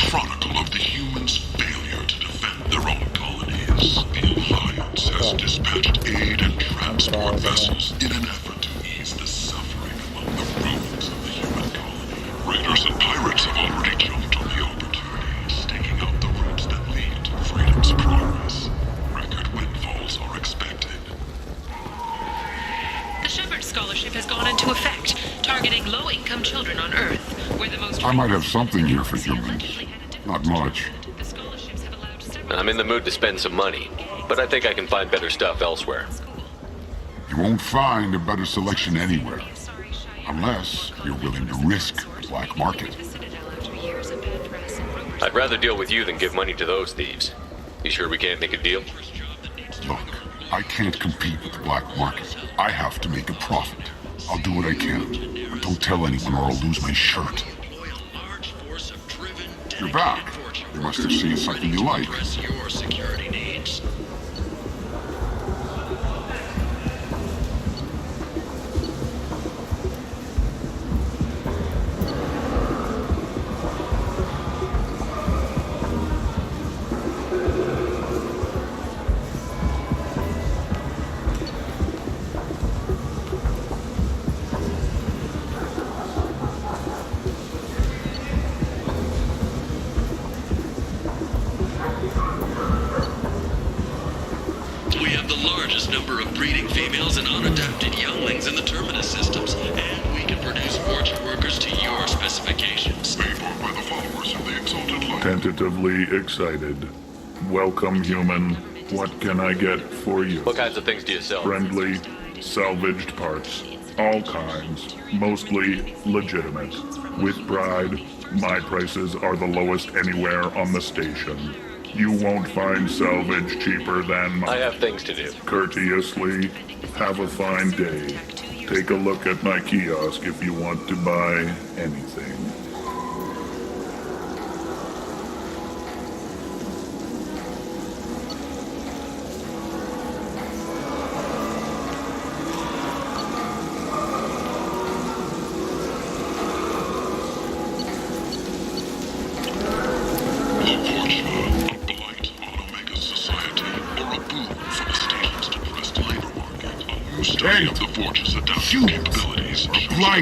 The Alliance has dispatched aid and transport vessels in an effort to ease the suffering among the ruins of the human colony. Raiders and pirates have already jumped on the opportunity, staking out the routes that lead to freedom's progress. Record windfalls are expected. The Shepherd Scholarship has gone into effect, targeting low-income children on Earth, where the most... I might have something here for humans. Not much. I'm in the mood to spend some money, but I think I can find better stuff elsewhere. You won't find a better selection anywhere. Unless you're willing to risk the black market. I'd rather deal with you than give money to those thieves. You sure we can't make a deal? Look, I can't compete with the black market. I have to make a profit. I'll do what I can, but don't tell anyone or I'll lose my shirt. You're back. You must have seen something you like. Your security needs. Number of breeding females and unadapted younglings in the terminus systems, and we can produce orchard workers to your specifications. Paid for by the followers of the Exalted Light. Tentatively excited. Welcome, human. What can I get for you? What kinds of things do you sell? Friendly, salvaged parts. All kinds. Mostly legitimate. With pride, my prices are the lowest anywhere on the station. You won't find salvage cheaper than I have things to do. Courteously, have a fine day. Take a look at my kiosk if you want to buy anything.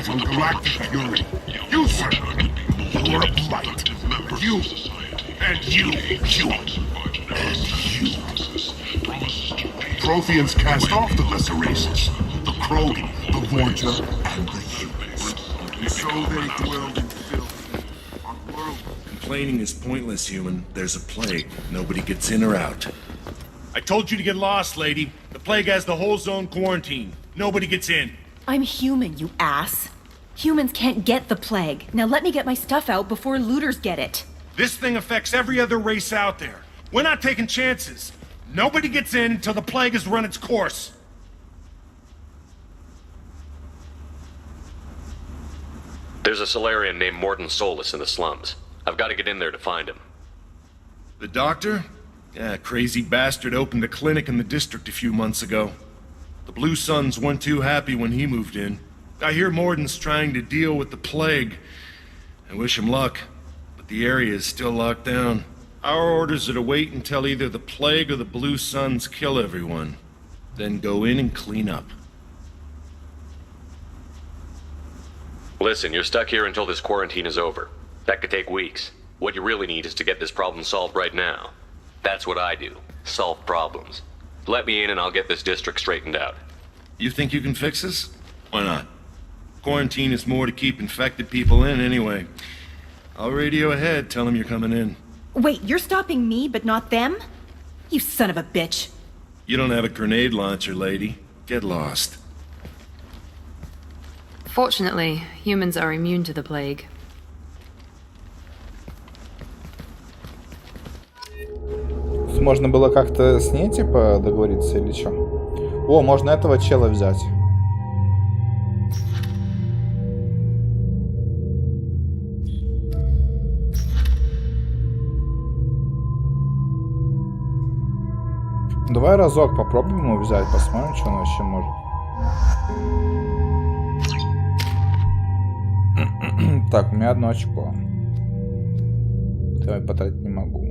From galactic fury. You, sir, you're a blight. You, and you, and you. Protheans cast off the lesser races, the Krogan, the Vorta, and the humans. And so they dwelled in filth on world. Complaining is pointless, human. There's a plague. Nobody gets in or out. I told you to get lost, lady. The plague has the whole zone quarantined. Nobody gets in. I'm human, you ass. Humans can't get the plague. Now let me get my stuff out before looters get it. This thing affects every other race out there. We're not taking chances. Nobody gets in until the plague has run its course. There's a Solarian named Morton Solus in the slums. I've got to get in there to find him. The doctor? Yeah, crazy bastard opened a clinic in the district a few months ago. The Blue Suns weren't too happy when he moved in. I hear Morton's trying to deal with the plague. I wish him luck, but the area is still locked down. Our orders are to wait until either the plague or the Blue Suns kill everyone. Then go in and clean up. Listen, you're stuck here until this quarantine is over. That could take weeks. What you really need is to get this problem solved right now. That's what I do. Solve problems. Let me in and I'll get this district straightened out. You think you can fix this? Why not? Quarantine is more to keep infected people in anyway. I'll radio ahead, tell them you're coming in. Wait, you're stopping me, but not them? You son of a bitch. You don't have a grenade launcher, lady. Get lost. Fortunately, humans are immune to the plague. Можно было как-то с ней, типа, договориться или что? О, можно этого чела взять. Давай разок попробуем его взять, посмотрим, что он вообще может. Так, у меня 1 очко. Давай потратить не могу.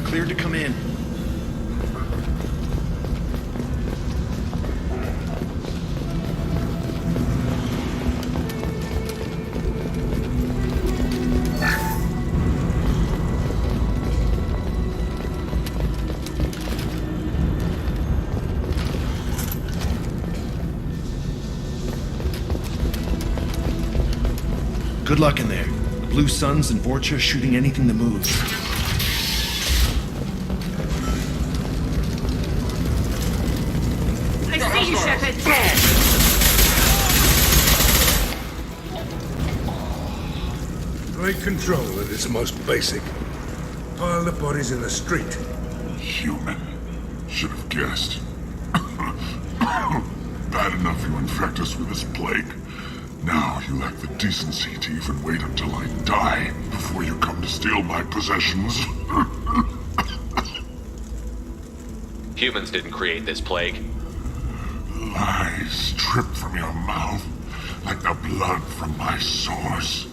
Cleared to come in. Good luck in there. The Blue Suns and Vorcha are shooting anything that moves. Great control at its most basic. Pile the bodies in the street. Human. Should have guessed. Bad enough you infect us with this plague. Now you lack the decency to even wait until I die before you come to steal my possessions. Humans didn't create this plague. Lies drip from your mouth like the blood from my sores.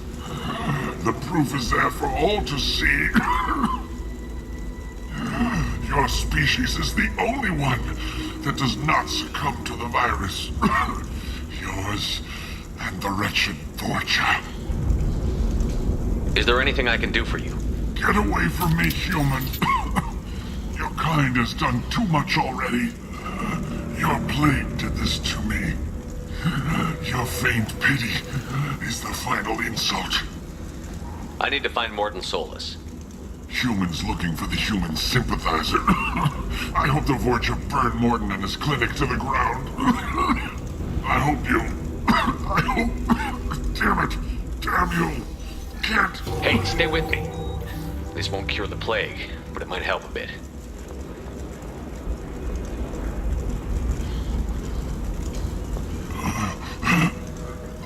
The proof is there for all to see. Your species is the only one that does not succumb to the virus. Yours and the wretched Vorcha. Is there anything I can do for you? Get away from me, human. Your kind has done too much already. Your plague did this to me. Your faint pity is the final insult. I need to find Morton Solus. Humans looking for the human sympathizer. I hope the Vorcha burned Morton and his clinic to the ground. I hope you... I hope... Damn it! Damn you! Can't... Hey, stay with me. This won't cure the plague, but it might help a bit.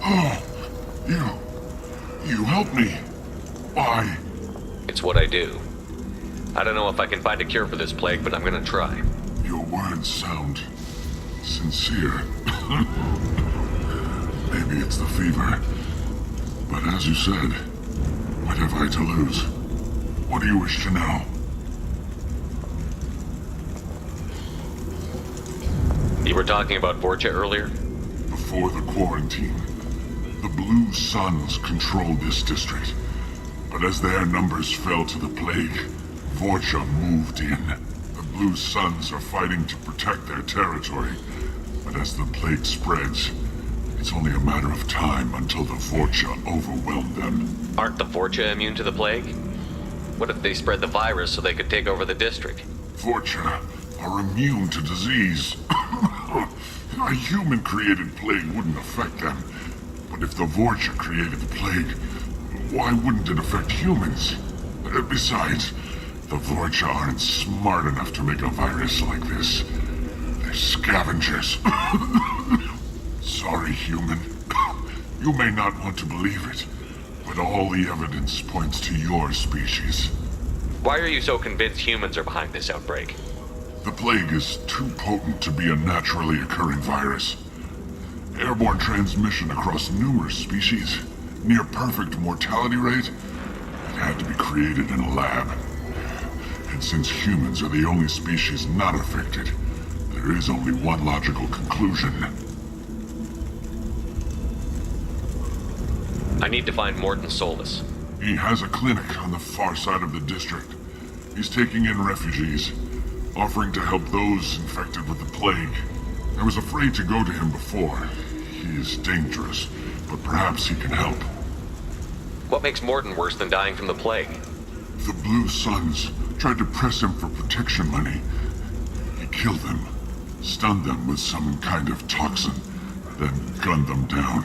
Oh, you helped me. Why? It's what I do. I don't know if I can find a cure for this plague, but I'm gonna try. Your words sound sincere. Maybe it's the fever. But as you said, what have I to lose? What do you wish to know? You were talking about Vorcha earlier? Before the quarantine, the Blue Suns controlled this district. But as their numbers fell to the plague, Vorcha moved in. The Blue Suns are fighting to protect their territory. But as the plague spreads, it's only a matter of time until the Vorcha overwhelm them. Aren't the Vorcha immune to the plague? What if they spread the virus so they could take over the district? Vorcha are immune to disease. A human-created plague wouldn't affect them. But if the Vorcha created the plague, why wouldn't it affect humans? Besides, the Vorcha aren't smart enough to make a virus like this. They're scavengers. Sorry, human. You may not want to believe it, but all the evidence points to your species. Why are you so convinced humans are behind this outbreak? The plague is too potent to be a naturally occurring virus. Airborne transmission across numerous species, near perfect mortality rate, it had to be created in a lab. And since humans are the only species not affected, there is only one logical conclusion. I need to find Morton Solus. He has a clinic on the far side of the district. He's taking in refugees, offering to help those infected with the plague. I was afraid to go to him before. He is dangerous, but perhaps he can help. What makes Morton worse than dying from the plague? The Blue Suns tried to press him for protection money. He killed them, stunned them with some kind of toxin, then gunned them down.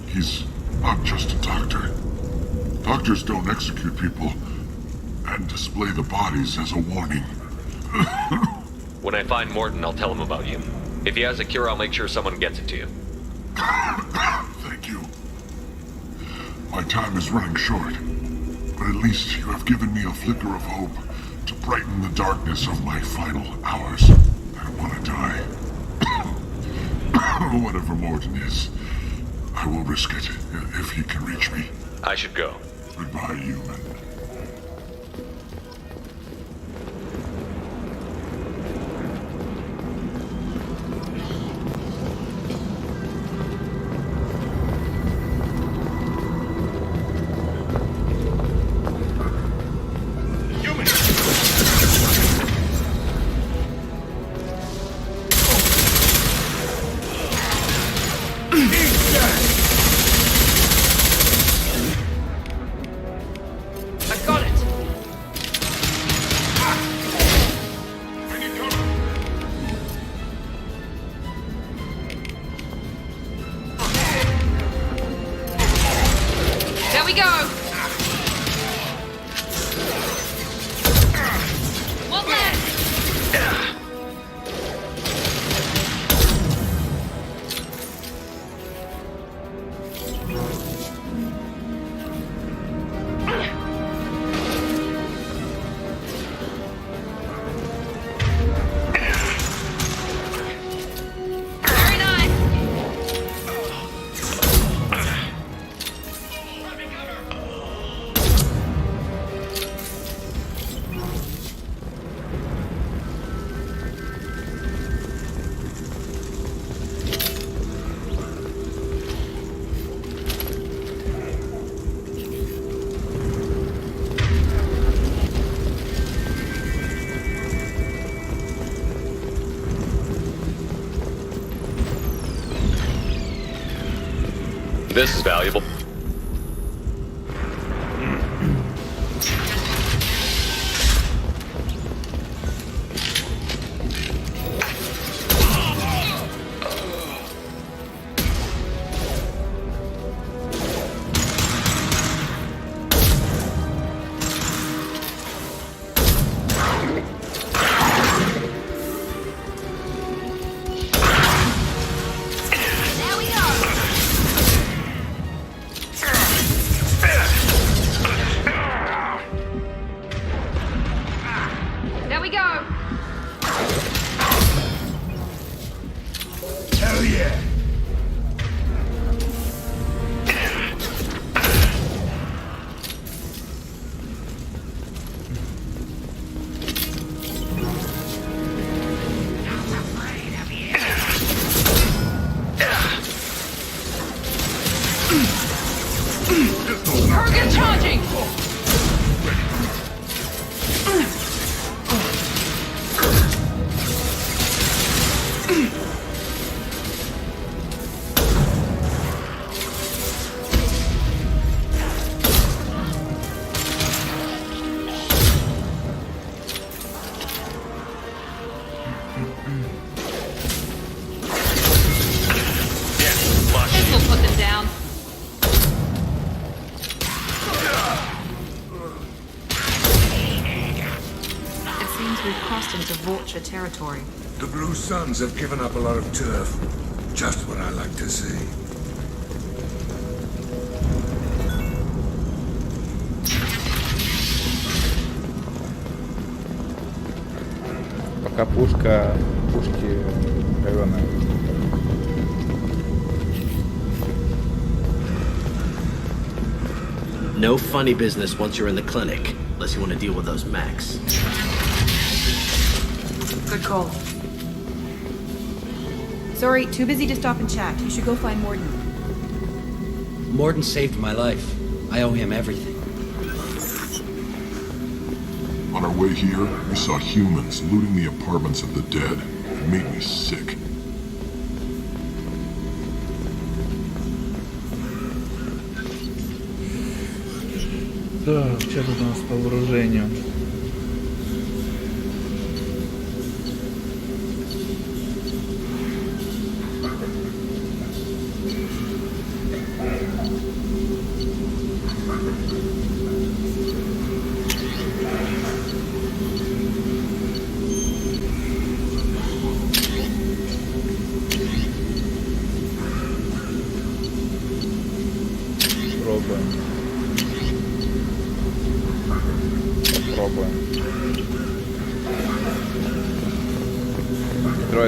He's not just a doctor. Doctors don't execute people and display the bodies as a warning. When I find Morton, I'll tell him about you. If he has a cure, I'll make sure someone gets it to you. Thank you. My time is running short, but at least you have given me a flicker of hope to brighten the darkness of my final hours. I don't want to die. Whatever Morton is, I will risk it if he can reach me. I should go. Goodbye, human. this is valuable. Target charging! This will put them down. It seems we've crossed into vulture territory. The Blue Suns have given up a lot of turf. Just what I like to see. Пока пушки говёные. No funny business once you're in the clinic, unless you want to deal with those mechs. Good call. Sorry, too busy to stop and chat. You should go find Morden. Morden saved my life. I owe him everything. On our way here, we saw humans looting the apartments of the dead. It made me sick. Так, что тут у нас по вооружению?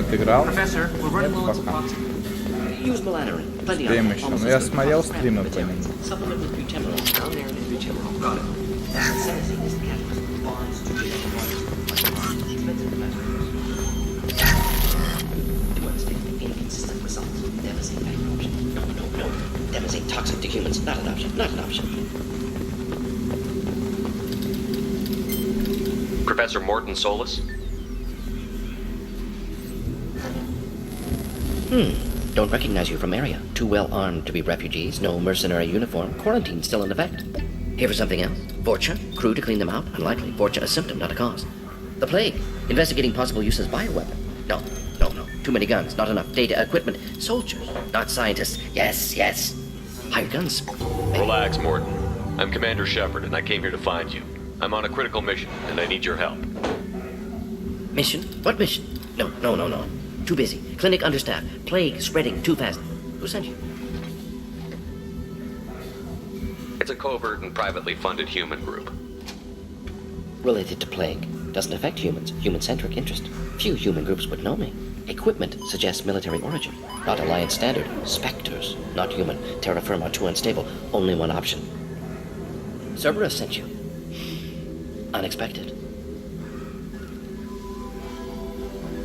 Ты играл? Нет, пока. Стрим еще. Ну, я смотрел стримы по ним. Toxic to humans, not an option, not an option. Professor Morton Solus? Don't recognize you from area. Too well armed to be refugees, no mercenary uniform, quarantine still in effect. Here for something else? Vorcha? Crew to clean them out? Unlikely. Vorcha a symptom, not a cause. The plague? Investigating possible use as bioweapon? No. Too many guns, not enough data, equipment. Soldiers, not scientists. Yes. Hired guns. Relax, Morton. I'm Commander Shepard, and I came here to find you. I'm on a critical mission, and I need your help. Mission? What mission? No. Too busy. Clinic understaffed. Plague spreading too fast. Who sent you? It's a covert and privately funded human group. Related to plague. Doesn't affect humans. Human-centric interest. Few human groups would know me. Equipment suggests military origin. Not Alliance standard. Spectres. Not human. Terra firma too unstable. Only one option. Cerberus sent you. Unexpected.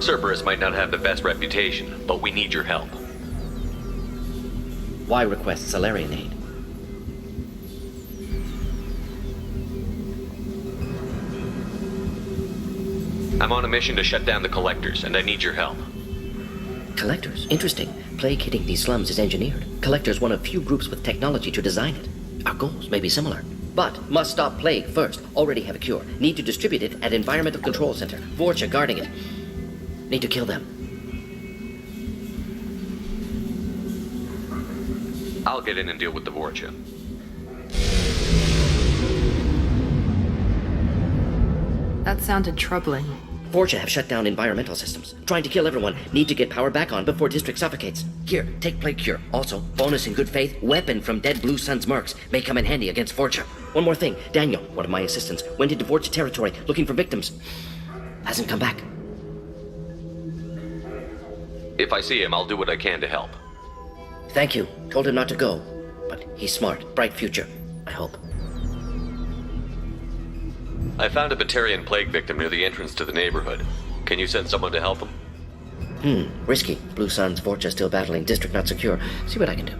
Cerberus might not have the best reputation, but we need your help. Why request Salarian aid? I'm on a mission to shut down the collectors, and I need your help. Collectors? Interesting. Plague hitting these slums is engineered. Collector's one of few groups with technology to design it. Our goals may be similar. But must stop plague first. Already have a cure. Need to distribute it at Environmental Control Center. Vorcha guarding it. Need to kill them. I'll get in and deal with the Vorcha. That sounded troubling. Vorcha have shut down environmental systems. Trying to kill everyone. Need to get power back on before district suffocates. Here, take plague cure. Also, bonus in good faith, weapon from dead Blue Sun's mercs. May come in handy against Vorcha. One more thing. Daniel, one of my assistants, went into Vorcha territory looking for victims. Hasn't come back. If I see him, I'll do what I can to help. Thank you. Told him not to go. But he's smart. Bright future. I hope. I found a Batarian plague victim near the entrance to the neighborhood. Can you send someone to help him? Risky. Blue Sun's Vorcha still battling. District not secure. See what I can do.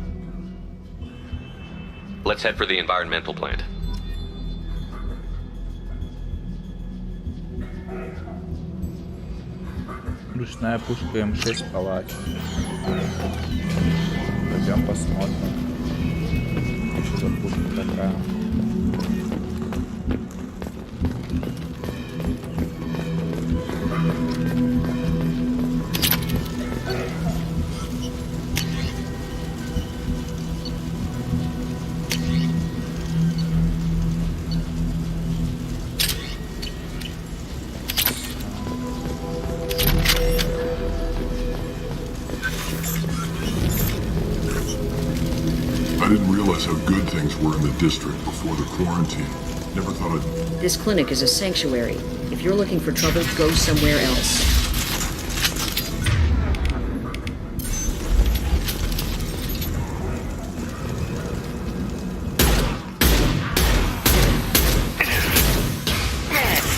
Let's head for the environmental plant. Ручная пушка М6 палач. Пойдем посмотрим. Что за пушка такая? I didn't realize how good things were in the district before the quarantine. Never thought I'd... This clinic is a sanctuary. If you're looking for trouble, go somewhere else.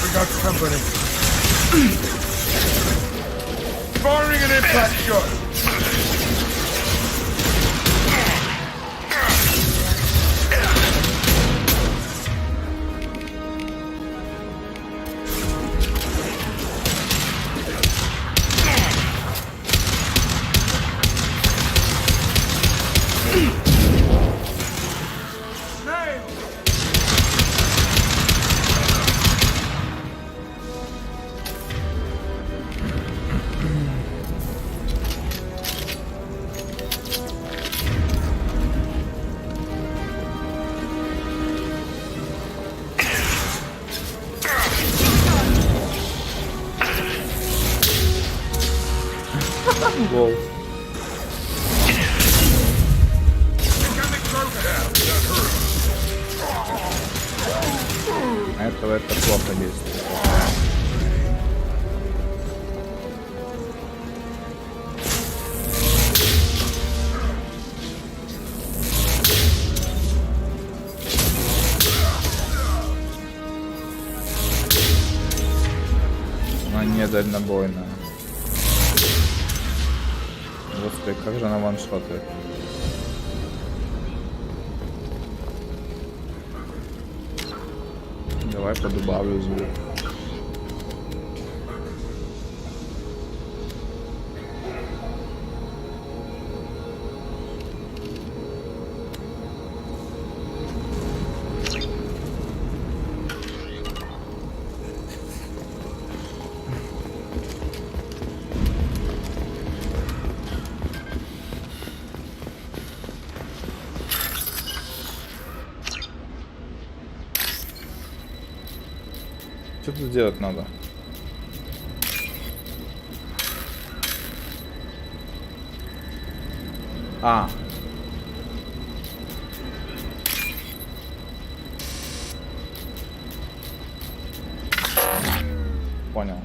We got company. Firing an impact shot. Гол. Это плохо действует. Она не дальнобойная. Господи, как же она ваншотает? Давай подубавлю звук. Что тут делать надо? А. Понял.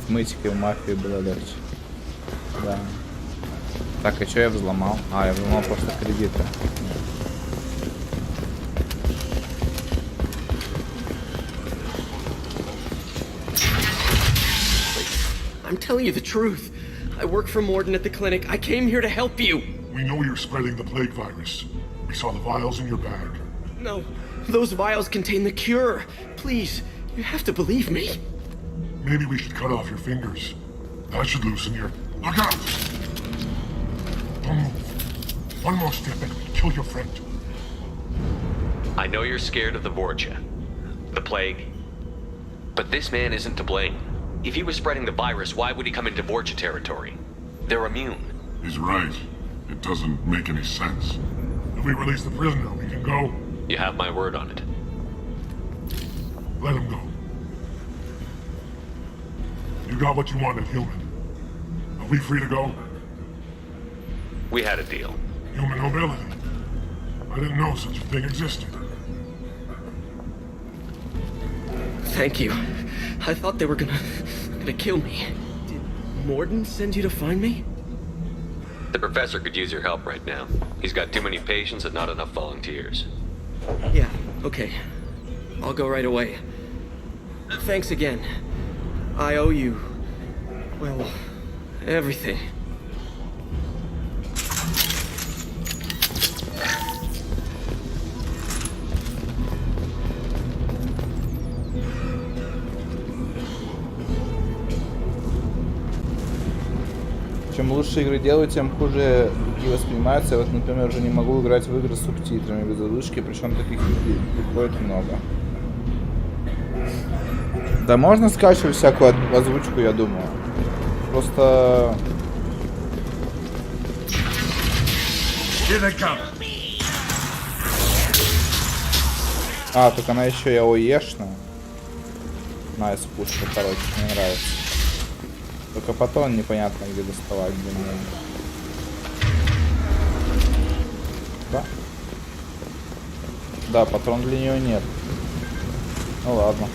арифметикой в мафии было легче. Да. Так, а что я взломал? А, я взломал просто кредиты. I'm telling you the truth. I work for Morden at the clinic. I came here to help you. We know you're spreading the plague virus. We saw the vials in your bag. No, those vials contain the cure. Please, you have to believe me. Maybe we should cut off your fingers. That should loosen your... Look out! Don't move. One more step and we'll kill your friend. I know you're scared of the Vorcha, the plague, but this man isn't to blame. If he was spreading the virus, why would he come into Vorcha territory? They're immune. He's right. It doesn't make any sense. If we release the prisoner, we can go. You have my word on it. Let him go. You got what you wanted, human. Are we free to go? We had a deal. Human mobility. I didn't know such a thing existed. Thank you. I thought they were gonna kill me. Did Morden send you to find me? The professor could use your help right now. He's got too many patients and not enough volunteers. Yeah, okay. I'll go right away. Thanks again. I owe you, well, everything. Чем лучше игры делаю, тем хуже и воспринимаются. Я вот, например, уже не могу играть в игры с субтитрами без озвучки, причем таких приходит много. Да можно скачивать всякую озвучку, я думаю. Просто... А, так она еще и АОЕшная. Найс, пушка, короче, мне нравится. Только патрон непонятно где доставать для меня. Да? Да, патрон для нее нет. Ну ладно.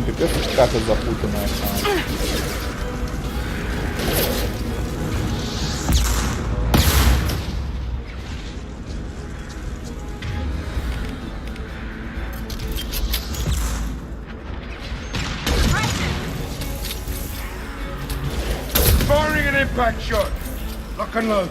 Пипец, как это запутанная. Firing an impact shot. Lock and load.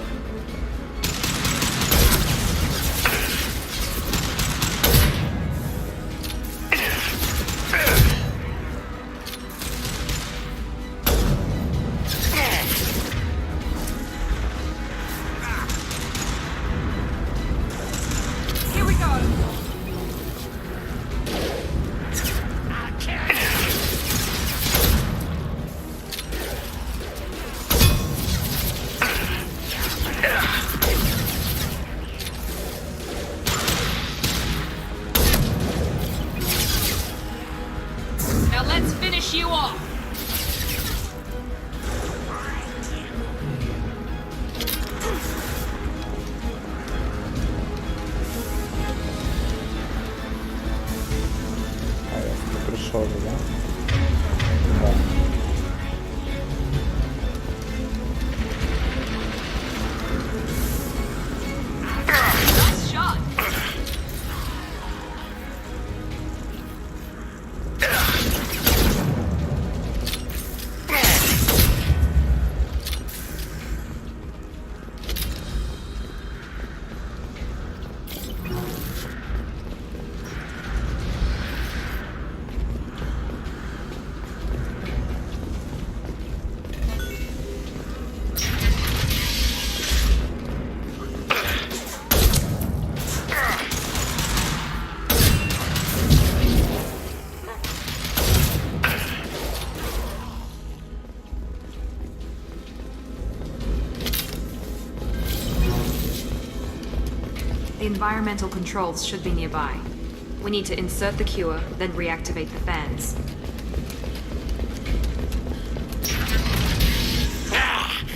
The environmental controls should be nearby. We need to insert the cure, then reactivate the fans.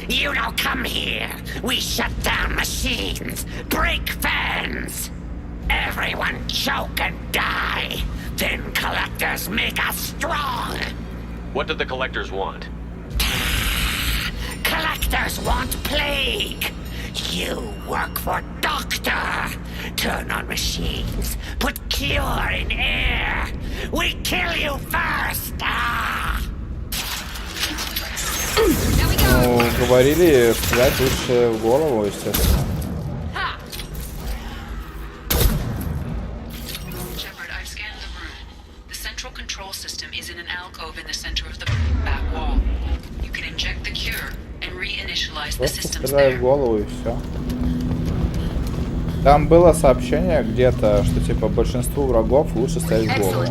You don't come here. We shut down machines, break fans. Everyone choke and die. Then collectors make us strong. What did the collectors want? Collectors want plague. You work for Doctor. Turn on machines. Put cure in air. We kill you first. Ну, говорили, стрелять лучше в голову, естественно. Shepard, I've scanned the room. The central control system is in an alcove in the center of the back wall. You can inject the cure and reinitialize the Просто systems стреляй there. в голову и все. Там было сообщение где-то, что типа большинству врагов лучше стрелять в голову.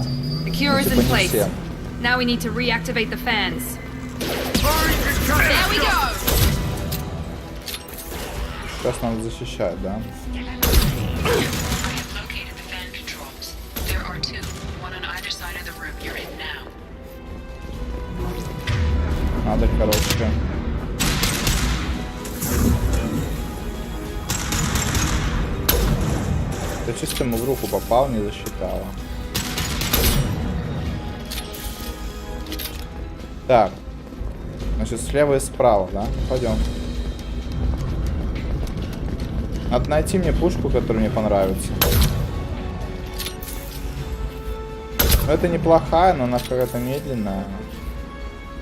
The cure is Типа in не place. всем. Now we need to reactivate the fans. There we go! Сейчас надо защищать, да? Located the fan controls. There are two, one on either side of the room you're in now. Надо, короче. Да чисто ему в руку попал, не засчитала. Так. Значит, слева и справа, да? Пойдем. Надо найти мне пушку, которая мне понравится. Это неплохая, но она какая-то медленная.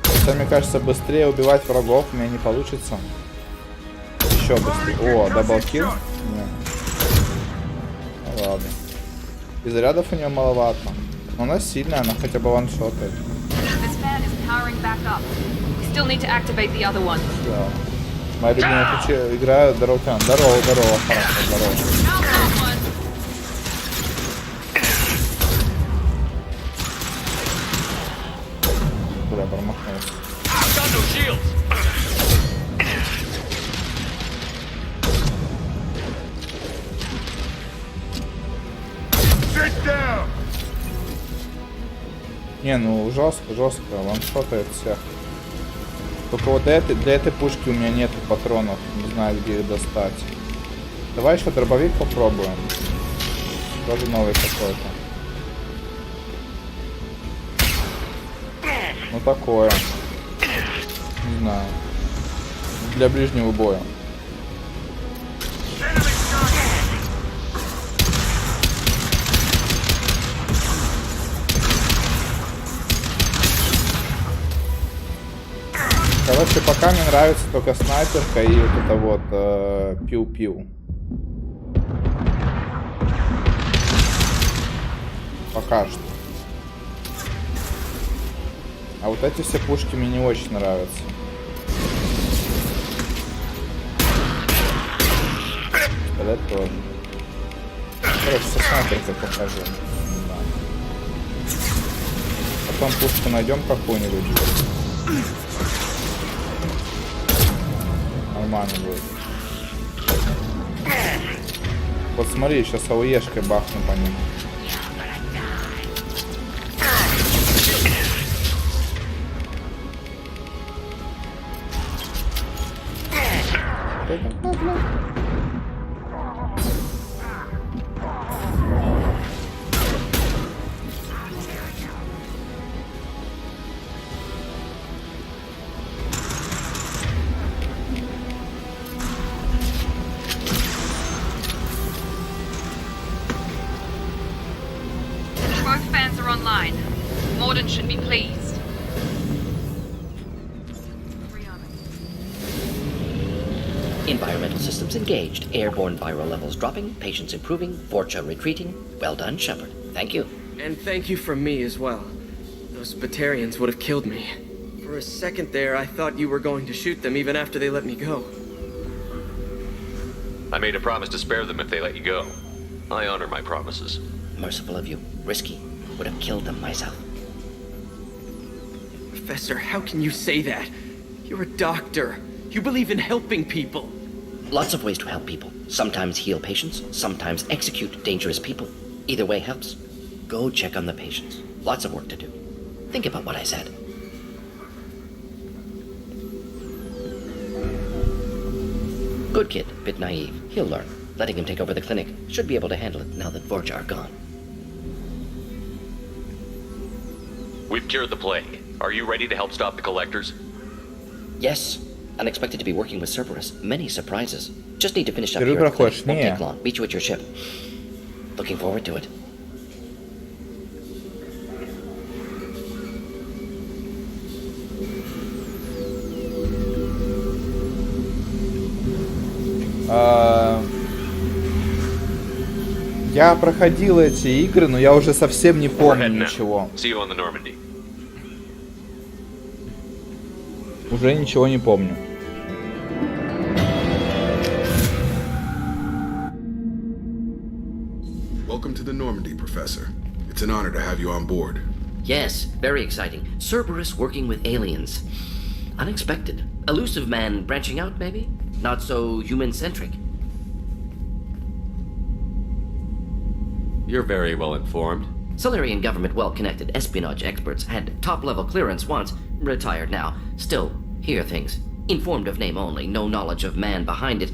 Хотя, мне кажется, быстрее убивать врагов у меня не получится. Еще быстрее. О, даблкил? Нет. Ну ладно. И зарядов у нее маловато. Но она сильная, она хотя бы ваншотает. Still need to activate the other one. Да. Моя любимая игра здорово, здорово, хорошо, здорово. Бля, промахнулся. Не, ну жестко, ваншотает всех. Только вот для этой пушки у меня нету патронов, не знаю, где их достать. Давай еще дробовик попробуем. Тоже новый какой-то. Ну такое. Не знаю. Для ближнего боя. Короче, пока мне нравится только снайперка и вот это вот пиу-пиу. Пока что. А вот эти все пушки мне не очень нравятся. Стрелять тоже. Короче, со снайперкой покажу. Да. Потом пушку найдем какую-нибудь. Нормально будет. Вот смотри, сейчас АОЕшкой бахну по ним. Should be pleased. Environmental systems engaged. Airborne viral levels dropping. Patients improving. Fortune retreating. Well done, Shepard. Thank you. And thank you from me as well. Those Batarians would have killed me. For a second there, I thought you were going to shoot them even after they let me go. I made a promise to spare them if they let you go. I honor my promises. Merciful of you. Risky. Would have killed them myself. Professor, how can you say that? You're a doctor. You believe in helping people. Lots of ways to help people. Sometimes heal patients, sometimes execute dangerous people. Either way helps. Go check on the patients. Lots of work to do. Think about what I said. Good kid, bit naive. He'll learn. Letting him take over the clinic. Should be able to handle it now that Vorcha are gone. We've cured the plague. Are you ready to help stop the collectors? Yes. Unexpected to be working with Cerberus. Many surprises. Just need to finish up Ты here at the clinic. проходишь, Won't не. take long. Meet you at your ship. Looking forward to it. Я проходил эти игры, но я уже совсем не помню ничего. See you on the Normandy. Уже ничего не помню. Welcome to the Normandy, Professor. It's an honor to have you on board. Yes, very exciting. Cerberus working with aliens. Unexpected. Elusive man branching out, maybe? Not so human-centric. You're very well informed. Solarian government well-connected espionage experts had top-level clearance once, retired now. Still, hear things. Informed of name only, no knowledge of man behind it.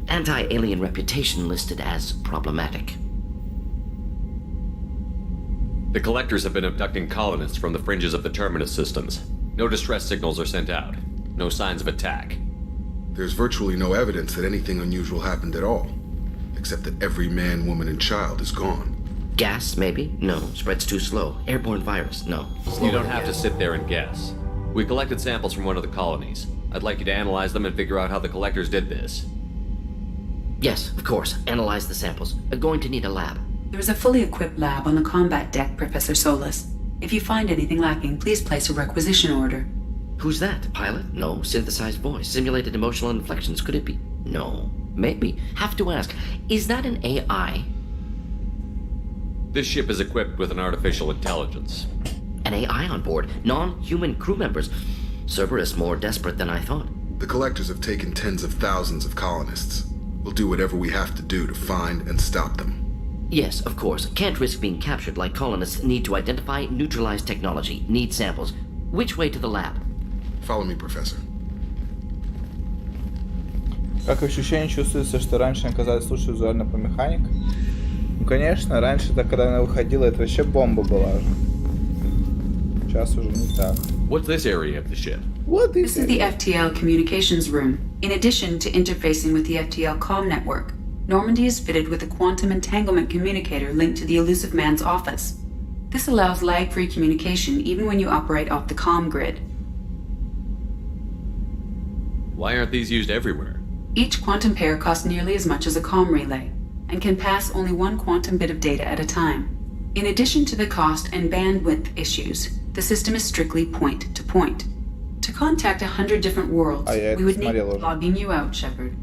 Anti-alien reputation listed as problematic. The collectors have been abducting colonists from the fringes of the terminus systems. No distress signals are sent out. No signs of attack. There's virtually no evidence that anything unusual happened at all. Except that every man, woman, and child is gone. Gas, maybe? No. Spreads too slow. Airborne virus? No. You don't have to sit there and guess. We collected samples from one of the colonies. I'd like you to analyze them and figure out how the collectors did this. Yes, of course. Analyze the samples. Going to need a lab. There is a fully equipped lab on the combat deck, Professor Solis. If you find anything lacking, please place a requisition order. Who's that? Pilot? No. Synthesized voice. Simulated emotional inflections. Could it be? No. Maybe. Have to ask. Is that an AI? This ship is equipped with an artificial intelligence. An AI on board? Non-human crew members? Cerberus more desperate than I thought. The collectors have taken tens of thousands of colonists. We'll do whatever we have to do to find and stop them. Yes, of course. Can't risk being captured like colonists need to identify, neutralize technology, need samples. Which way to the lab? Follow me, Professor. Как ощущение чувствуется, что раньше оказалось лучше визуально по механик? Ну, конечно, раньше, так, когда она выходила, это вообще бомба была уже. Сейчас уже не так. What's this area of the ship? This is the FTL communications room. In addition to interfacing with the FTL comm network, Normandy is fitted with a quantum entanglement communicator linked to the elusive man's office. This allows lag-free communication even when you operate off the comm grid. Why aren't these used everywhere? Each quantum pair costs nearly as much as a comm relay, and can pass only one quantum bit of data at a time. In addition to the cost and bandwidth issues, the system is strictly point-to-point. To contact 100 different worlds, we would need logging you out, Shepard.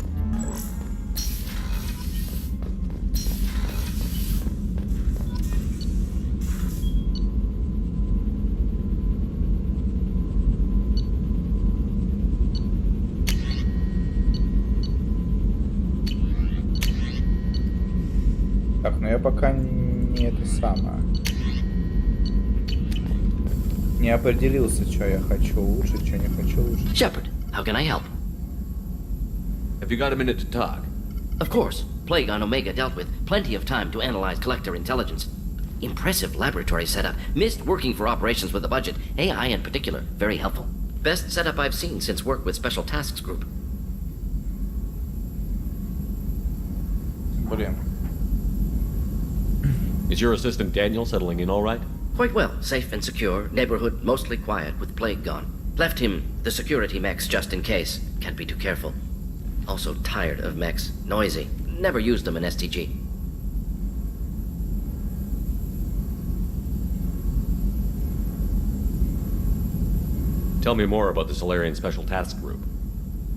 Так, но я пока не это самое. Не определился, что я хочу лучше, что не хочу лучше. Shepard, how can I help? Have you got a minute to talk? Of course. Plague on Omega dealt with. Plenty of time to analyze collector intelligence. Impressive laboratory setup. Missed working for operations with a budget. AI in particular. Very helpful. Best setup I've seen since work with Special Tasks Group. Блин. Is your assistant Daniel settling in all right? Quite well. Safe and secure. Neighborhood mostly quiet with Plague gone. Left him the security mechs just in case. Can't be too careful. Also tired of mechs. Noisy. Never used them in STG. Tell me more about the Solarian Special Task Group.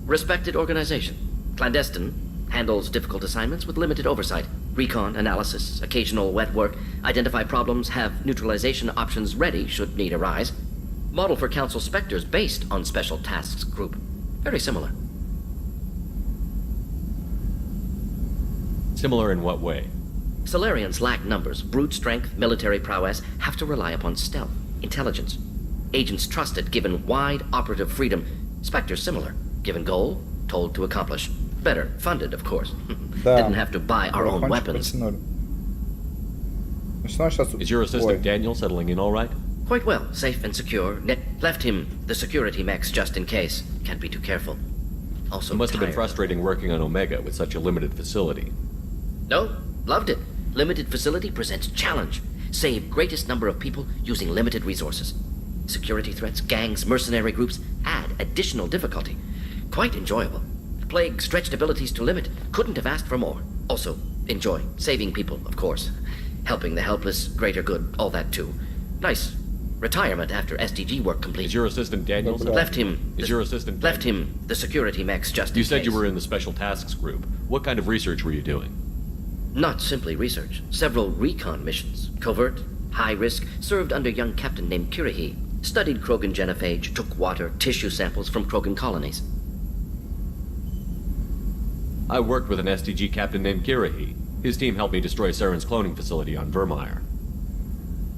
Respected organization. Clandestine. Handles difficult assignments with limited oversight. Recon, analysis, occasional wet work. Identify problems, have neutralization options ready should need arise. Model for Council Spectres based on Special Tasks Group. Very similar. Similar in what way? Solarians lack numbers, brute strength, military prowess, have to rely upon stealth, intelligence. Agents trusted, given wide operative freedom. Spectres similar, given goal, told to accomplish. Better funded, of course. Didn't have to buy our own weapons. Is your assistant Daniel settling in all right? Quite well, safe and secure. Left him the security mechs just in case. Can't be too careful. Also It must have been tired. frustrating working on Omega with such a limited facility. No, loved it. Limited facility presents challenge. Save greatest number of people using limited resources. Security threats, gangs, mercenary groups add additional difficulty. Quite enjoyable. The plague stretched abilities to limit. Couldn't have asked for more. Also, enjoy. Saving people, of course. Helping the helpless, greater good, all that too. Nice. Retirement after SDG work complete. Is your assistant Daniel? Left him. Is your assistant Left him the security mechs just in You said case. you were in the Special Tasks Group. What kind of research were you doing? Not simply research. Several recon missions. Covert, high risk, served under young captain named Kirihi. Studied Krogan genophage, took water, tissue samples from Krogan colonies. I worked with an SDG captain named Kirihi. His team helped me destroy Saren's cloning facility on Vermeer.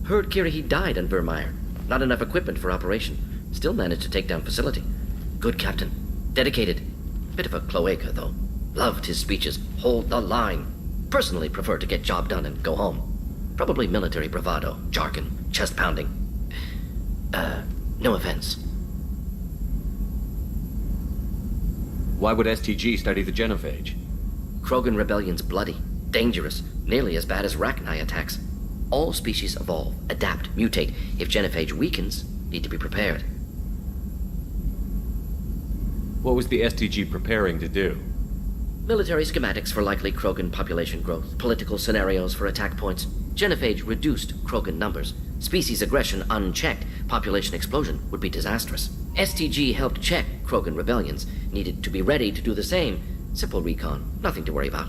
Heard Kirihi died on Vermeer. Not enough equipment for operation. Still managed to take down facility. Good captain. Dedicated. Bit of a cloaca, though. Loved his speeches. Hold the line. Personally preferred to get job done and go home. Probably military bravado, jargon, chest pounding. No offense. Why would STG study the genophage? Krogan rebellion's bloody, dangerous, nearly as bad as Rachni attacks. All species evolve, adapt, mutate. If genophage weakens, need to be prepared. What was the STG preparing to do? Military schematics for likely Krogan population growth, political scenarios for attack points. Genophage reduced Krogan numbers. Species aggression unchecked, population explosion would be disastrous. STG helped check Krogan rebellions, needed to be ready to do the same. Simple recon, nothing to worry about.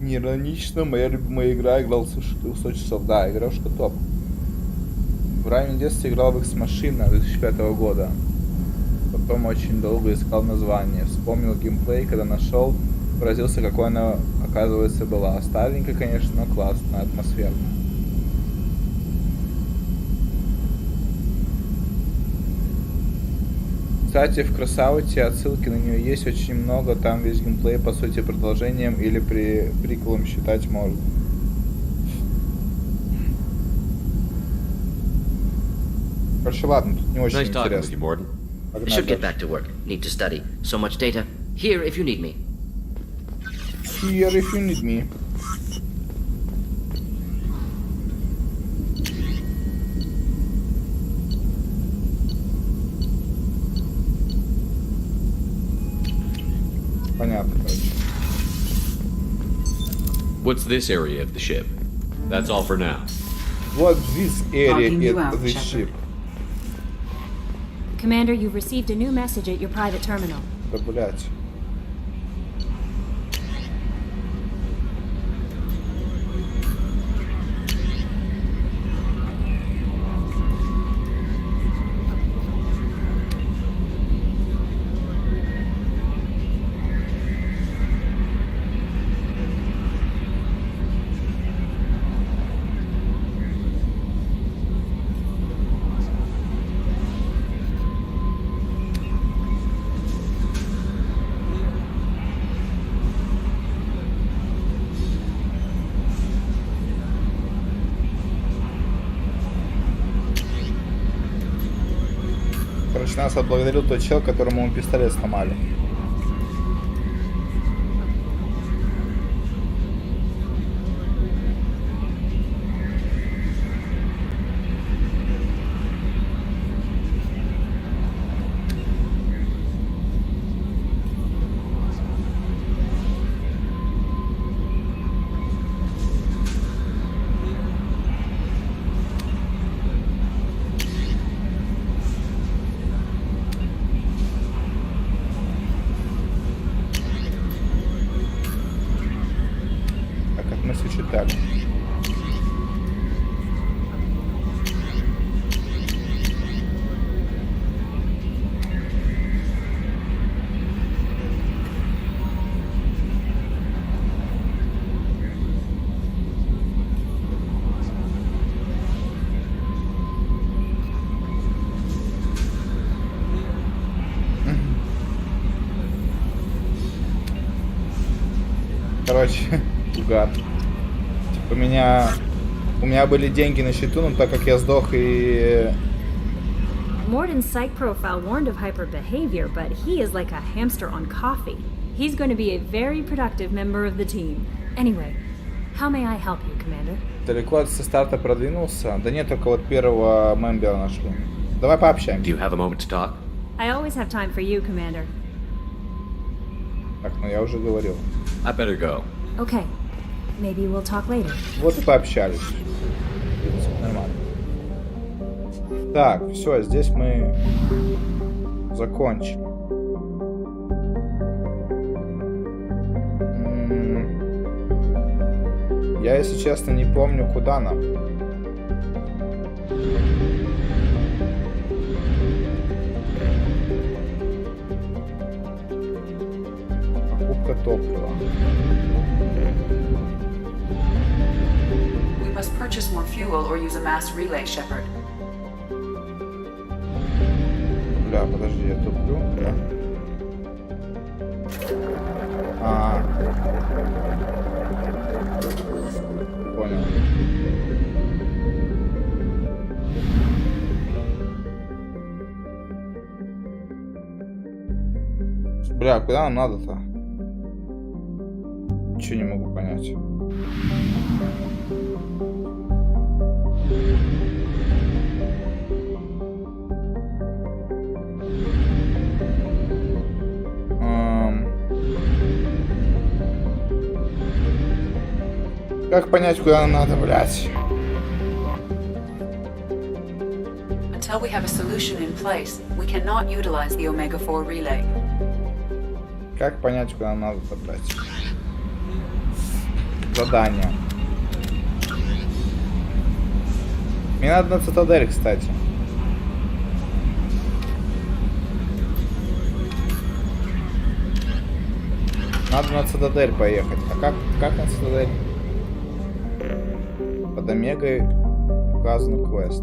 Неиронично, моя любимая игра, играл в 100 часов. Да, игрушка топ. В раннем детстве играл в X-Machina 2005 года. Потом очень долго искал название. Вспомнил геймплей, когда нашел, поразился, какой она, оказывается, была. Старенькая, конечно, но классная, атмосферная. Кстати, в Красавуте отсылки на нее есть очень много, там весь геймплей, по сути, продолжением или приквелом считать можно. Короче, ладно, тут не очень интересно. I should get back to work. Need to study. So much data. Here if you need me. Here if you need me. Понятно, короче. What's this area of the ship? That's all for now. What's this area of the ship? Commander, you've received a new message at your private terminal. Да, блять. Короче, нас отблагодарил тот чел, которому мы пистолет сломали. Так. короче, угар. Типа у меня были деньги на счету, но так как я сдох и... Morden's psych profile warned of hyper behavior, but he is like a hamster on coffee. He's going to be a very productive member of the team. Anyway, how may I help you, Commander? Далеко со старта продвинулся? Да нет, только вот первого мембера нашли. Давай пообщаемся. Do you have a moment to talk? I always have time for you, Commander. Так, ну я уже говорил. I better go. Okay. Maybe we'll talk later. Вот и пообщались. Нормально. Так, все, здесь мы закончили. Я, если честно, не помню, куда нам. Покупка топлива. We must purchase more fuel or use a mass relay, Shepard. Бля, подожди, я туплю, да? Понял. Бля, куда нам надо-то? Ничего не могу понять. Как понять, куда нам надо, блядь? Until we have a solution in place, we cannot utilize the Omega-4 relay. Как понять, куда нам надо, блядь? Задание. Мне надо на цитадель, кстати. Надо на цитадель поехать. А как на цитадель? Под Омегой указан квест.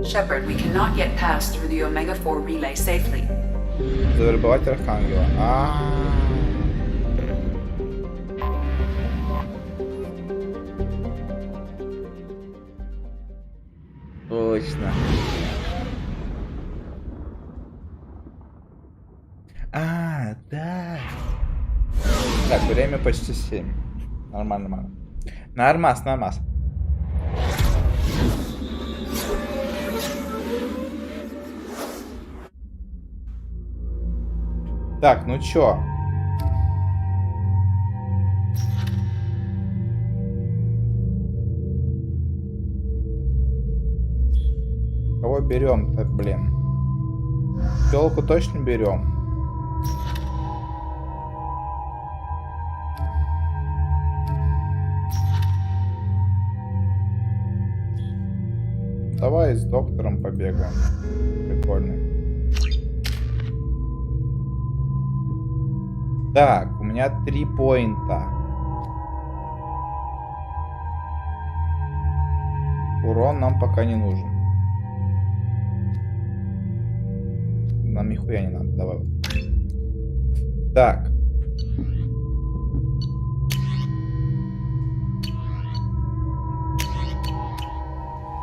Shepard, we cannot yet pass through the Omega-4 relay safely. Завербовать Архангела. Точно. Да. Так, время почти 7. Нормально. Нормас. Так, ну чё? Кого берем-то, блин? Пёлку точно берем. Давай с доктором побегаем. Прикольно. Так, у меня 3 поинта. Урон нам пока не нужен. Нам нихуя не надо, давай. Так.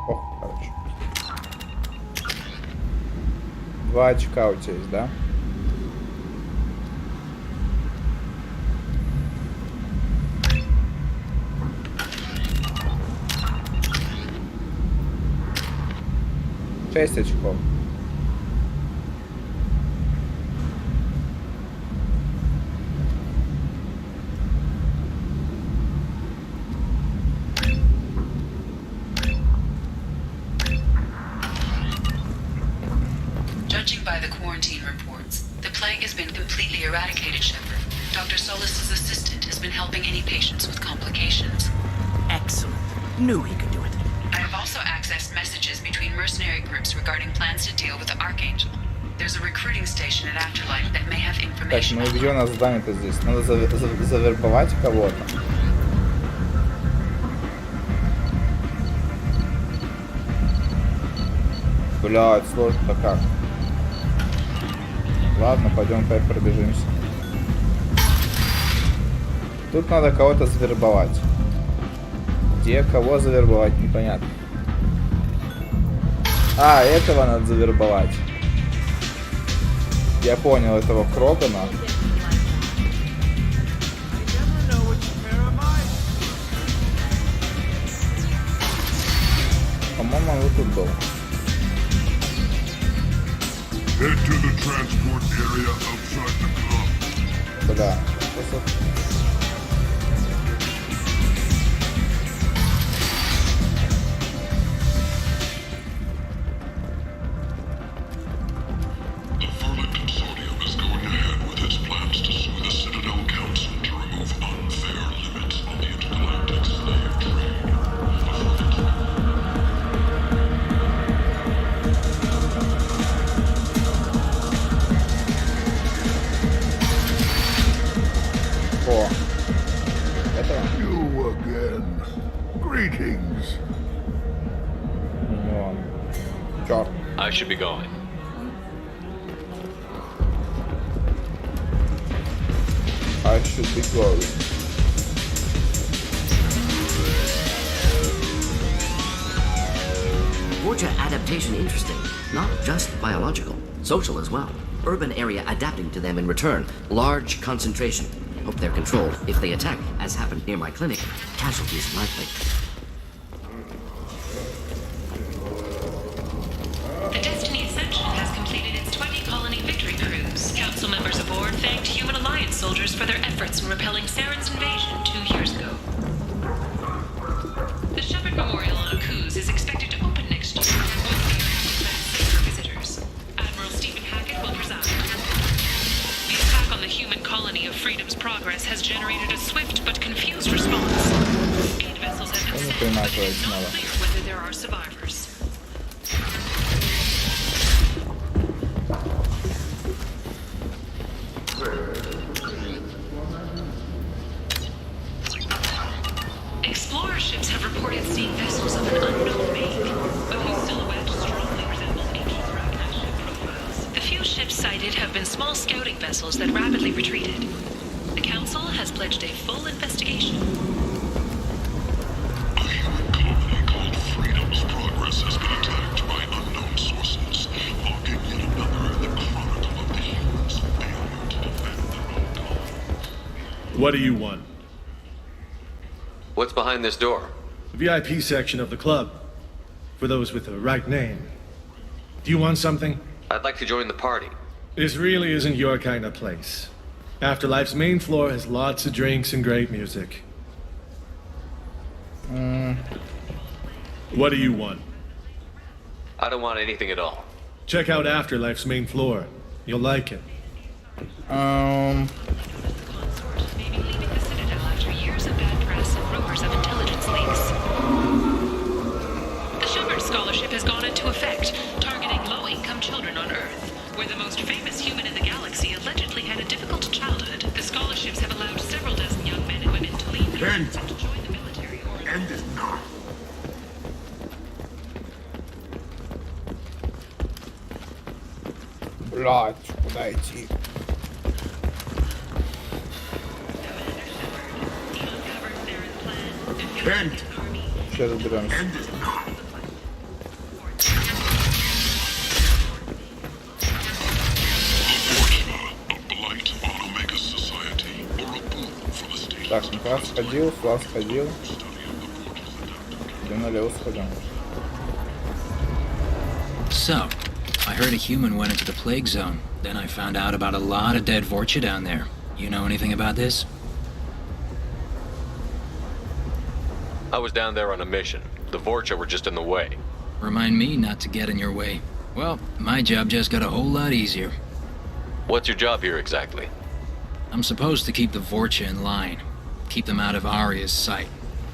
Ох, короче. 2 очка у тебя есть, да? Шесть очков. Judging by the quarantine reports, the plague has been completely eradicated, Shepard. Dr. Solis's assistant has been helping any patients with complications. Excellent. Knew he could do it. I have also accessed messages between mercenary groups regarding plans to deal with the Archangel. There's a recruiting station at Afterlife that may have Так, information. ну где у нас задание-то здесь? Надо завербовать кого-то. Блядь, сложно-то как. Ладно, пойдем опять пробежимся. Тут надо кого-то завербовать. Где кого завербовать, непонятно. А, этого надо завербовать. Я понял, этого Крогана. По-моему, он вот тут был. Куда? I should be going. I should be going. Vorcha adaptation interesting. Not just biological. Social as well. Urban area adapting to them in return. Large concentration. Hope they're controlled. If they attack, as happened near my clinic, casualties likely. The Destiny Ascension has completed its 20-colony victory cruise. Council members aboard thanked Human Alliance soldiers for their efforts in repelling Saren's invasion 2 years ago. The Shepherd Memorial on Akuz is expected to open next year and will be safe for visitors. Admiral Stephen Hackett will preside. The attack on the human colony of Freedom's Progress has generated a swift but confused response. 8 vessels have been sent, but it is not clear whether there are survivors. Explorer ships have reported seeing vessels of an unknown make, but whose silhouette strongly resembles ancient Ragnar ship profiles. The few ships sighted have been small scouting vessels that rapidly retreated. The Council has pledged a full investigation. A human colony called Freedom's Progress has been attacked by unknown sources, marking yet another in the chronicle of the humans' failure to defend their own colony. What do you want? What's behind this door? The VIP section of the club. For those with the right name. Do you want something? I'd like to join the party. This really isn't your kind of place. Afterlife's main floor has lots of drinks and great music. What do you want? I don't want anything at all. Check out Afterlife's main floor. You'll like it. Rumors of intelligence leaks. The Shepherd Scholarship has gone into effect, targeting low-income children on Earth. Where the most famous human in the galaxy allegedly had a difficult childhood, the scholarships have allowed several dozen young men and women to leave the Earth to join the military or... End it now. Блять, куда идти? Сейчас разберемся. Так, ну класс сходил, класс сходил. Идем налево сходим. So, I heard a human went into the plague zone. Then I found out about a lot of dead Vorcha down there. You know anything about this? I was down there on a mission. The Vorcha were just in the way. Remind me not to get in your way. Well, my job just got a whole lot easier. What's your job here exactly? I'm supposed to keep the Vorcha in line. Keep them out of Arya's sight.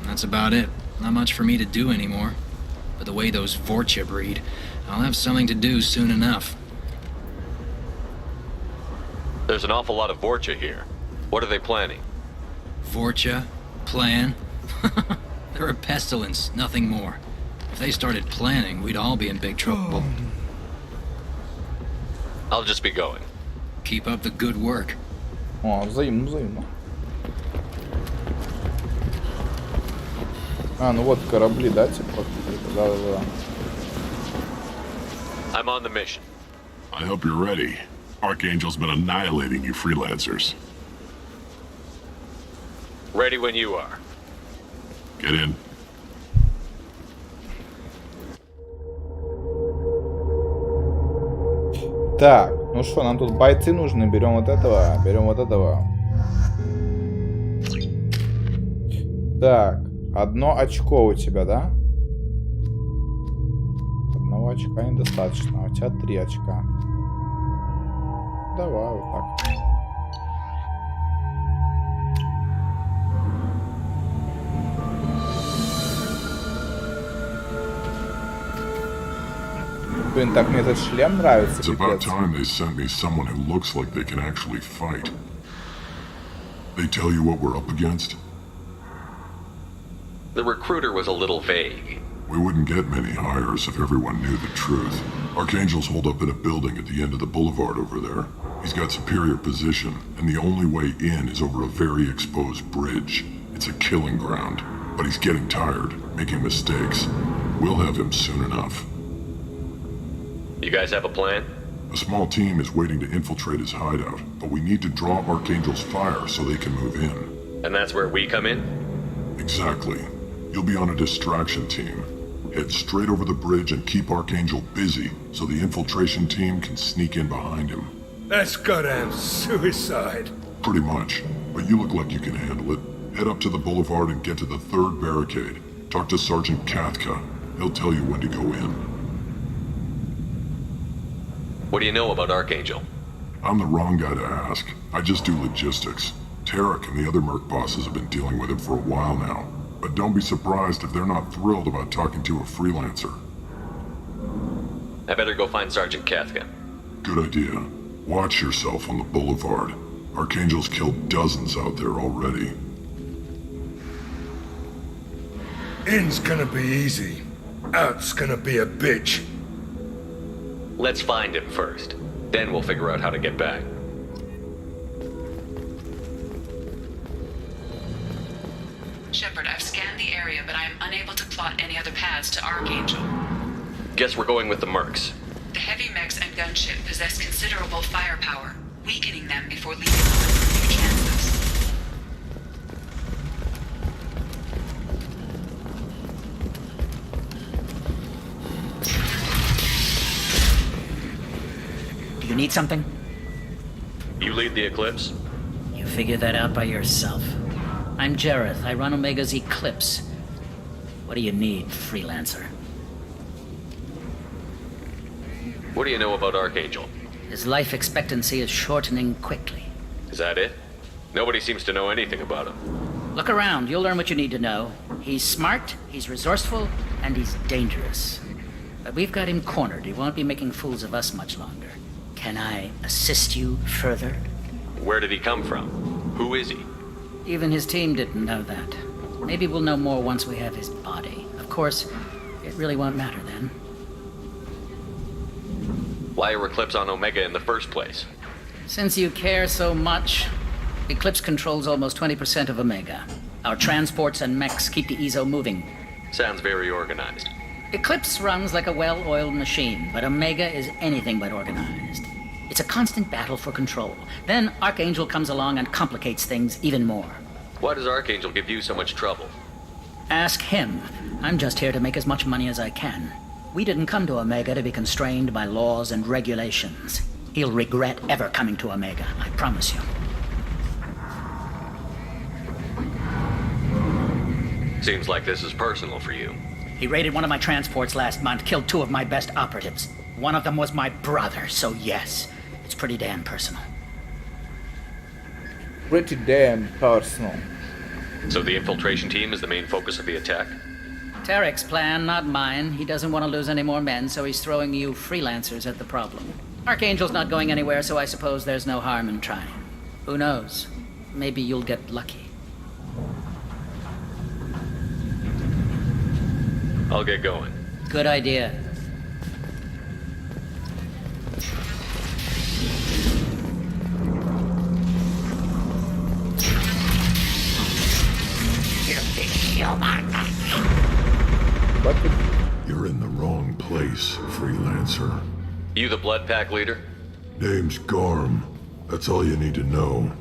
That's about it. Not much for me to do anymore. But the way those Vorcha breed, I'll have something to do soon enough. There's an awful lot of Vorcha here. What are they planning? Vorcha? Plan? They're a pestilence, nothing more. If they started planning, we'd all be in big trouble. I'll just be going. Keep up the good work. О, взаимно. А, ну вот корабли, да, типа? Да. I'm on the mission. I hope you're ready. Archangel's been annihilating you freelancers. Ready when you are. Get in. Так, ну что, нам тут бойцы нужны. Берем вот этого, берем вот этого. Так, 1 очко у тебя, да? 1 очка недостаточно, у тебя 3 очка. Давай вот так. Блин, так мне этот шлем нравится. It's about time they sent me someone who looks like they can actually fight. They tell you what we're up against? The recruiter was a little vague. We wouldn't get many hires if everyone knew the truth. Archangel's holed up in a building at the end of the boulevard over there. He's got superior position, and the only way in is over a very exposed bridge. It's a killing ground, but he's getting tired, making mistakes. We'll have him soon enough. You guys have a plan? A small team is waiting to infiltrate his hideout, but we need to draw Archangel's fire so they can move in. And that's where we come in? Exactly. You'll be on a distraction team. Head straight over the bridge and keep Archangel busy so the infiltration team can sneak in behind him. That's goddamn suicide. Pretty much, but you look like you can handle it. Head up to the boulevard and get to the 3rd barricade. Talk to Sergeant Kathka. He'll tell you when to go in. What do you know about Archangel? I'm the wrong guy to ask. I just do logistics. Tarek and the other merc bosses have been dealing with him for a while now. But don't be surprised if they're not thrilled about talking to a freelancer. I better go find Sergeant Kathka. Good idea. Watch yourself on the boulevard. Archangel's killed dozens out there already. In's gonna be easy. Out's gonna be a bitch. Let's find him first. Then we'll figure out how to get back. Shepard, I've scanned the area, but I am unable to plot any other paths to Archangel. Guess we're going with the mercs. The heavy mechs and gunship possess considerable firepower. Weakening them before leaving opens new chances. You need something? You lead the Eclipse? You figure that out by yourself. I'm Jareth. I run Omega's Eclipse. What do you need, freelancer? What do you know about Archangel? His life expectancy is shortening quickly. Is that it? Nobody seems to know anything about him. Look around. You'll learn what you need to know. He's smart, he's resourceful, and he's dangerous. But we've got him cornered. He won't be making fools of us much longer. Can I assist you further? Where did he come from? Who is he? Even his team didn't know that. Maybe we'll know more once we have his body. Of course, it really won't matter then. Why a Eclipse on Omega in the first place? Since you care so much, Eclipse controls almost 20% of Omega. Our transports and mechs keep the EZO moving. Sounds very organized. Eclipse runs like a well-oiled machine, but Omega is anything but organized. It's a constant battle for control. Then Archangel comes along and complicates things even more. Why does Archangel give you so much trouble? Ask him. I'm just here to make as much money as I can. We didn't come to Omega to be constrained by laws and regulations. He'll regret ever coming to Omega, I promise you. Seems like this is personal for you. He raided one of my transports last month, killed 2 of my best operatives. One of them was my brother, so yes, it's pretty damn personal. Pretty damn personal. So the infiltration team is the main focus of the attack? Tarek's plan, not mine. He doesn't want to lose any more men, so he's throwing you freelancers at the problem. Archangel's not going anywhere, so I suppose there's no harm in trying. Who knows? Maybe you'll get lucky. I'll get going. Good idea. freelancer. You the Blood Pack leader? Name's Garm. That's all you need to know.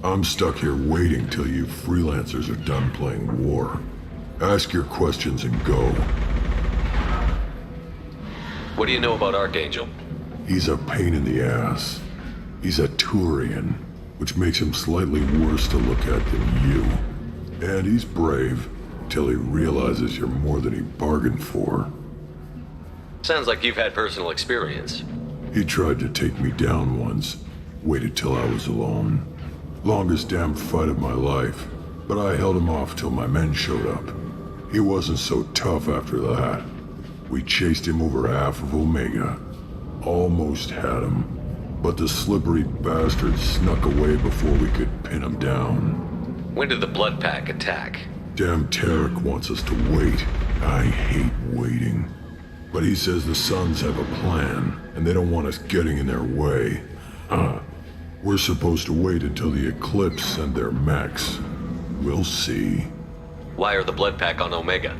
I'm stuck here waiting till you freelancers are done playing war. Ask your questions and go. What do you know about Archangel? He's a pain in the ass. He's a Turian, which makes him slightly worse to look at than you. And he's brave, till he realizes you're more than he bargained for. Sounds like you've had personal experience. He tried to take me down once. Waited till I was alone. Longest damn fight of my life. But I held him off till my men showed up. He wasn't so tough after that. We chased him over half of Omega. Almost had him. But the slippery bastard snuck away before we could pin him down. When did the Blood Pack attack? Damn Tarek wants us to wait. I hate waiting. But he says the Suns have a plan, and they don't want us getting in their way. We're supposed to wait until the Eclipse send their mechs. We'll see. Why are the Blood Pack on Omega?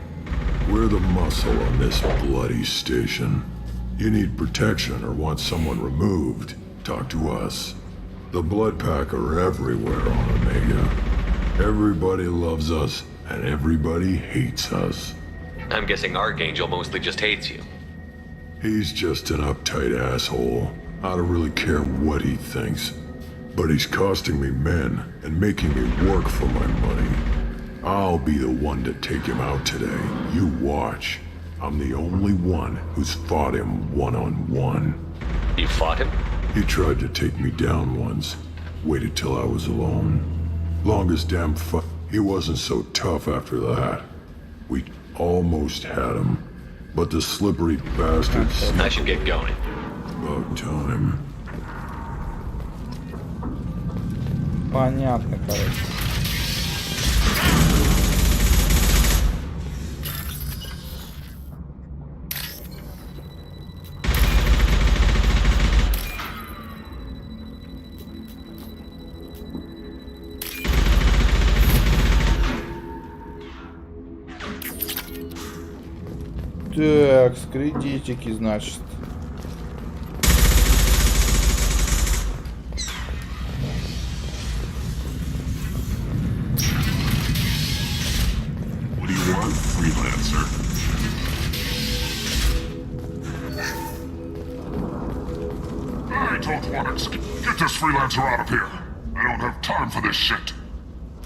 We're the muscle on this bloody station. You need protection or want someone removed, talk to us. The Blood Pack are everywhere on Omega. Everybody loves us, and everybody hates us. I'm guessing Archangel mostly just hates you. He's just an uptight asshole. I don't really care what he thinks. But he's costing me men and making me work for my money. I'll be the one to take him out today. You watch. I'm the only one who's fought him one-on-one. You fought him? He tried to take me down once. Waited till I was alone. Longest damn fight. He wasn't so tough after that. We almost had him. But the slippery bastards... I should get going. About time. Понятно, короче. Так, кредитики, значит. What do you want, freelancer? I don't want it. Get this freelancer out of here. I don't have time for this shit.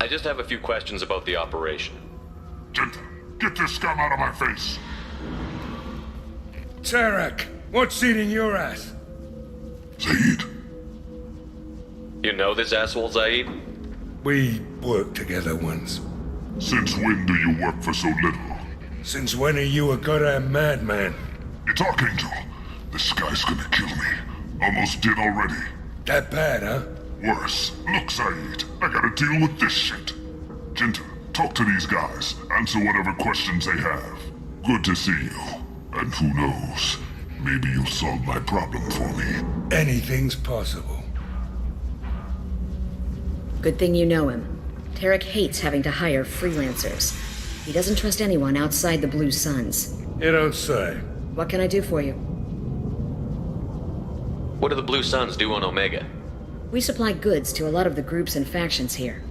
I just have a few questions about the operation. Get this scum out of my face. Tarek, what's eating your ass? Zaid. You know this asshole, Zaid? We worked together once. Since when do you work for so little? Since when are you a goddamn madman? It's Archangel. This guy's gonna kill me. Almost did already. That bad, huh? Worse. Look, Zaid, I gotta deal with this shit. Jinta, talk to these guys. Answer whatever questions they have. Good to see you. And who knows, maybe you'll solve my problem for me. Anything's possible. Good thing you know him. Tarek hates having to hire freelancers. He doesn't trust anyone outside the Blue Suns. You don't say. What can I do for you? What do the Blue Suns do on Omega? We supply goods to a lot of the groups and factions here.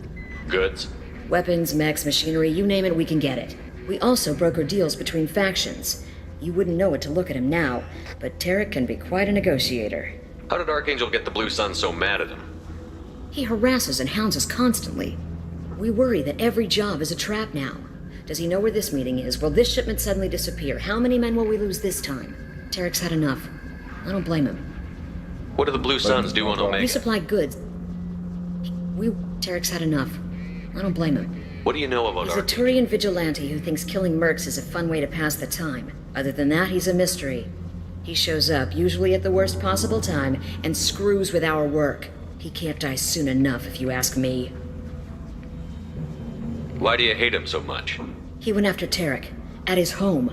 Goods? Weapons, mechs, machinery, you name it, we can get it. We also broker deals between factions. You wouldn't know it to look at him now, but Tarek can be quite a negotiator. How did Archangel get the Blue Suns so mad at him? He harasses and hounds us constantly. We worry that every job is a trap now. Does he know where this meeting is? Will this shipment suddenly disappear? How many men will we lose this time? Tarek's had enough. I don't blame him. What do the Blue Suns do on Omega? We supply goods. Tarek's had enough. I don't blame him. What do you know about He's a Turian vigilante who thinks killing mercs is a fun way to pass the time. Other than that, he's a mystery. He shows up, usually at the worst possible time, and screws with our work. He can't die soon enough, if you ask me. Why do you hate him so much? He went after Tarek. At his home.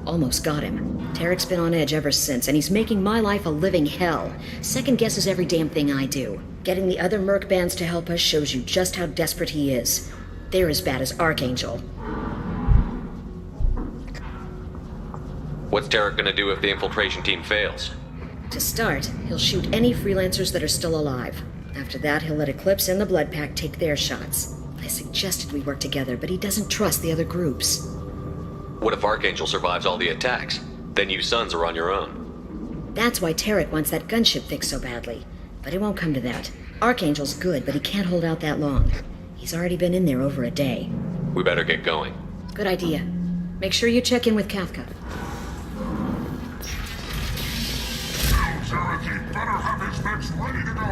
Almost got him. Tarek's been on edge ever since, and he's making my life a living hell. Second guesses every damn thing I do. Getting the other merc bands to help us shows you just how desperate he is. They're as bad as Archangel. What's Tarek gonna do if the infiltration team fails? To start, he'll shoot any freelancers that are still alive. After that, he'll let Eclipse and the Blood Pack take their shots. I suggested we work together, but he doesn't trust the other groups. What if Archangel survives all the attacks? Then you sons are on your own. That's why Tarek wants that gunship fixed so badly. But it won't come to that. Archangel's good, but he can't hold out that long. He's already been in there over a day. We better get going. Good idea. Make sure you check in with Kafka. Zareth better have his mechs ready to go.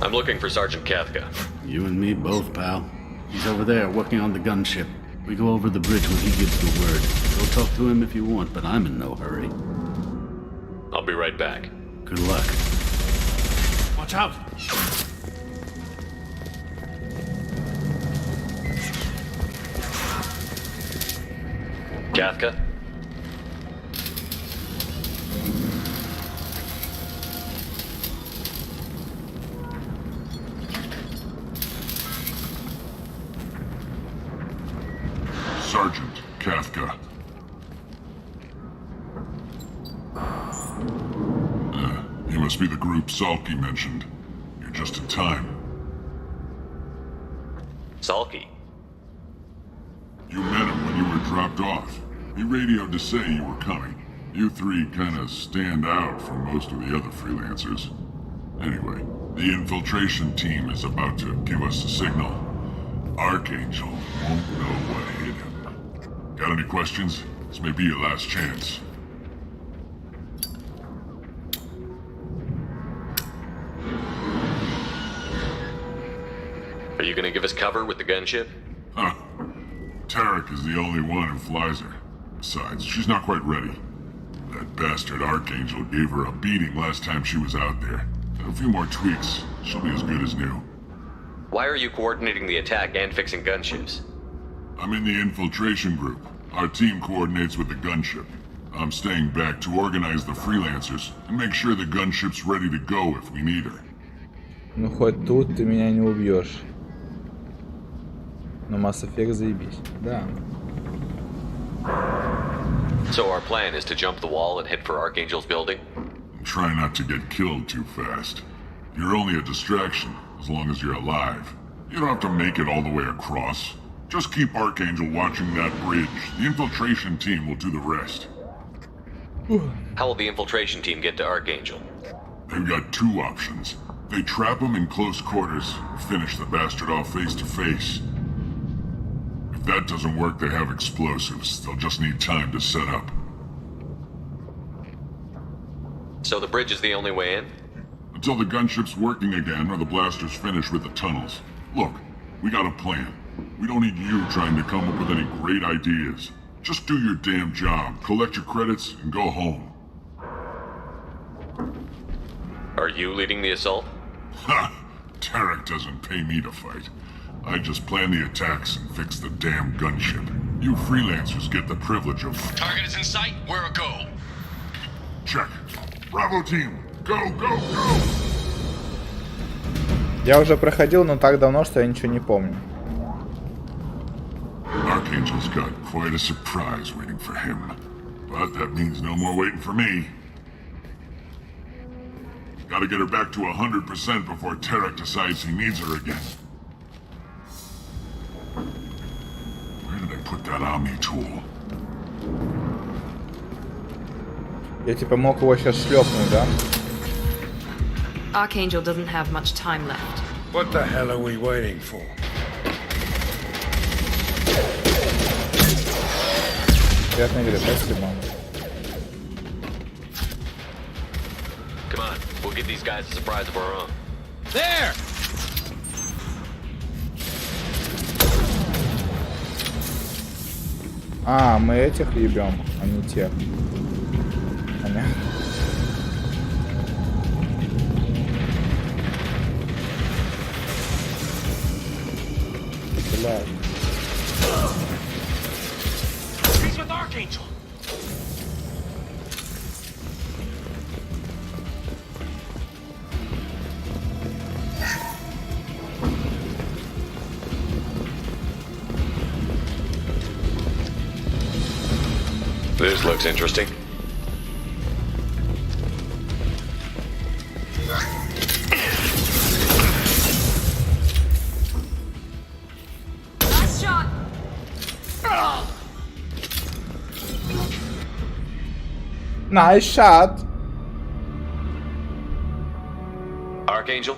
I'm looking for Sergeant Kafka. You and me both, pal. He's over there working on the gunship. We go over the bridge when he gives the word. Go talk to him if you want, but I'm in no hurry. I'll be right back. Good luck. Watch out! Kafka? Sergeant Kafka. You must be the group Salky mentioned. You're just in time. Salky? You met him when you were dropped off. He radioed to say you were coming. You three kinda stand out from most of the other freelancers. Anyway, the infiltration team is about to give us a signal. Archangel won't know what hit him. Got any questions? This may be your last chance. Are you gonna give us cover with the gunship? Huh. Tarek is the only one who flies her. Besides, she's not quite ready. That bastard Archangel gave her a beating last time she was out there. A few more tweaks, she'll be as good as new. Why are you coordinating the attack and fixing gunships? I'm in the infiltration group. Our team coordinates with the gunship. I'm staying back to organize the freelancers and make sure the gunship's ready to go if we need her. Ну хоть тут ты меня не убьешь. Но Mass Effect заебись. Да. So our plan is to jump the wall and head for Archangel's building? Try not to get killed too fast. You're only a distraction, as long as you're alive. You don't have to make it all the way across. Just keep Archangel watching that bridge. The infiltration team will do the rest. How will the infiltration team get to Archangel? They've got two options. They trap him in close quarters, or finish the bastard off face to face. If that doesn't work, they have explosives. They'll just need time to set up. So the bridge is the only way in? Until the gunship's working again or the blasters finish with the tunnels. Look, we got a plan. We don't need you trying to come up with any great ideas. Just do your damn job, collect your credits, and go home. Are you leading the assault? Ha! Tarek doesn't pay me to fight. I just plan the attacks and fix the damn gunship. You freelancers get the privilege of... Target is in sight. Where a go? Check. Bravo team, go, go, go! Я уже проходил, но так давно, что я ничего не помню. Archangel's got quite a surprise waiting for him. But that means no more waiting for me. Gotta get her back to 100% before Tarek decides he needs her again. Where did I put that Omni tool? Я типа мог его сейчас шлепнуть, да? Archangel doesn't have much time left. What the hell are we waiting for? Приятной игры, спасибо. Come on, we'll give these guys a surprise of our own. There! А, мы этих ебем, а не тех. Понятно. Блядь. He's with Archangel. This looks interesting. Nice shot. Nice shot. Archangel?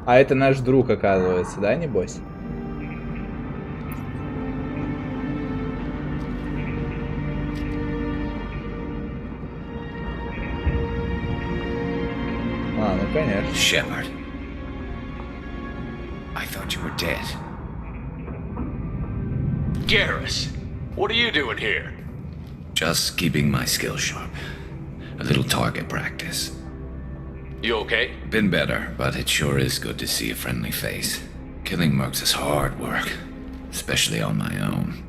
А это наш друг, оказывается, да, небось? А, ну конечно. Shepard. I thought you were dead. Garrus, what are you doing here? Just keeping my skills sharp. A little target practice. You okay? Been better, but it sure is good to see a friendly face. Killing mercs is hard work, especially on my own.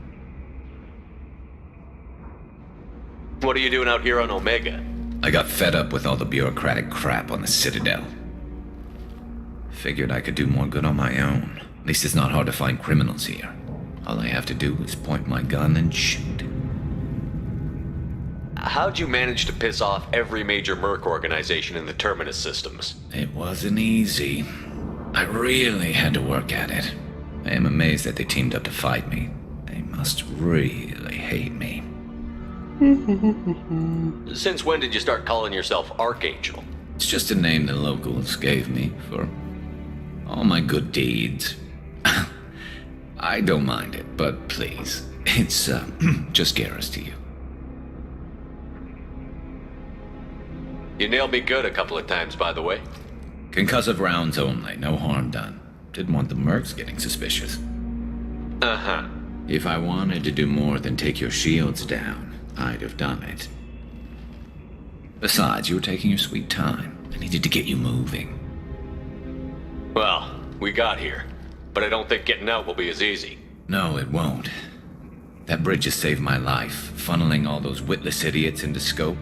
What are you doing out here on Omega? I got fed up with all the bureaucratic crap on the Citadel. Figured I could do more good on my own. At least it's not hard to find criminals here. All I have to do is point my gun and shoot. How'd you manage to piss off every major merc organization in the Terminus systems? It wasn't easy. I really had to work at it. I am amazed that they teamed up to fight me. They must really hate me. Since when did you start calling yourself Archangel? It's just a name the locals gave me for all my good deeds. I don't mind it, but please, it's just Garrus to you. You nailed me good a couple of times, by the way. Concussive rounds only, no harm done. Didn't want the mercs getting suspicious. Uh-huh. If I wanted to do more than take your shields down, I'd have done it. Besides, you were taking your sweet time. I needed to get you moving. Well, we got here, but I don't think getting out will be as easy. No, it won't. That bridge has saved my life, funneling all those witless idiots into scope.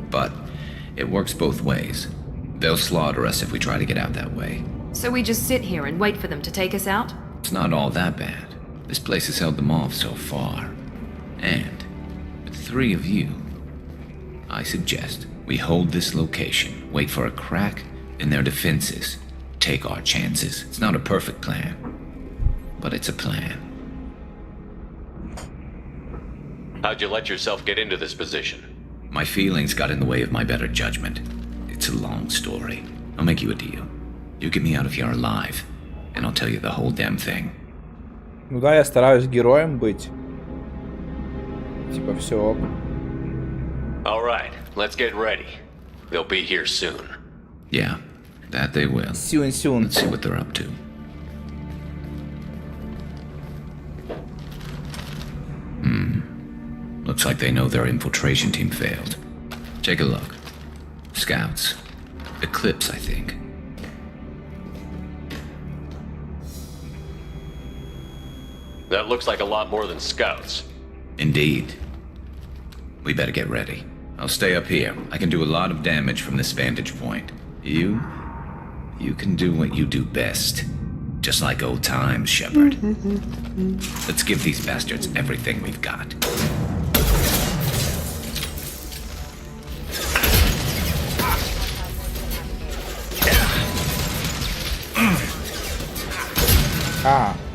But it works both ways. They'll slaughter us if we try to get out that way. So we just sit here and wait for them to take us out? It's not all that bad. This place has held them off so far. And with 3 of you, I suggest we hold this location, wait for a crack in their defenses, take our chances. It's not a perfect plan, but it's a plan. How'd you let yourself get into this position? My feelings got in the way of my better judgment. It's a long story. I'll make you a deal. You get me out of here alive, and I'll tell you the whole damn thing. Ну да, я стараюсь героем быть. Типа все ок. All right, let's get ready. They'll be here soon. Yeah, that they will. Soon. Let's see what they're up to. Looks like they know their infiltration team failed. Take a look. Scouts. Eclipse, I think. That looks like a lot more than scouts. Indeed. We better get ready. I'll stay up here. I can do a lot of damage from this vantage point. You can do what you do best. Just like old times, Shepard. Let's give these bastards everything we've got.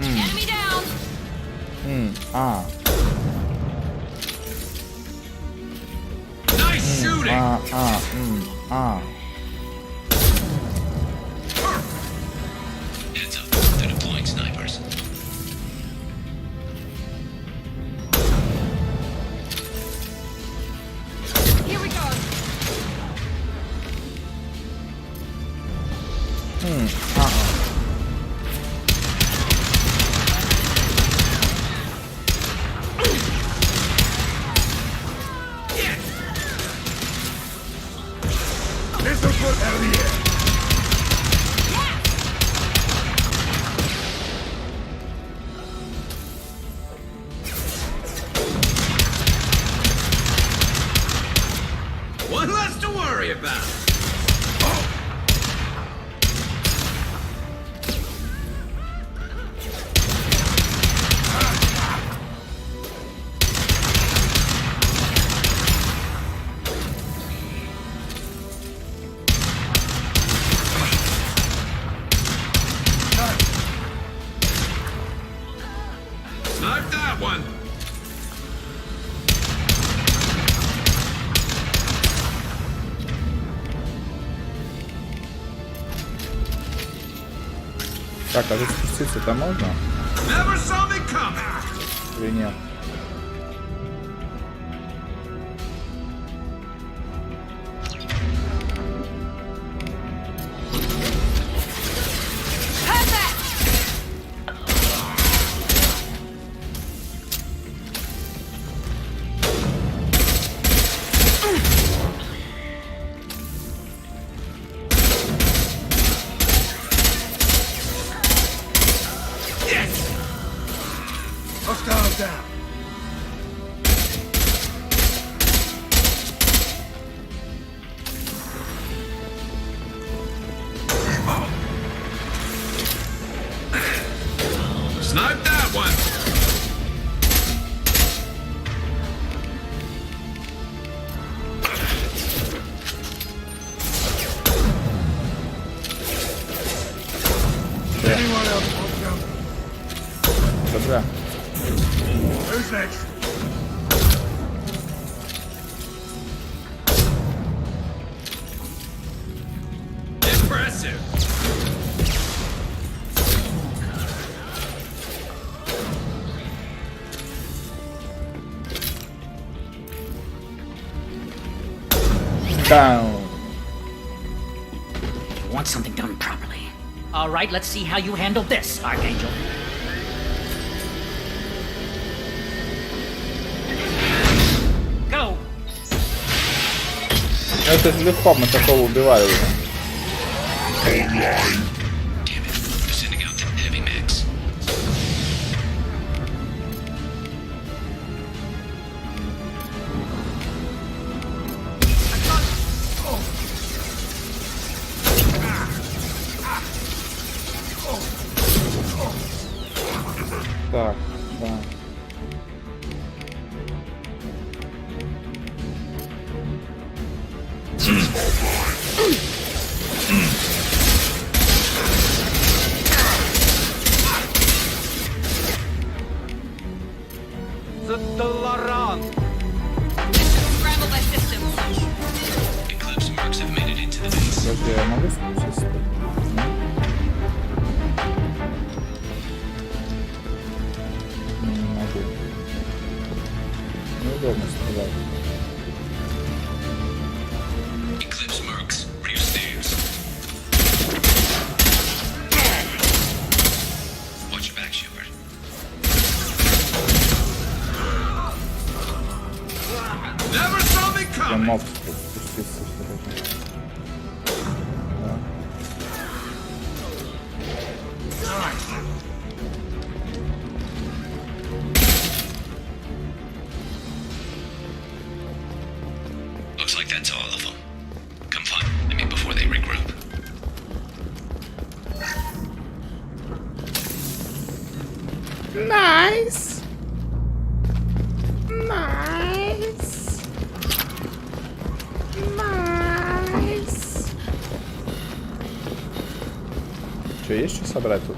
Enemy down. Nice shooting. Heads up, they're deploying snipers. Here we go. One less to worry about. Snipe that one. Так, а тут спуститься-то можно? Never saw me coming. Или нет? Hostiles down. Snipe that one. Anyone else want to go? Добро. Who's next? Impressive. Down. You want something done properly. All right, let's see how you handle this, Archangel. Go. Это же легко, мы такого убивали уже. Damn it. They're sending out the heavy mix. Так, да. Scramble my systems. Eclipse marks have made it into the base. Подожди, я могу спуститься? Не могу. Неудобно сказать. Eclipse marks. Rear stairs. Watch your back, Shepard. Never saw me Я coming. мог спуститься все-таки. Да. Looks like that's all of them. Come find me before they regroup. Nice. Nice. Nice. Что, есть что собрать тут?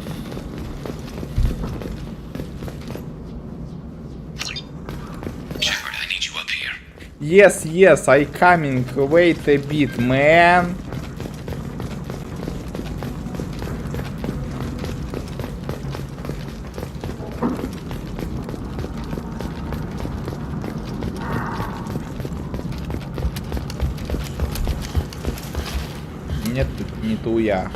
Shepard, I need you up here. Yes, yes, I coming. Wait a bit, man. Нет, тут не туя.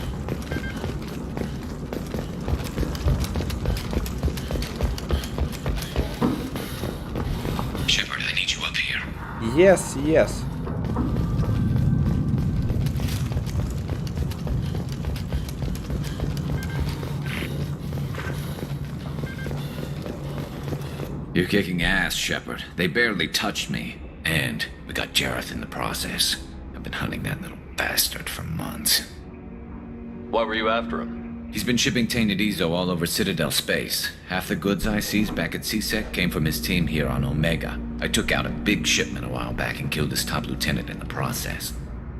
Shepard, I need you up here. Yes, yes. You're kicking ass, Shepard. They barely touched me. And we got Jareth in the process. I've been hunting that little bastard for months. Why were you after him? He's been shipping tainted Ezo all over Citadel space. Half the goods I seized back at CSEC came from his team here on Omega. I took out a big shipment a while back and killed his top lieutenant in the process.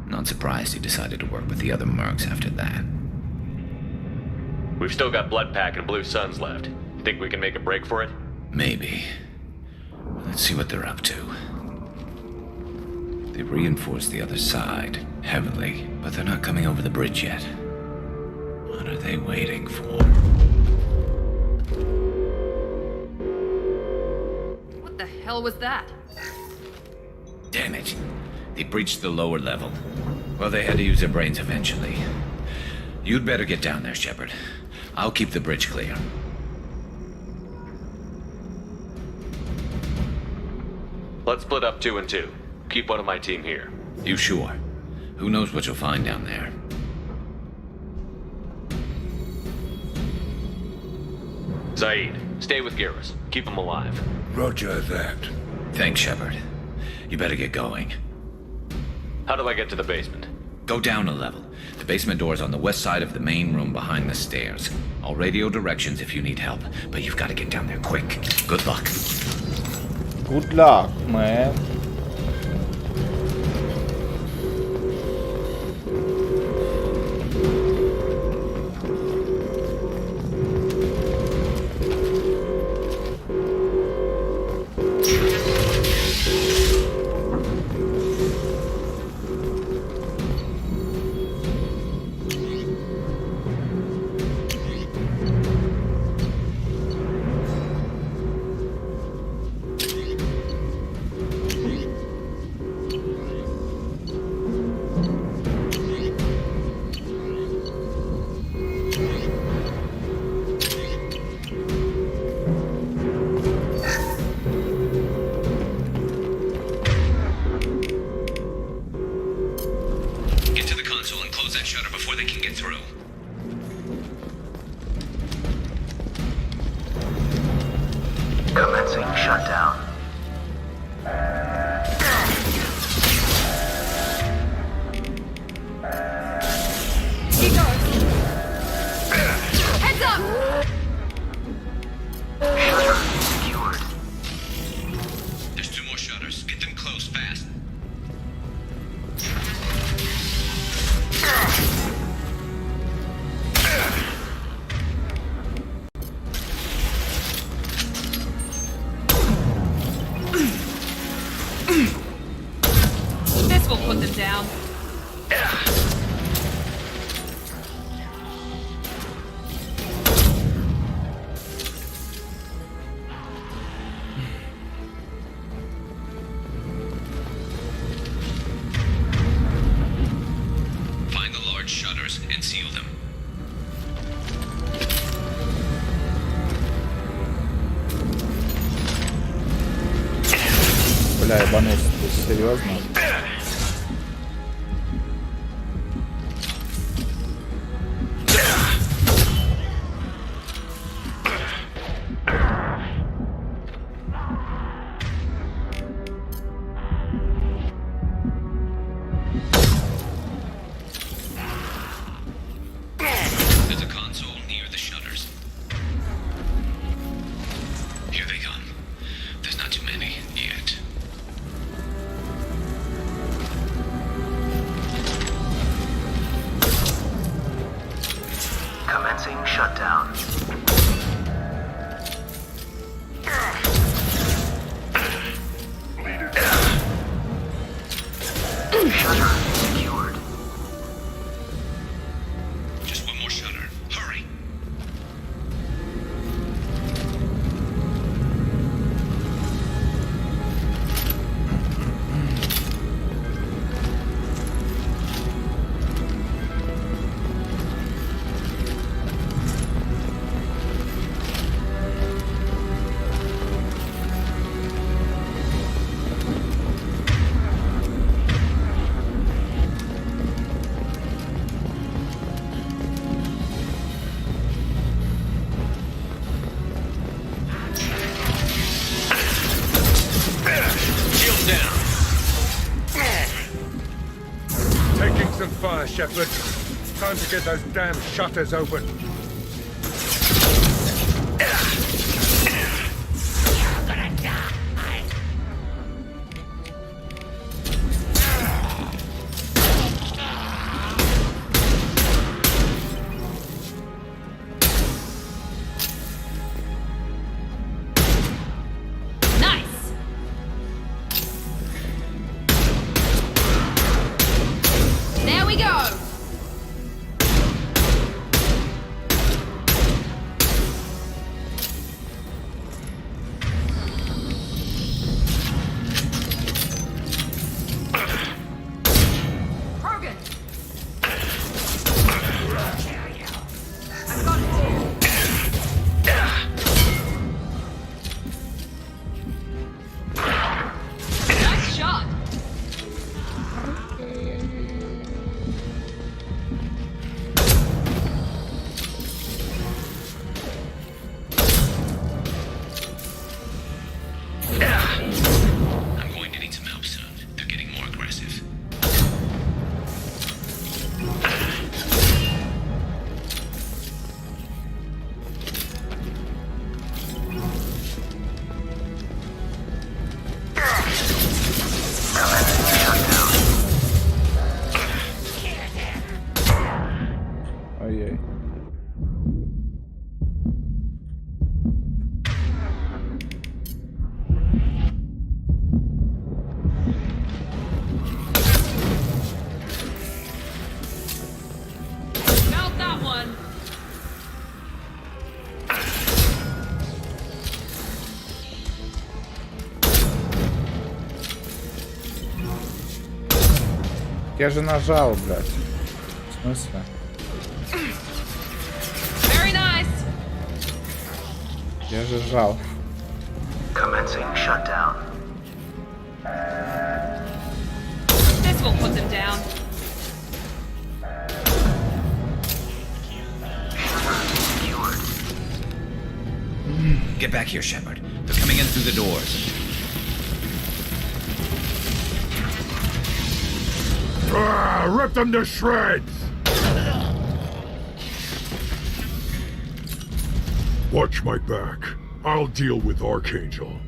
Not surprised he decided to work with the other mercs after that. We've still got Bloodpack and Blue Suns left. Think we can make a break for it? Maybe. Let's see what they're up to. They reinforced the other side, heavily, but they're not coming over the bridge yet. What are they waiting for? What the hell was that? Damn it. They breached the lower level. Well, they had to use their brains eventually. You'd better get down there, Shepard. I'll keep the bridge clear. Let's split up 2 and 2. Keep one of my team here. You sure? Who knows what you'll find down there? Zaid, stay with Garrus. Keep him alive. Roger that. Thanks, Shepard. You better get going. How do I get to the basement? Go down a level. The basement door's on the west side of the main room behind the stairs. I'll radio directions if you need help, but you've got to get down there quick. Good luck. Good luck, man. This will put them down. Find the large shutters and seal them. Бля, ебанулся, ты серьезно? There's a console near the shutters. Here they come. There's not too many yet. Commencing shutdown. Shutter secured. Just one more shutter. Hurry. some fire, Shepard. Time to get those damn shutters open. Я же нажал, блядь. В смысле? Very nice. Я же жал. Commencing shutdown. This will put them down. Get back here, Shepard. They're coming in through the doors. Rip them to shreds! Watch my back. I'll deal with Archangel.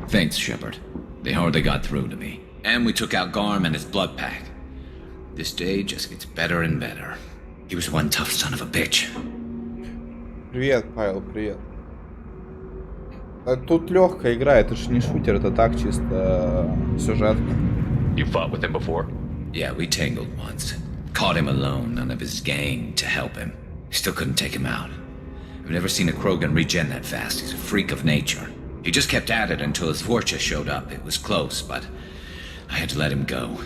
Thanks, Shepard. They hardly got through to me. And we took out Garm and his blood pack. This day just gets better and better. He was one tough son of a bitch. Привет, Павел, привет. Тут легкая игра, это же не шутер, это так чисто сюжетка. You fought with him before? Yeah, we tangled once. Caught him alone, none of his gang to help him. Still couldn't take him out. I've never seen a Krogan regen that fast. He's a freak of nature. He just kept at it until his Vorcha showed up. It was close, but I had to let him go.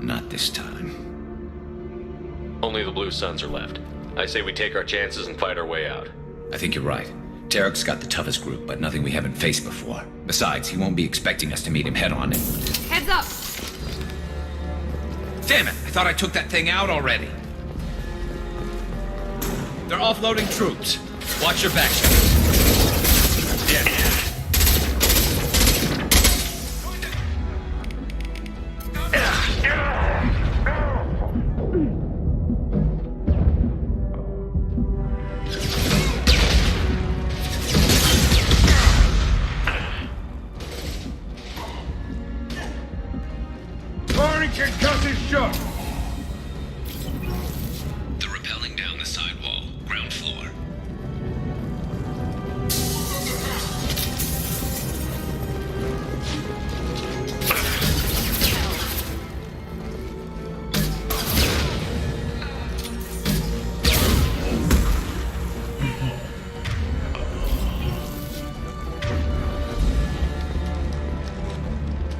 Not this time. Only the Blue Suns are left. I say we take our chances and fight our way out. I think you're right. Tarek's got the toughest group, but nothing we haven't faced before. Besides, he won't be expecting us to meet him head-on. Heads up! Damn it! I thought I took that thing out already. They're offloading troops. Watch your back, Shepard. Yeah. breaching cut is shut. They're rappelling down the sidewall, ground floor.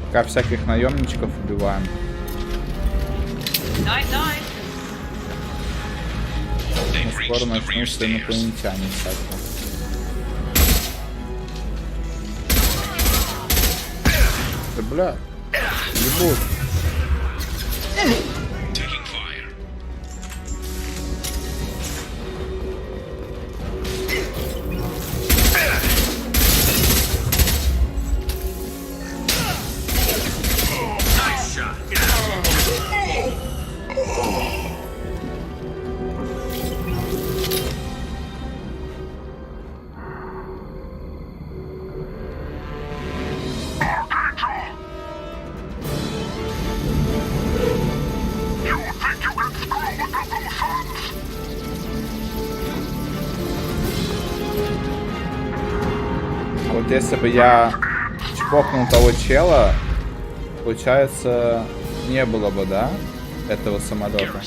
Пока всяких наемничков убиваем. Но скоро начнутся инопланетяне всякие. Да бля, ебут. Вот если бы я чпокнул того чела, получается, не было бы, да, этого самолета.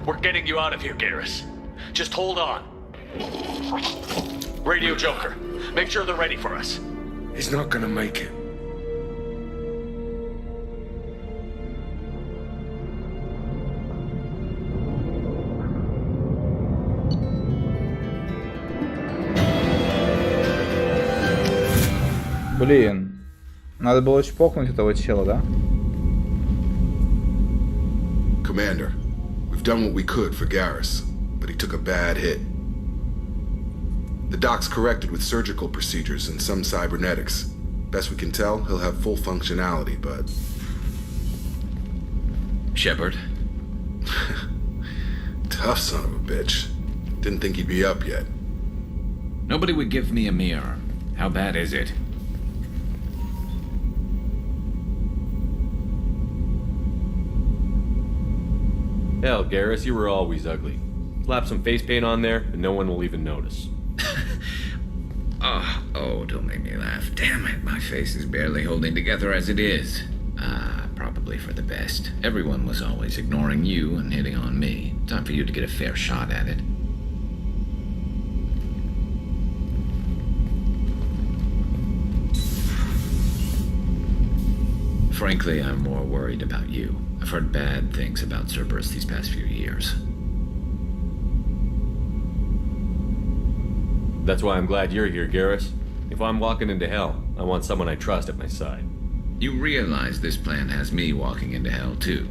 We're getting you out of here, Garrus. Just hold on. Radio Joker, make sure they're ready for us. He's not gonna make it. Блин, надо было чпокнуть этого чела, да? Commander, we've done what we could for Garrus, but he took a bad hit. The doc's corrected with surgical procedures and some cybernetics. Best we can tell, he'll have full functionality, but... Shepard? Tough son of a bitch. Didn't think he'd be up yet. Nobody would give me a mirror. How bad is it? Hell, Garrus, you were always ugly. Slap some face paint on there, and no one will even notice. Oh, don't make me laugh. Damn it, my face is barely holding together as it is. Probably for the best. Everyone was always ignoring you and hitting on me. Time for you to get a fair shot at it. Frankly, I'm more worried about you. I've heard bad things about Cerberus these past few years. That's why I'm glad you're here, Garrus. If I'm walking into hell, I want someone I trust at my side. You realize this plan has me walking into hell, too.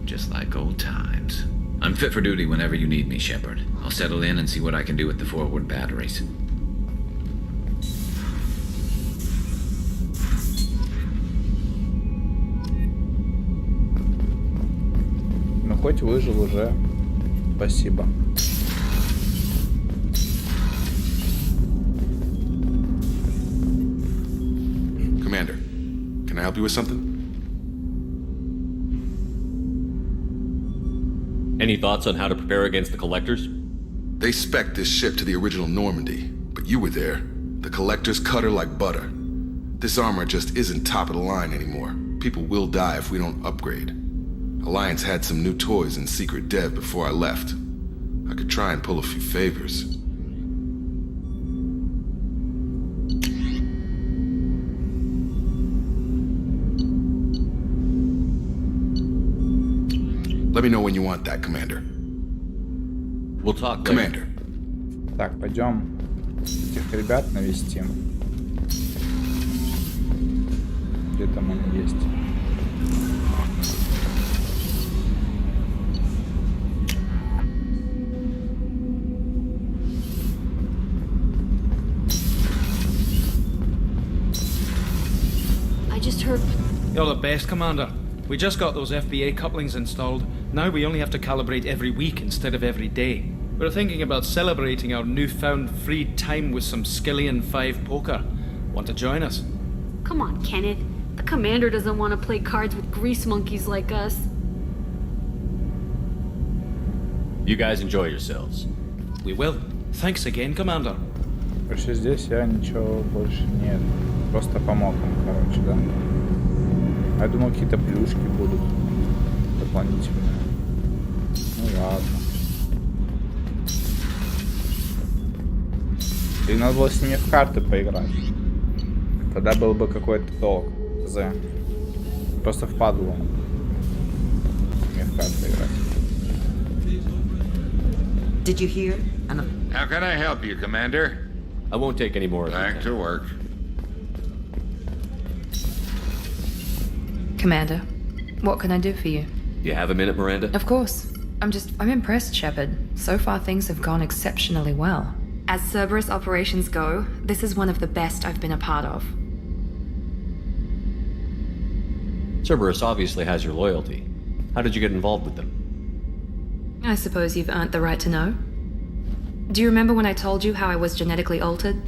Just like old times. I'm fit for duty whenever you need me, Shepard. I'll settle in and see what I can do with the forward batteries. Ну, хоть выжил уже. Спасибо. Commander, Can I help you with something? Any thoughts on how to prepare against the Collectors? They spec'd this ship to the original Normandy, but you were there. The Collectors cut her like butter. This armor just isn't top of the line anymore. People will die if we don't upgrade. Alliance had some new toys in secret dev before I left. I could try and pull a few favors. Let me know when you want that, Commander. We'll talk, Commander. Так, пойдем этих ребят навестим. Где там они есть? I just heard... You're the best, Commander. We just got those FBA couplings installed. Now we only have to calibrate every week instead of every day. We're thinking about celebrating our newfound free time with some Skillian 5 poker. Want to join us? Come on, Kenneth. The commander doesn't want to play cards with grease monkeys like us. You guys enjoy yourselves. We will. Thanks again, Commander. Короче, здесь я ничего больше нет. Просто помог им, короче, да? Я думал, какие-то плюшки будут дополнительные. Ну ладно. И надо было с ними в карты поиграть. Тогда был бы какой-то толк. Просто впадло. С ними в карты играть. Did you hear? How can I help you, Commander? I won't take any more of your Back to work. Commander, what can I do for you? You have a minute, Miranda? Of course. I'm impressed, Shepard. So far things have gone exceptionally well. As Cerberus operations go, this is one of the best I've been a part of. Cerberus obviously has your loyalty. How did you get involved with them? I suppose you've earned the right to know. Do you remember when I told you how I was genetically altered?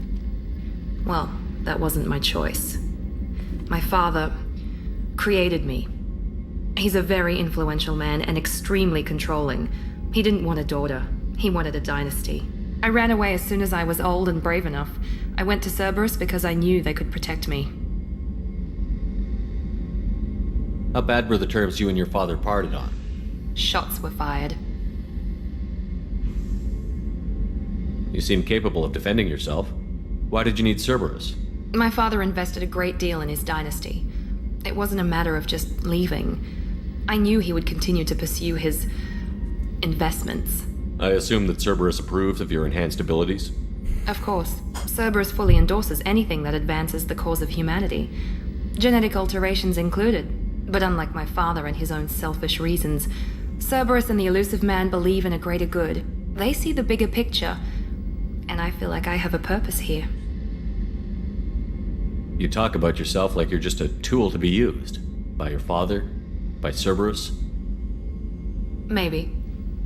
Well, that wasn't my choice. My father created me. He's a very influential man and extremely controlling. He didn't want a daughter. He wanted a dynasty. I ran away as soon as I was old and brave enough. I went to Cerberus because I knew they could protect me. How bad were the terms you and your father parted on? Shots were fired. You seem capable of defending yourself. Why did you need Cerberus? My father invested a great deal in his dynasty. It wasn't a matter of just leaving. I knew he would continue to pursue his investments. I assume that Cerberus approves of your enhanced abilities? Of course. Cerberus fully endorses anything that advances the cause of humanity. Genetic alterations included. But unlike my father and his own selfish reasons, Cerberus and the elusive man believe in a greater good. They see the bigger picture, and I feel like I have a purpose here. You talk about yourself like you're just a tool to be used. By your father? By Cerberus? Maybe.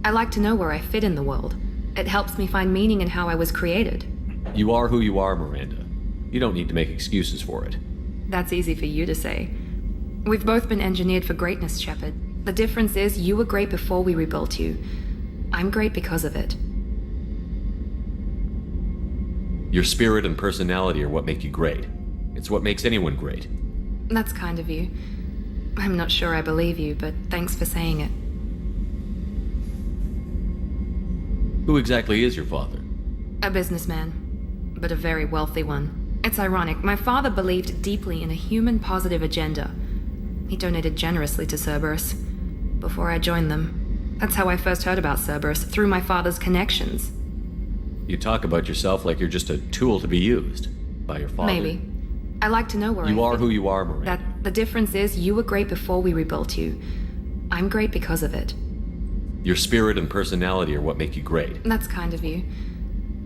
I like to know where I fit in the world. It helps me find meaning in how I was created. You are who you are, Miranda. You don't need to make excuses for it. That's easy for you to say. We've both been engineered for greatness, Shepard. The difference is you were great before we rebuilt you. I'm great because of it. Your spirit and personality are what make you great. It's what makes anyone great. That's kind of you. I'm not sure I believe you, but thanks for saying it. Who exactly is your father? A businessman, but a very wealthy one. It's ironic. My father believed deeply in a human-positive agenda. He donated generously to Cerberus before I joined them. That's how I first heard about Cerberus, through my father's connections. You talk about yourself like you're just a tool to be used. By your father. Maybe. I like to know where you I are fit. who you are, Miranda. That the difference is you were great before we rebuilt you. I'm great because of it. Your spirit and personality are what make you great. That's kind of you.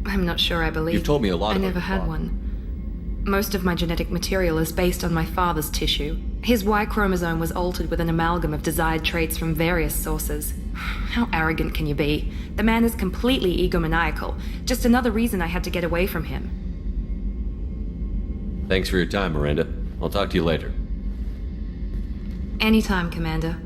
I'm not sure I believe You've told me a lot I about never your had father. one. Most of my genetic material is based on my father's tissue. His Y chromosome was altered with an amalgam of desired traits from various sources. How arrogant can you be? The man is completely egomaniacal. Just another reason I had to get away from him. Thanks for your time, Miranda. I'll talk to you later. Anytime, Commander.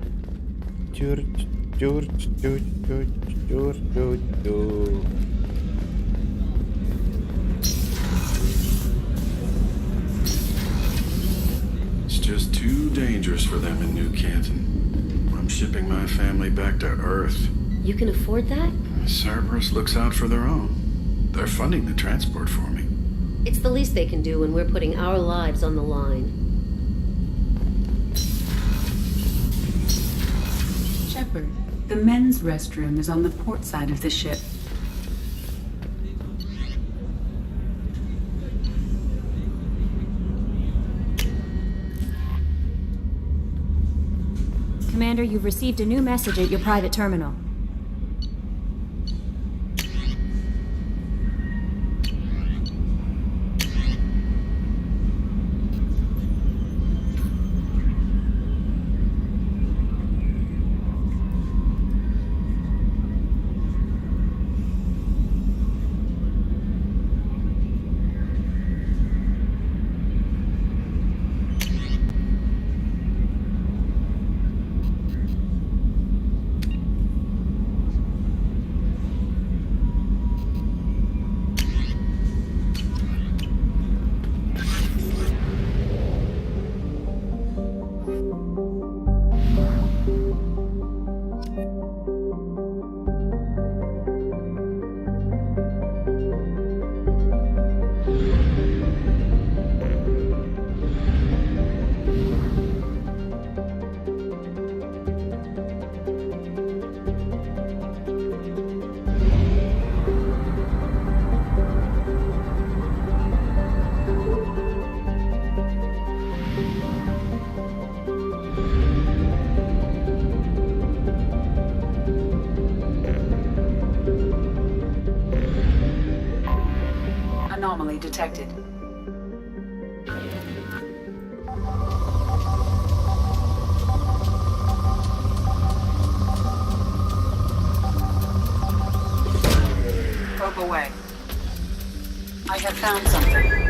It's just too dangerous for them in New Canton. I'm shipping my family back to Earth. You can afford that? Cerberus looks out for their own. They're funding the transport for me. It's the least they can do when we're putting our lives on the line. Shepard, the men's restroom is on the port side of the ship. Commander, you've received a new message at your private terminal. Anomaly detected. Probe away. I have found something.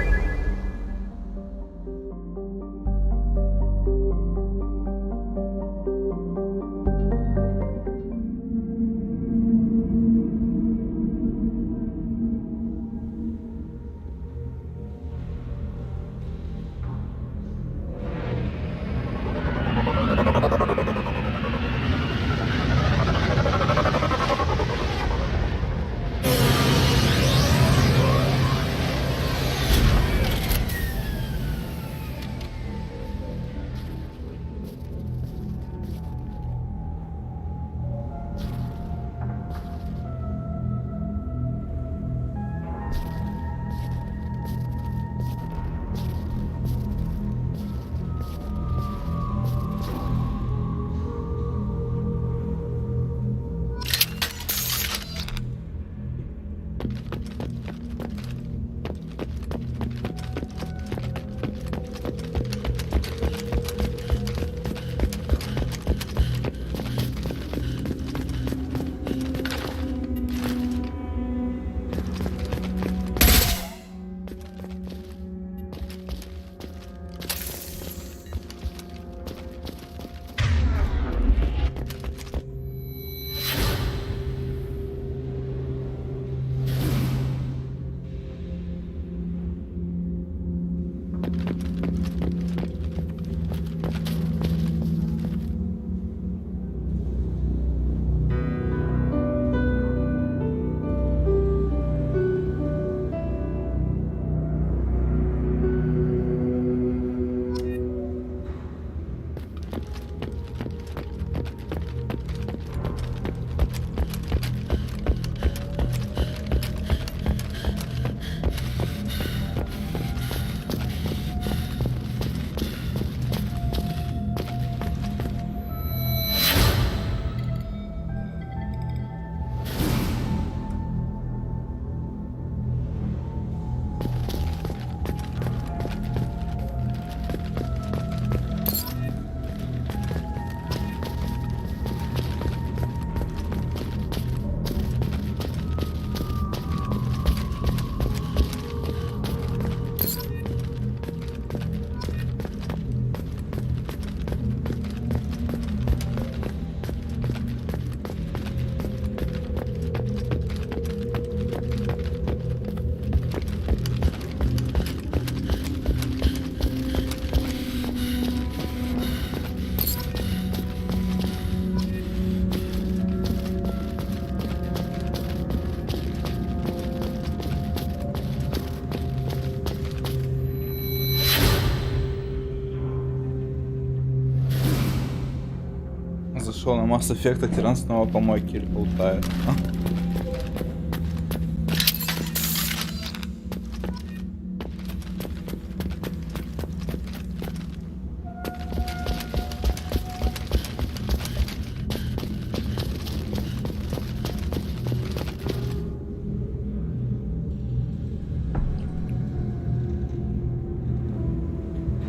зашел на Mass Effect, а тиран снова по мойке болтает.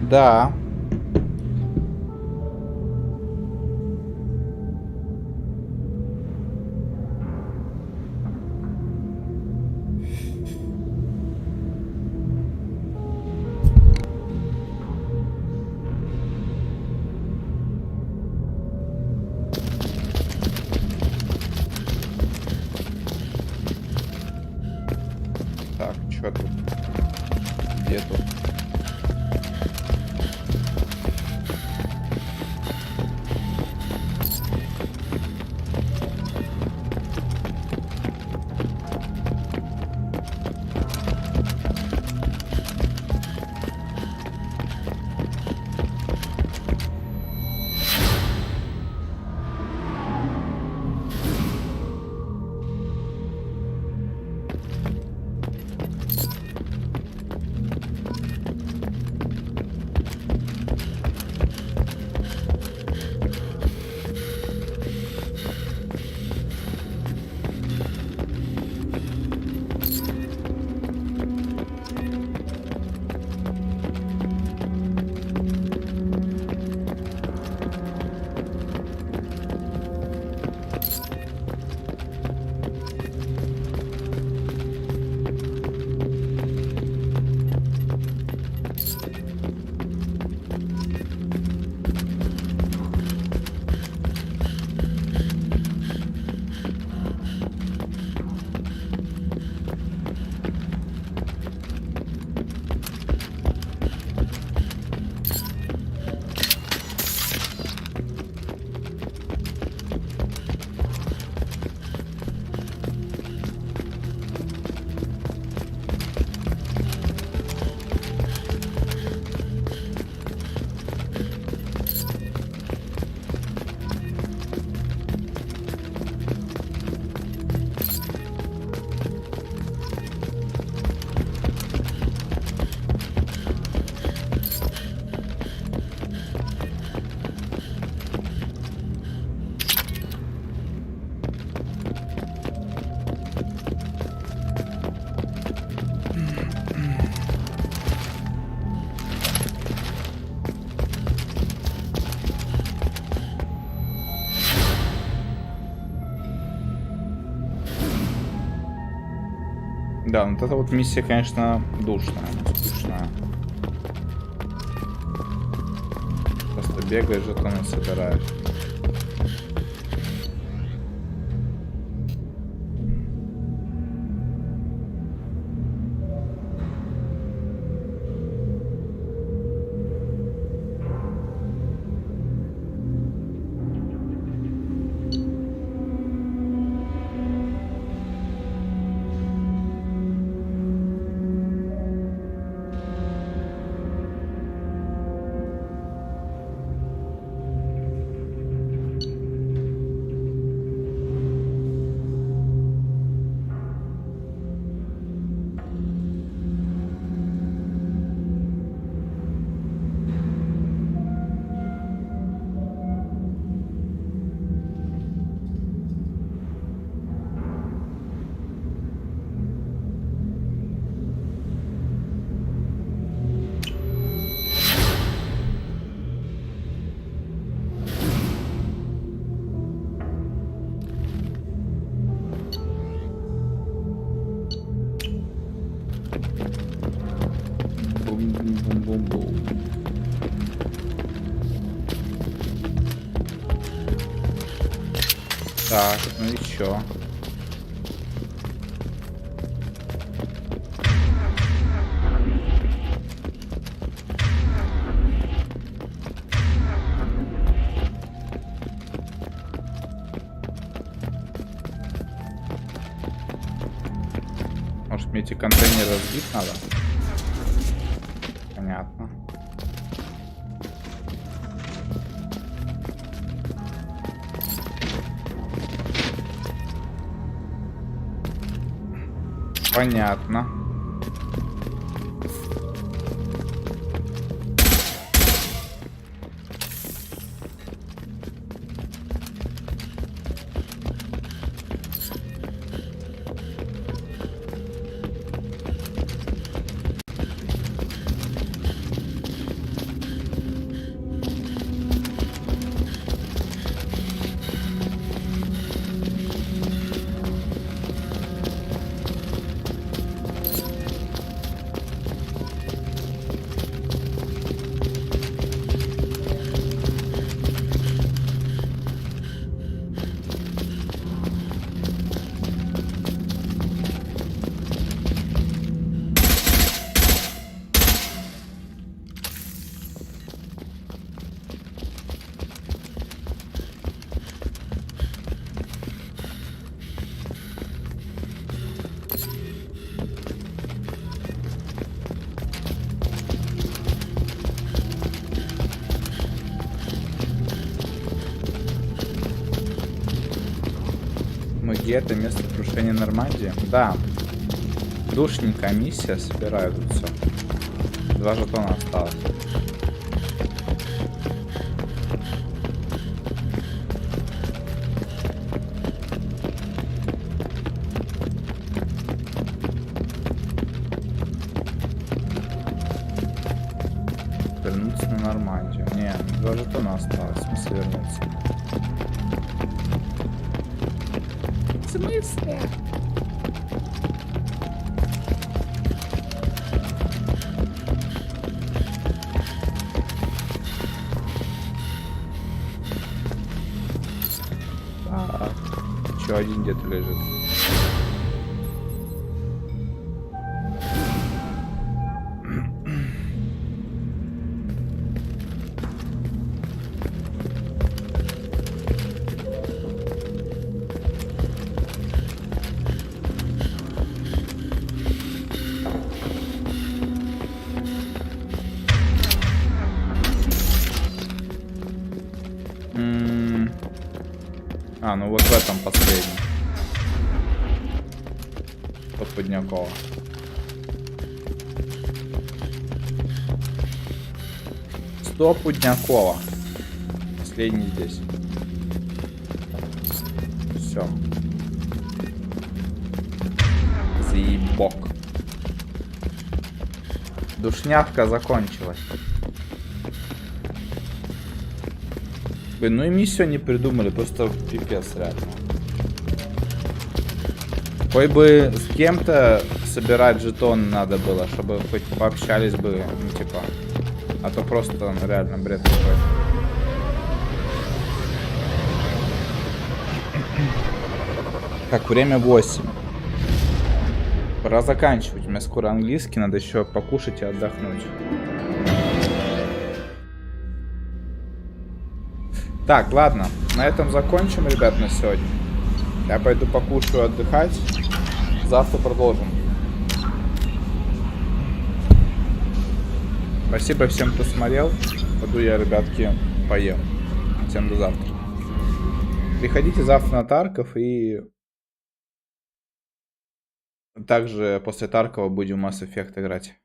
Да. Так, что тут? Где тут? Да, вот эта вот миссия, конечно, душная, скучная. Просто бегаешь, жетоны собираешь. Так, ну и чё? Может, мне эти контейнеры разбить надо? Понятно. Понятно. Это место крушения Нормандии. Да. Душненькая миссия. Собираю тут все. 2 жетона осталось. Вернуться на Нормандию. Не, 2 жетона осталось. В смысле вернуться? В смысле? Еще один где-то лежит. Ну вот в этом последнем. Под Поднякова. Стоп, Поднякова. Последний здесь. Все. Заебок. Душнятка закончилась. Блин, ну и миссию не придумали, просто пипец реально. Хоть бы с кем-то собирать жетон надо было, чтобы хоть пообщались бы, ну типа. А то просто реально бред какой. Так, время 8. Пора заканчивать. У меня скоро английский, надо еще покушать и отдохнуть. Так, ладно, на этом закончим, ребят, на сегодня. Я пойду покушаю, отдыхать. Завтра продолжим. Спасибо всем, кто смотрел. Пойду я, ребятки, поем. Всем до завтра. Приходите завтра на Тарков, и также после Таркова будем Mass Effect играть.